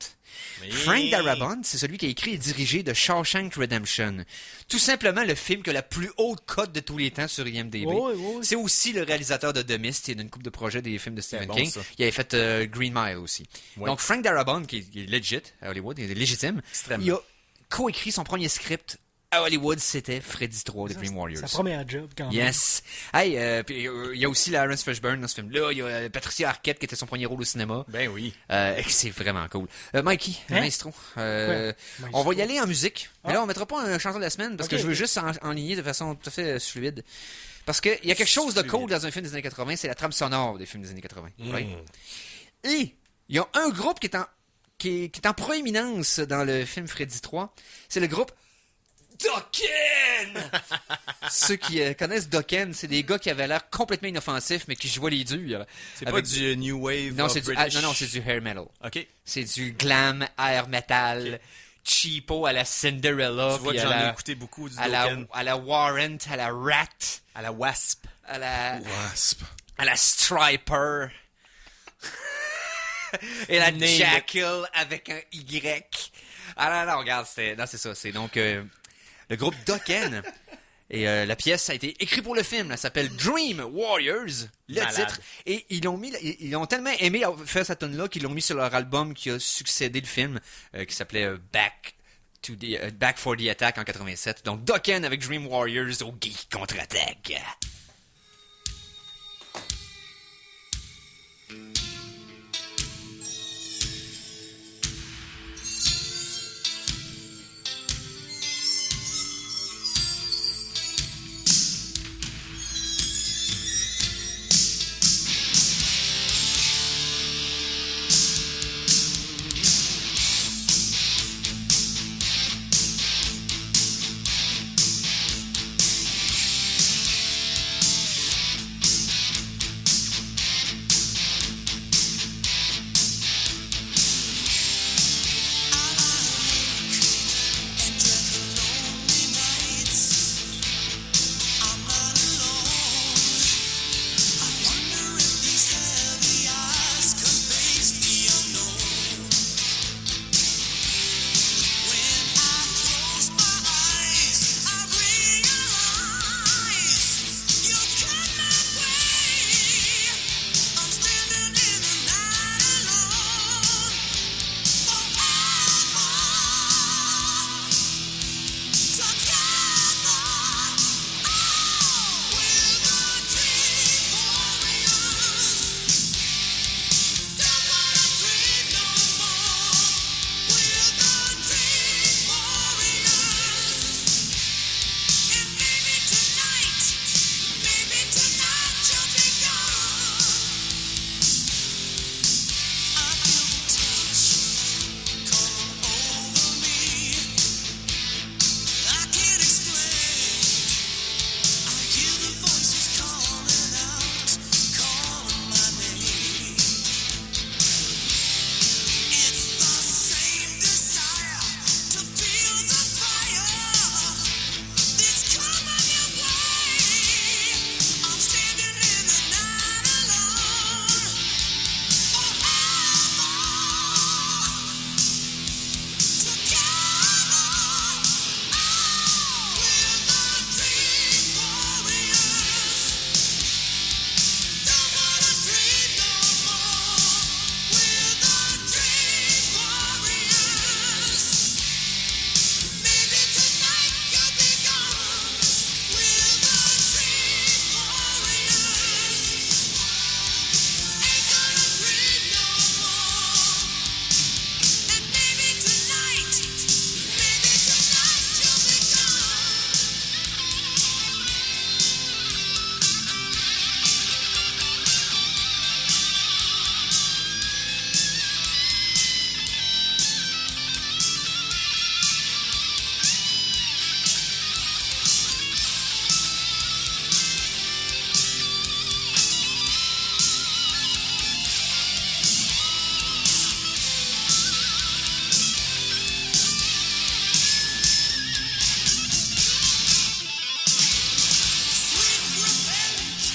Frank Darabont, c'est celui qui a écrit et dirigé The Shawshank Redemption. Tout simplement le film qui a la plus haute cote de tous les temps sur IMDb. C'est aussi le réalisateur de The Mist et d'une couple de projets des films de Stephen King. Ça. Il avait fait Green Mile aussi. Donc Frank Darabont, qui est legit à Hollywood, il est légitime, il a coécrit son premier script à Hollywood, c'était Freddy 3 de Dream Warriors. C'est sa première job, quand même. Yes. Hey, puis il y a aussi Lawrence Fishburne dans ce film-là. Il y a Patricia Arquette qui était son premier rôle au cinéma. Ben oui. C'est vraiment cool. Mikey, Maestro. On va y aller en musique. Mais là, on mettra pas un chanson de la semaine parce que je veux juste enligner de façon tout à fait fluide. Parce qu'il y a quelque chose de cool dans un film des années 80, c'est la trame sonore des films des années 80. Right? Et il y a un groupe qui est en proéminence dans le film Freddy 3. C'est le groupe Dokken! Ceux qui connaissent Dokken, c'est des gars qui avaient l'air complètement inoffensifs, mais qui jouaient les durs. C'est pas du New Wave non, c'est British. non, c'est du hair metal. OK. C'est du glam air metal, cheapo à la Cinderella. Tu vois que j'en ai écouté beaucoup du Dokken. À la Warrant, à la Rat. À la Wasp. À la Striper. Et la Jackal avec un Y. Ah non, regarde, c'est ça. C'est donc... le groupe Dokken. Et la pièce a été écrite pour le film. Elle s'appelle Dream Warriors, le titre. Et ils ont tellement aimé faire cette tune-là qu'ils l'ont mis sur leur album qui a succédé le film, qui s'appelait Back for the Attack en 87. Donc Dokken avec Dream Warriors au Geek contre-attaque.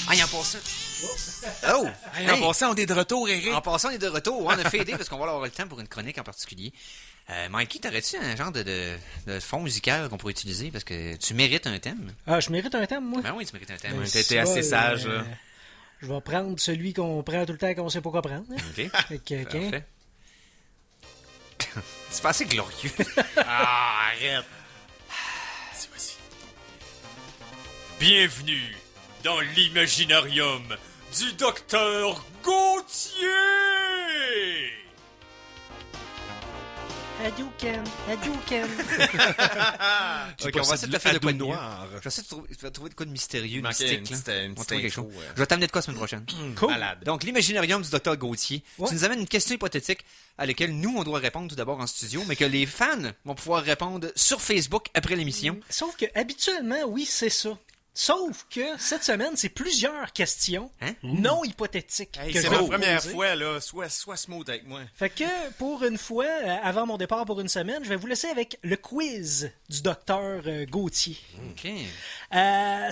Ah, en passant. Oh! Hey, en passant, on est de retour, Eric. En passant, on est de retour. On a fadé parce qu'on va avoir le temps pour une chronique en particulier. Mikey, t'aurais-tu un genre de fond musical qu'on pourrait utiliser? Parce que tu mérites un thème. Ah, je mérite un thème, moi? Ben oui, tu mérites un thème. Ben, T'étais assez sage, là. Je vais prendre celui qu'on prend tout le temps qu'on sait pas quoi prendre. Hein? OK. Fait que, OK. Parfait. C'est pas assez glorieux. Ah, arrête. Vas-y. Bienvenue dans l'imaginarium du docteur Gauthier. Hadouken. Ok, on va essayer de te faire de quoi de noir. Je vais essayer de trouver de quoi de mystérieux, de Manquait mystique. une Là. petite On va trouver quelque intro, chose. Je vais t'amener de quoi la semaine prochaine. Cool. Malade. Donc, l'imaginarium du docteur Gauthier. Ouais. Tu nous amènes une question hypothétique à laquelle nous, on doit répondre tout d'abord en studio, mais que les fans vont pouvoir répondre sur Facebook après l'émission. Sauf que, habituellement, oui, c'est ça. Sauf que, cette semaine, c'est plusieurs questions Hein? non hypothétiques Hey, que c'est je ma vais première poser. fois, là. Sois smooth avec moi. Fait que, pour une fois, avant mon départ pour une semaine, je vais vous laisser avec le quiz du docteur Gauthier. OK.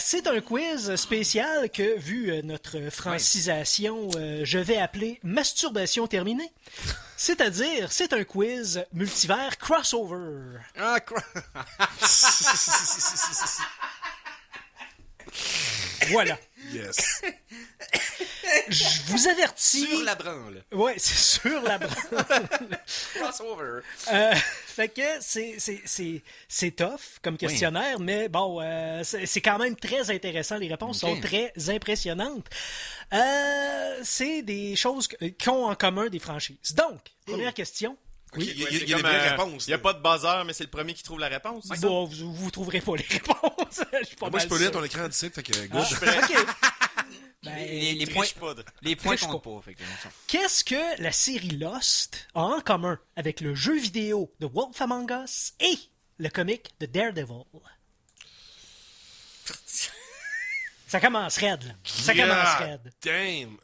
C'est un quiz spécial que, vu notre francisation, je vais appeler Masturbation terminée. C'est-à-dire, c'est un quiz multivers crossover. Ah, quoi? Voilà. Yes. Je vous avertis... Sur la branle. Ouais, c'est sur la branle. Crossover. Fait que c'est tough comme questionnaire, mais bon, c'est quand même très intéressant. Les réponses Ok. sont très impressionnantes. C'est des choses qui ont en commun des franchises. Donc, première question. Oui, il y a C'est des comme, vraies réponses. Il n'y a pas de buzzer, mais c'est le premier qui trouve la réponse. c'est ça? Bon, vous trouverez pas les réponses. Je suis pas Moi, je mal peux lire sûr. ton écran d'ici, fait que Ah, good. OK. Ben, Les points, Triche pas. les points triche comptent pas. Fait que, qu'est-ce que la série Lost a en commun avec le jeu vidéo de Wolf Among Us et le comic de Daredevil? Ça commence raide, là. Ça commence raide. Damn.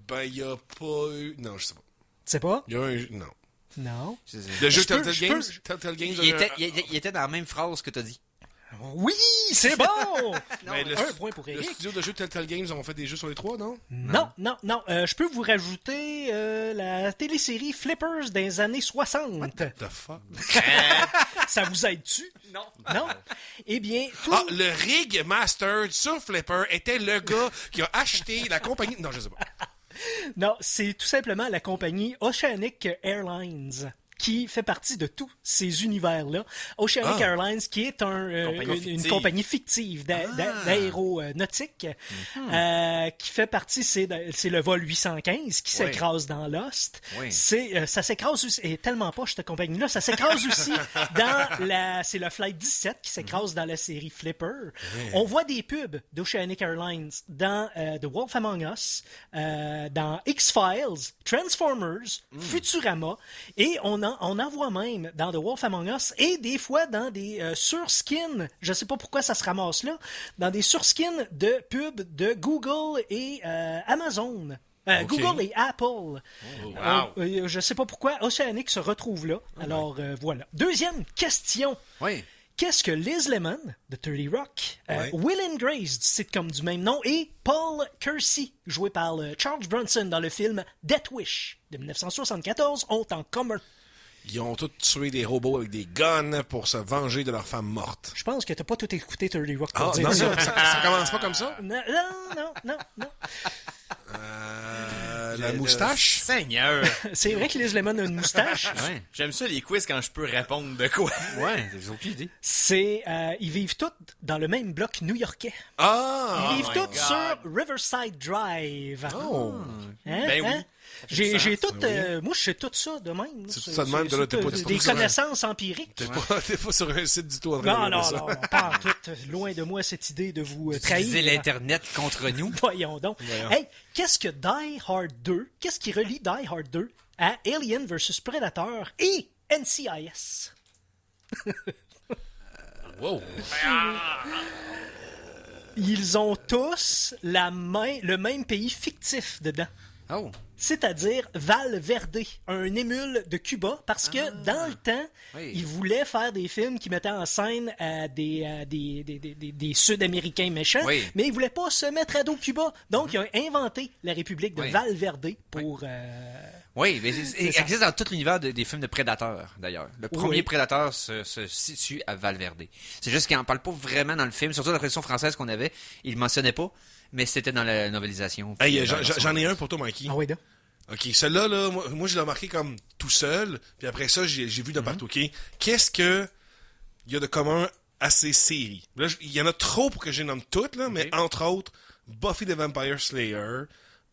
Ben, il y a pas eu... Non, je sais pas. Tu sais pas? Il y a un... Non. Non. Le jeu Je peux- Telltale je Games? peux- Telltale Games... il était dans la même phrase que t'as dit. Oui, c'est bon! Mais Un point pour Le Eric. studio de jeux Telltale Games ont fait des jeux sur les trois, non? Non. Je peux vous rajouter la télésérie Flippers des années 60. The fuck? Ça vous aide-tu? Non. Non? Eh bien, tout... Ah, le Rig Master sur Flipper était le gars qui a acheté la compagnie... Non, je sais pas. Non, c'est tout simplement la compagnie Oceanic Airlines qui fait partie de tous ces univers-là. Oceanic Airlines, qui est une compagnie fictive d'aéronautique, qui fait partie, c'est le vol 815 qui s'écrase dans Lost. Oui. Ça s'écrase aussi, et tellement pas cette compagnie-là, ça s'écrase aussi c'est le Flight 17 qui s'écrase dans la série Flipper. On voit des pubs d'Oceanic Airlines dans The Wolf Among Us, dans X-Files, Transformers, Futurama, et on en voit même dans The Wolf Among Us et des fois dans des surskins, je sais pas pourquoi ça se ramasse là, dans des surskins de pubs de Google et Amazon. Google et Apple. Je sais pas pourquoi Oceanic se retrouve là. Alors voilà. Deuxième question. Oui. Qu'est-ce que Liz Lemon de 30 Rock, Will and Grace du sitcom du même nom et Paul Kersey, joué par Charles Bronson dans le film Death Wish de 1974, ont en commun? Ils ont tous tué des robots avec des guns pour se venger de leur femme morte. Je pense que t'as pas tout écouté 30 Rock pour Ah, dire non, ça. ça commence pas comme ça? Non. La moustache? Seigneur! C'est vrai que Liz Lemon a une moustache. Ouais. J'aime ça les quiz quand je peux répondre de quoi. Ouais, j'ai aucune idée. Ils vivent tous dans le même bloc new-yorkais. Ah! Ils vivent my tous God. sur Riverside Drive. Oh! Hein, Ben oui. hein? J'ai tout, oui. moi je sais tout ça de même. C'est tout ça de même, de là, t'es pas du tout des sur un- connaissances empiriques. T'es pas sur un site du tout en train Non, de non, regarder non, pas en tout. Loin de moi cette idée de vous Utiliser trahir. l'Internet contre nous. Voyons donc. Hey, qu'est-ce que Die Hard 2, qu'est-ce qui relie Die Hard 2 à Alien vs Predator et NCIS? Wow! Ils ont tous le même pays fictif dedans. Oh. c'est-à-dire Val Verde, un émule de Cuba, parce que dans le temps, il voulait faire des films qui mettaient en scène des Sud-Américains méchants, mais il voulait pas se mettre à dos Cuba. Donc, il a inventé la République de Val Verde pour... Oui, mais il existe dans tout l'univers des films de Prédateurs, d'ailleurs. Le premier Prédateur se situe à Val Verde. C'est juste qu'il n'en parle pas vraiment dans le film, surtout la version française qu'on avait. Il le mentionnait pas, mais c'était dans la novelisation. Hey, j'en ai un pour toi, Mikey. Ah oui, donc. OK, celui-là, là, moi je l'ai remarqué comme tout seul, puis après ça, j'ai vu de partout, OK? Qu'est-ce que il y a de commun à ces séries? Là, il y en a trop pour que je les nomme toutes, là, mais entre autres, Buffy the Vampire Slayer,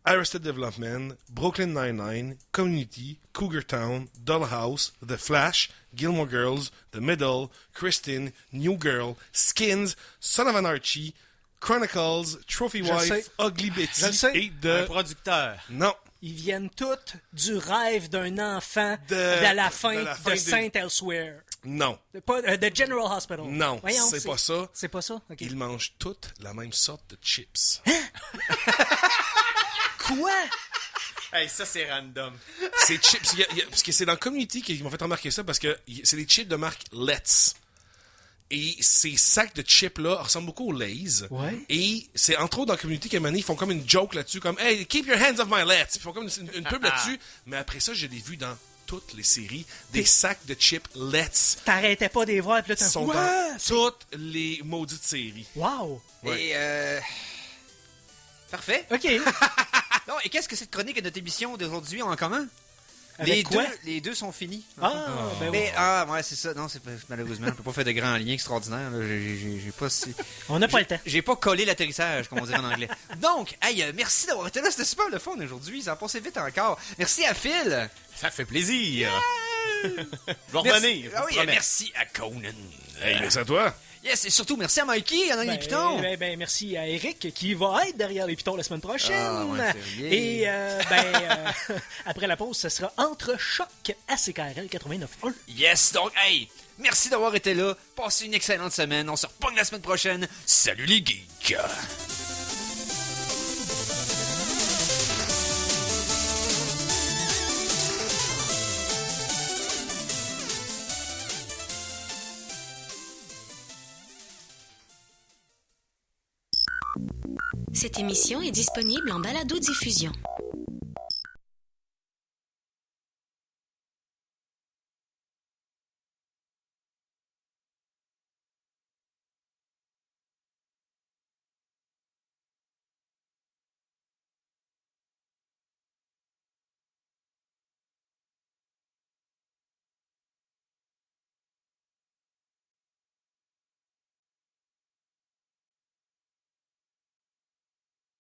Arrested Development, Brooklyn Nine-Nine, Community, Cougar Town, Dollhouse, The Flash, Gilmore Girls, The Middle, Kristen, New Girl, Skins, Son of Anarchy, Chronicles, Trophy Wife, Ugly Betty et de... Un producteur. Non. Ils viennent toutes du rêve d'un enfant de la fin de Saint Elsewhere. Non. De General Hospital. Non, voyons, c'est pas ça. C'est pas ça? Okay. Ils mangent toutes la même sorte de chips. Quoi? Hey, ça, c'est random. C'est chips. Parce que c'est dans Community qu'ils m'ont fait remarquer ça, parce que c'est des chips de marque Let's. Et ces sacs de chips-là ressemblent beaucoup aux Lay's. Ouais. Et c'est entre autres dans Community qu'à un moment donné, ils font comme une joke là-dessus, comme « Hey, keep your hands off my Let's ». Puis ils font comme une pub là-dessus. Mais après ça, je l'ai vu dans toutes les séries, des sacs de chips Let's. T'arrêtais pas de les voir, puis là, t'as... Sont dans toutes les maudites séries. Wow! Et parfait. OK. Non, et qu'est-ce que cette chronique et notre émission d'aujourd'hui ont en commun? Avec quoi? Les deux sont finis. Ben oui. Ouais, c'est ça. Non, malheureusement, on peut pas faire de grands liens extraordinaires. Là. J'ai pas On n'a pas le temps. J'ai pas collé l'atterrissage, comme on dirait en anglais. Donc, hey, merci d'avoir été là. C'était super le fun aujourd'hui. Ça a passé vite encore. Merci à Phil. Ça fait plaisir. Je vais revenir. Ah oui, merci à Conan. Hey, merci à toi. Yes, et surtout, merci à Mikey, en les pitons. Merci à Eric, qui va être derrière les pitons la semaine prochaine. Ah, ouais, et, après la pause, ce sera Entre Choc à CKRL 89.1. Yes, donc, hey, merci d'avoir été là. Passez une excellente semaine. On se repogne la semaine prochaine. Salut les geeks. Cette émission est disponible en balado-diffusion.